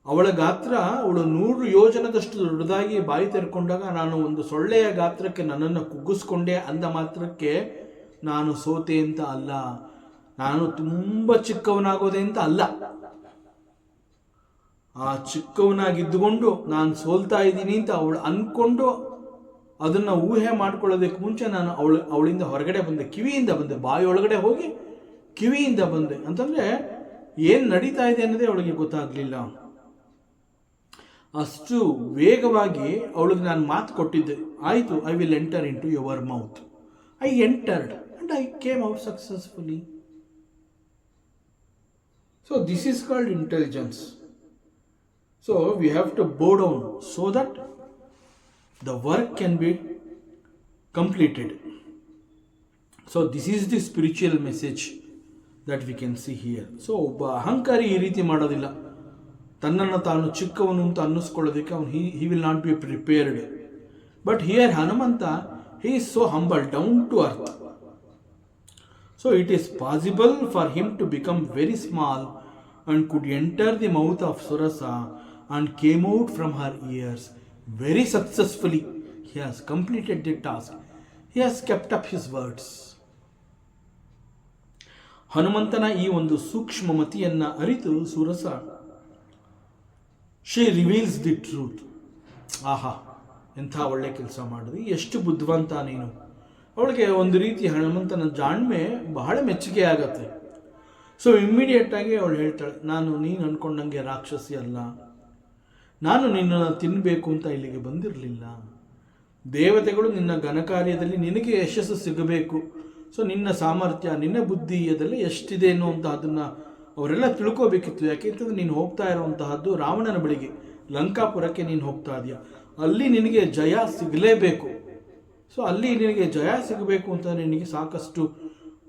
ಅವಳ ಗಾತ್ರ, ಅವಳು 100 ಯೋಜನದಷ್ಟು ದೊಡ್ಡದಾಗಿ ಬಾಯಿ ತೆರ್ಕೊಂಡಾಗ ನಾನು ಒಂದು ಸೊಳ್ಳೆಯ ಗಾತ್ರಕ್ಕೆ ನನ್ನನ್ನು ಕುಗ್ಗಿಸ್ಕೊಂಡೆ ಅಂದ ಮಾತ್ರಕ್ಕೆ ನಾನು ಸೋತೆ ಅಂತ ಅಲ್ಲ, ನಾನು ತುಂಬ ಚಿಕ್ಕವನಾಗೋದೆ ಅಂತ ಅಲ್ಲ. ಆ ಚಿಕ್ಕವನಾಗಿದ್ದುಕೊಂಡು ನಾನು ಸೋಲ್ತಾ ಇದ್ದೀನಿ ಅಂತ ಅವಳು ಅಂದ್ಕೊಂಡು ಅದನ್ನು ಊಹೆ ಮಾಡ್ಕೊಳ್ಳೋದಕ್ಕೆ ಮುಂಚೆ ನಾನು ಅವಳಿಂದ ಹೊರಗಡೆ ಬಂದೆ, ಕಿವಿಯಿಂದ ಬಂದೆ, ಬಾಯಿಯೊಳಗಡೆ ಹೋಗಿ ಕಿವಿಯಿಂದ ಬಂದೆ. ಅಂತಂದರೆ ಏನು ನಡೀತಾ ಇದೆ ಅನ್ನೋದೇ ಅವಳಿಗೆ ಗೊತ್ತಾಗಲಿಲ್ಲ. ಅಷ್ಟು ವೇಗವಾಗಿ ಅವಳಿಗೆ ನಾನು ಮಾತು ಕೊಟ್ಟಿದ್ದೆ, ಆಯಿತು, I will enter in to your mouth. I entered and I came out successfully. So this is called intelligence. So we have to bow down so that the work can be completed. So this is the spiritual message that we can see here. So ಒಬ್ಬ ಅಹಂಕಾರಿ ಈ ರೀತಿ ಮಾಡೋದಿಲ್ಲ. ತನ್ನನ್ನು ತಾನು ಚಿಕ್ಕವನು ಅಂತ ಅನ್ನಿಸ್ಕೊಳ್ಳೋದಕ್ಕೆ ಅವನು he will not be prepared. But here Hanumantha he is so humble, down to earth. So it is possible for him to become very small and could enter the mouth of Surasa and came out from her ears very successfully. He has completed the task. He has kept up his words. ಹನುಮಂತನ ಈ ಒಂದು ಸೂಕ್ಷ್ಮಮತಿಯನ್ನು ಅರಿತು ಸುರಸ she reveals the truth. ಆಹಾ, ಎಂಥ ಒಳ್ಳೆ ಕೆಲಸ ಮಾಡಿದ್ವಿ, ಎಷ್ಟು ಬುದ್ಧಿವಂತ ನೀನು. ಅವಳಿಗೆ ಒಂದು ರೀತಿ ಹನುಮಂತನ ಜಾಣ್ಮೆ ಬಹಳ ಮೆಚ್ಚುಗೆ ಆಗತ್ತೆ. ಸೊ ಇಮ್ಮಿಡಿಯೇಟಾಗಿ ಅವಳು ಹೇಳ್ತಾಳೆ, ನೀನು ಅಂದ್ಕೊಂಡಂಗೆ ರಾಕ್ಷಸಿ ಅಲ್ಲ, ನಾನು ನಿನ್ನನ್ನು ತಿನ್ನಬೇಕು ಅಂತ ಇಲ್ಲಿಗೆ ಬಂದಿರಲಿಲ್ಲ. ದೇವತೆಗಳು ನಿನ್ನ ಘನಕಾರ್ಯದಲ್ಲಿ ನಿನಗೆ ಯಶಸ್ಸು ಸಿಗಬೇಕು. ಸೊ ನಿನ್ನ ಸಾಮರ್ಥ್ಯ, ನಿನ್ನ ಬುದ್ಧಿ ಅದೆಲ್ಲ ಎಷ್ಟಿದೆ ಅನ್ನೋ ಅದನ್ನು ಅವರೆಲ್ಲ ತಿಳ್ಕೋಬೇಕಿತ್ತು. ಯಾಕೆಂತಂದ್ರೆ ನೀನು ಹೋಗ್ತಾ ಇರುವಂತಹದ್ದು ರಾವಣನ ಬಳಿಗೆ, ಲಂಕಾಪುರಕ್ಕೆ ನೀನು ಹೋಗ್ತಾ ಇದೆಯಾ, ಅಲ್ಲಿ ನಿನಗೆ ಜಯ ಸಿಗಲೇಬೇಕು. ಸೊ ಅಲ್ಲಿ ನಿನಗೆ ಜಯ ಸಿಗಬೇಕು ಅಂತ ನಿನಗೆ ಸಾಕಷ್ಟು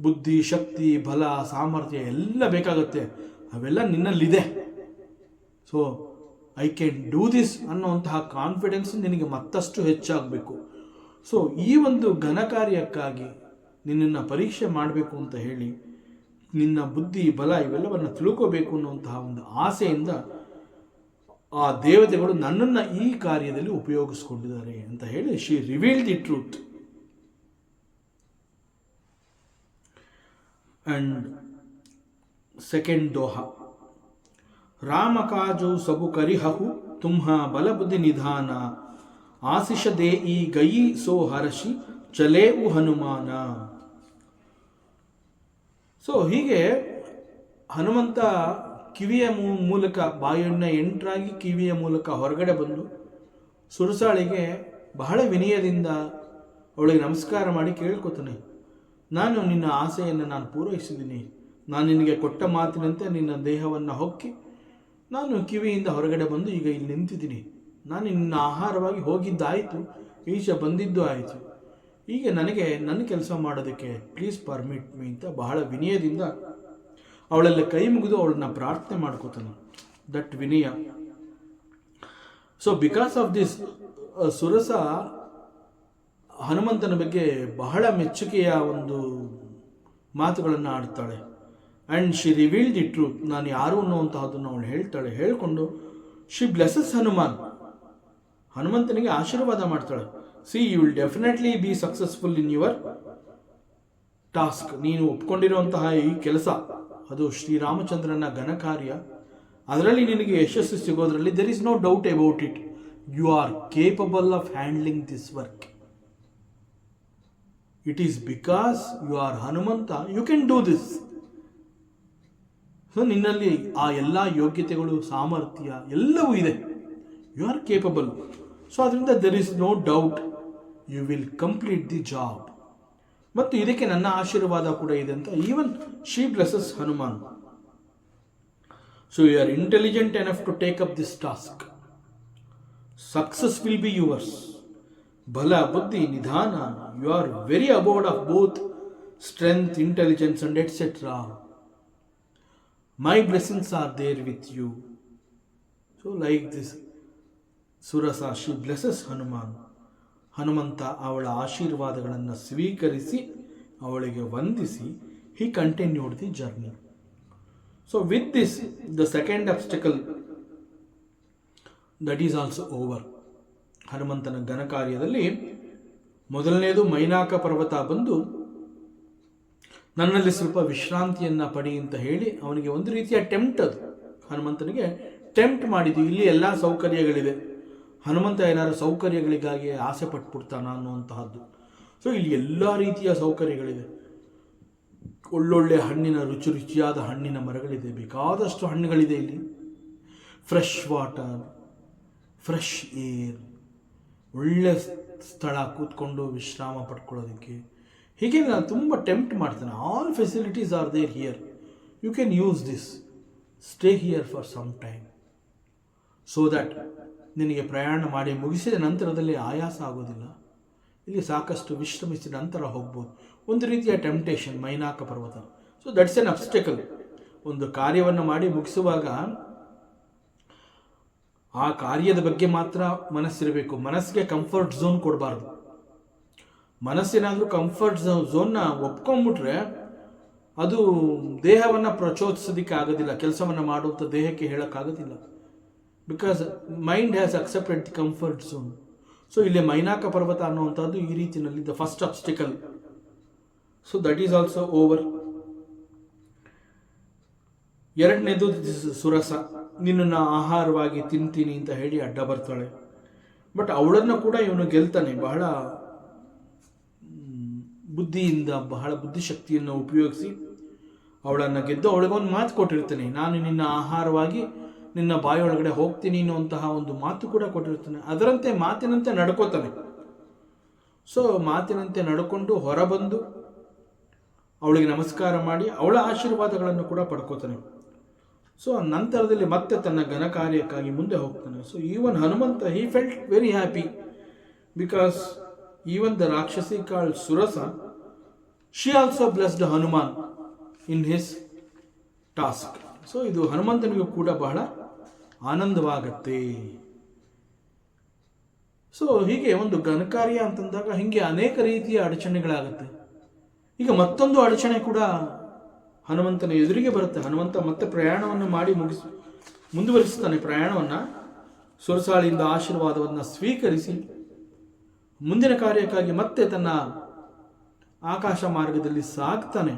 ಬುದ್ಧಿ, ಶಕ್ತಿ, ಬಲ, ಸಾಮರ್ಥ್ಯ ಎಲ್ಲ ಬೇಕಾಗುತ್ತೆ. ಅವೆಲ್ಲ ನಿನ್ನಲ್ಲಿದೆ. So I can do this ಅನ್ನೋಂತಹ ಕಾನ್ಫಿಡೆನ್ಸ್ ನಿನಗೆ ಮತ್ತಷ್ಟು ಹೆಚ್ಚಾಗಬೇಕು. ಸೊ ಈ ಒಂದು ಘನ ಕಾರ್ಯಕ್ಕಾಗಿ ನಿನ್ನನ್ನು ಪರೀಕ್ಷೆ ಮಾಡಬೇಕು ಅಂತ ಹೇಳಿ ನಿನ್ನ ಬುದ್ಧಿ, ಬಲ ಇವೆಲ್ಲವನ್ನು ತಿಳ್ಕೋಬೇಕು ಅನ್ನುವಂತಹ ಒಂದು ಆಸೆಯಿಂದ ಆ ದೇವತೆಗಳು ನನ್ನನ್ನು ಈ ಕಾರ್ಯದಲ್ಲಿ ಉಪಯೋಗಿಸ್ಕೊಂಡಿದ್ದಾರೆ ಅಂತ ಹೇಳಿ she reveal the truth. And second Doha, Rama ಕಾಜು ಸಬು ಕರಿಹು ತುಮ್ಹ ಬಲಬುದ್ಧಿ ನಿಧಾನ ಆಶಿಷ ದೇ ಈ ಗಯಿ ಸೋ ಹರಷಿ ಚಲೇವು ಹನುಮಾನ. ಸೊ ಹೀಗೆ ಹನುಮಂತ ಕಿವಿಯ ಮೂಲಕ, ಬಾಯನ್ನು ಎಂಟ್ರಾಗಿ ಕಿವಿಯ ಮೂಲಕ ಹೊರಗಡೆ ಬಂದು ಸುರಸಾಳಿಗೆ ಬಹಳ ವಿನಯದಿಂದ ಅವಳಿಗೆ ನಮಸ್ಕಾರ ಮಾಡಿ ಕೇಳ್ಕೊತಾನೆ, ನಾನು ನಿನ್ನ ಆಸೆಯನ್ನು ನಾನು ಪೂರೈಸಿದ್ದೀನಿ. ನಾನು ನಿನಗೆ ಕೊಟ್ಟ ಮಾತಿನಂತೆ ನಿನ್ನ ದೇಹವನ್ನು ಹೊಕ್ಕಿ ನಾನು ಕಿವಿಯಿಂದ ಹೊರಗಡೆ ಬಂದು ಈಗ ಇಲ್ಲಿ ನಿಂತಿದ್ದೀನಿ. ನಾನು ನಿನ್ನ ಆಹಾರವಾಗಿ ಹೋಗಿದ್ದಾಯಿತು, ಈಚೆ ಬಂದಿದ್ದು ಆಯಿತು. ಈಗ ನನಗೆ ನನ್ನ ಕೆಲಸ ಮಾಡೋದಕ್ಕೆ ಪ್ಲೀಸ್ ಪರ್ಮಿಟ್ ಮೀ ಅಂತ ಬಹಳ ವಿನಯದಿಂದ ಅವಳೆಲ್ಲ ಕೈ ಮುಗಿದು ಅವಳನ್ನ ಪ್ರಾರ್ಥನೆ ಮಾಡ್ಕೋತಾನೆ. ದಟ್ ವಿನಯ. So because of this Surasa ಹನುಮಂತನ ಬಗ್ಗೆ ಬಹಳ ಮೆಚ್ಚುಗೆಯ ಒಂದು ಮಾತುಗಳನ್ನು ಆಡ್ತಾಳೆ. And she reveal the truth, ನಾನು ಯಾರು ಅನ್ನುವಂತಹದನ್ನು ಅವಳು ಹೇಳ್ತಾಳೆ. ಹೇಳಿಕೊಂಡು ಶಿ ಬ್ಲೆಸಸ್ ಹನುಮಂತನಿಗೆ ಆಶೀರ್ವಾದ ಮಾಡ್ತಾಳೆ. See you will definitely be successful in your task. ನೀನು ಒಪ್ಕೊಂಡಿರುವಂತಹ ಈ ಕೆಲಸ ಅದು ಶ್ರೀರಾಮಚಂದ್ರನ ಘನ ಕಾರ್ಯ, ಅದರಲ್ಲಿ ನಿನಗೆ ಯಶಸ್ಸು ಸಿಗೋದ್ರಲ್ಲಿ there is no doubt about it. You are capable of handling this work. It is because you are Hanumantha you can do this. So ನಿನ್ನಲ್ಲಿ ಆ ಎಲ್ಲ ಯೋಗ್ಯತೆಗಳು, ಸಾಮರ್ಥ್ಯ ಎಲ್ಲವೂ ಇದೆ. You are capable. ಸೊ ಅದರಿಂದ there is no doubt you will complete the job. ಮತ್ತು ಇದಕ್ಕೆ ನನ್ನ ಆಶೀರ್ವಾದ ಕೂಡ ಇದೆ ಅಂತ even she blesses Hanuman. So you are intelligent enough to take up this task. Success will be yours. ಬಲ, ಬುದ್ಧಿ, ನಿಧಾನ, you are very about of both strength, intelligence and etcetera. My blessings are there with you. So like this, Surasa, she blesses Hanuman. Hanumanta ಅವಳ ಆಶೀರ್ವಾದಗಳನ್ನು ಸ್ವೀಕರಿಸಿ ಅವಳಿಗೆ ವಂದಿಸಿ he continued the journey. So with this, the second obstacle that is also over. ಹನುಮಂತನ ಘನ ಕಾರ್ಯದಲ್ಲಿ ಮೊದಲನೇದು ಮೈನಾಕ ಪರ್ವತ ಬಂದು ನನ್ನಲ್ಲಿ ಸ್ವಲ್ಪ ವಿಶ್ರಾಂತಿಯನ್ನು ಪಡಿ ಅಂತ ಹೇಳಿ ಅವನಿಗೆ ಒಂದು ರೀತಿಯ ಟೆಂಪ್ಟ್, ಅದು ಹನುಮಂತನಿಗೆ ಟೆಂಪ್ಟ್ ಮಾಡಿದ್ದು. ಇಲ್ಲಿ ಎಲ್ಲ ಸೌಕರ್ಯಗಳಿದೆ, ಹನುಮಂತ ಏನಾದ್ರು ಸೌಕರ್ಯಗಳಿಗಾಗಿ ಆಸೆ ಪಟ್ಬಿಡ್ತಾನ ಅನ್ನುವಂತಹದ್ದು. ಸೊ ಇಲ್ಲಿ ಎಲ್ಲ ರೀತಿಯ ಸೌಕರ್ಯಗಳಿದೆ. ಒಳ್ಳೊಳ್ಳೆ ಹಣ್ಣಿನ ರುಚಿಯಾದ ಹಣ್ಣಿನ ಮರಗಳಿದೆ, ಬೇಕಾದಷ್ಟು ಹಣ್ಣುಗಳಿದೆ ಇಲ್ಲಿ. ಫ್ರೆಶ್ ವಾಟರ್, ಫ್ರೆಶ್ ಏರ್, ಒಳ್ಳೆ ಸ್ಥಳ ಕೂತ್ಕೊಂಡು ವಿಶ್ರಾಮ ಪಡ್ಕೊಳ್ಳೋದಕ್ಕೆ. ಹೀಗೆ ನಾನು ತುಂಬ ಟೆಂಪ್ಟ್ ಮಾಡ್ತೇನೆ. All facilities are there here, you can use this, stay here for some time, so that ನಿನಗೆ ಪ್ರಯಾಣ ಮಾಡಿ ಮುಗಿಸಿದ ನಂತರದಲ್ಲಿ ಆಯಾಸ ಆಗೋದಿಲ್ಲ. ಇಲ್ಲಿ ಸಾಕಷ್ಟು ವಿಶ್ರಮಿಸಿದ ನಂತರ ಹೋಗ್ಬೋದು. ಒಂದು ರೀತಿಯ ಟೆಂಪ್ಟೇಷನ್ ಮೈನಾಕ ಪರ್ವತ. So that's N obstacle. ಒಂದು ಕಾರ್ಯವನ್ನು ಮಾಡಿ ಮುಗಿಸುವಾಗ ಆ ಕಾರ್ಯದ ಬಗ್ಗೆ ಮಾತ್ರ ಮನಸ್ಸಿರಬೇಕು. ಮನಸ್ಸಿಗೆ ಕಂಫರ್ಟ್ ಝೋನ್ ಕೊಡಬಾರ್ದು. ಮನಸ್ಸೇನಾದರೂ ಕಂಫರ್ಟ್ ಝೋನ್ನ ಒಪ್ಕೊಂಡ್ಬಿಟ್ರೆ ಅದು ದೇಹವನ್ನು ಪ್ರಚೋದಿಸೋದಕ್ಕೆ ಆಗೋದಿಲ್ಲ, ಕೆಲಸವನ್ನು ಮಾಡುವಂಥ ದೇಹಕ್ಕೆ ಹೇಳೋಕ್ಕಾಗೋದಿಲ್ಲ. Because mind has accepted the comfort zone. So ಇಲ್ಲಿ ಮೈನಾಕ ಪರ್ವತ ಅನ್ನುವಂಥದ್ದು ಈ ರೀತಿಯಲ್ಲಿ the first obstacle. So that is also over. ಎರಡನೇದು ಸುರಸ, ನಿನ್ನನ್ನು ಆಹಾರವಾಗಿ ತಿಂತೀನಿ ಅಂತ ಹೇಳಿ ಅಡ್ಡ ಬರ್ತಾಳೆ. ಬಟ್ ಅವಳನ್ನು ಕೂಡ ಇವನು ಗೆಲ್ತಾನೆ. ಬಹಳ ಬುದ್ಧಿಯಿಂದ, ಬಹಳ ಬುದ್ಧಿಶಕ್ತಿಯನ್ನು ಉಪಯೋಗಿಸಿ ಅವಳನ್ನು ಗೆದ್ದು ಅವಳಿಗೊಂದು ಮಾತು ಕೊಟ್ಟಿರ್ತಾನೆ. ನಾನು ನಿನ್ನ ಆಹಾರವಾಗಿ ನಿನ್ನ ಬಾಯೊಳಗಡೆ ಹೋಗ್ತೀನಿ ಅನ್ನುವಂತಹ ಒಂದು ಮಾತು ಕೂಡ ಕೊಟ್ಟಿರ್ತಾನೆ. ಅದರಂತೆ ಮಾತಿನಂತೆ ನಡ್ಕೋತಾನೆ. ಸೊ ಮಾತಿನಂತೆ ನಡ್ಕೊಂಡು ಹೊರಬಂದು ಅವಳಿಗೆ ನಮಸ್ಕಾರ ಮಾಡಿ ಅವಳ ಆಶೀರ್ವಾದಗಳನ್ನು ಕೂಡ ಪಡ್ಕೋತಾನೆ. ಸೊ ನಂತರದಲ್ಲಿ ಮತ್ತೆ ತನ್ನ ಘನ ಕಾರ್ಯಕ್ಕಾಗಿ ಮುಂದೆ ಹೋಗ್ತಾನೆ. So even Hanumanta he felt very happy because even the Rakshasi called Surasa, she also blessed Hanuman in his task. So ಇದು ಹನುಮಂತನಿಗೂ ಕೂಡ ಬಹಳ ಆನಂದವಾಗತ್ತೆ. ಸೊ ಹೀಗೆ ಒಂದು ಘನಕಾರ್ಯ ಅಂತಂದಾಗ ಹೀಗೆ ಅನೇಕ ರೀತಿಯ ಅಡಚಣೆಗಳಾಗುತ್ತೆ. ಈಗ ಮತ್ತೊಂದು ಅಡಚಣೆ ಕೂಡ ಹನುಮಂತನ ಎದುರಿಗೆ ಬರುತ್ತೆ. ಹನುಮಂತ ಮತ್ತೆ ಪ್ರಯಾಣವನ್ನು ಮಾಡಿ ಮುಂದುವರಿಸ್ತಾನೆ ಪ್ರಯಾಣವನ್ನು. ಸುರಸಾಳಿಯಿಂದ ಆಶೀರ್ವಾದವನ್ನು ಸ್ವೀಕರಿಸಿ ಮುಂದಿನ ಕಾರ್ಯಕ್ಕಾಗಿ ಮತ್ತೆ ತನ್ನ ಆಕಾಶ ಮಾರ್ಗದಲ್ಲಿ ಸಾಗ್ತಾನೆ.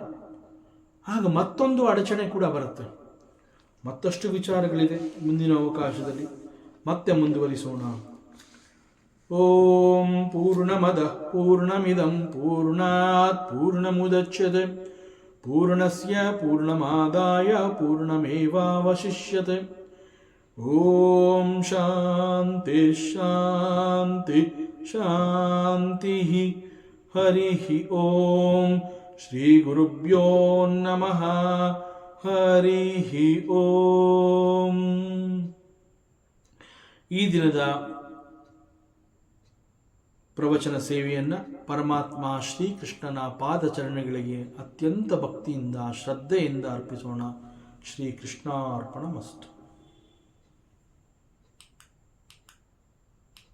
ಆಗ ಮತ್ತೊಂದು ಅಡಚಣೆ ಕೂಡ ಬರುತ್ತೆ. ಮತ್ತಷ್ಟು ವಿಚಾರಗಳಿದೆ ಮುಂದಿನ ಅವಕಾಶದಲ್ಲಿ. ಮತ್ತೆ ಮುಂದುವರಿಸೋಣ. ಓಂ ಪೂರ್ಣಮದ ಪೂರ್ಣಮಿದಂ ಪೂರ್ಣಾತ್ ಪೂರ್ಣಮುದಚ್ಯತೆ ಪೂರ್ಣಸ್ಯ ಪೂರ್ಣಮಾದಾಯ ಪೂರ್ಣಮೇವಾವಶಿಷ್ಯತೆ. ಓಂ ಶಾಂತಿ ಶಾಂತಿ ಶಾಂತಿ. ಹರಿ ಓಂ ಶ್ರೀ ಗುರುಭ್ಯೋ ನಮಃ. ಹರಿ ಓಂ. ಈ ದಿನದ ಪ್ರವಚನ ಸೇವೆಯನ್ನು ಪರಮಾತ್ಮ ಶ್ರೀಕೃಷ್ಣನ ಪಾದಚರಣೆಗಳಿಗೆ ಅತ್ಯಂತ ಭಕ್ತಿಯಿಂದ ಶ್ರದ್ಧೆಯಿಂದ ಅರ್ಪಿಸೋಣ. ಶ್ರೀಕೃಷ್ಣಾರ್ಪಣಮಸ್ತು.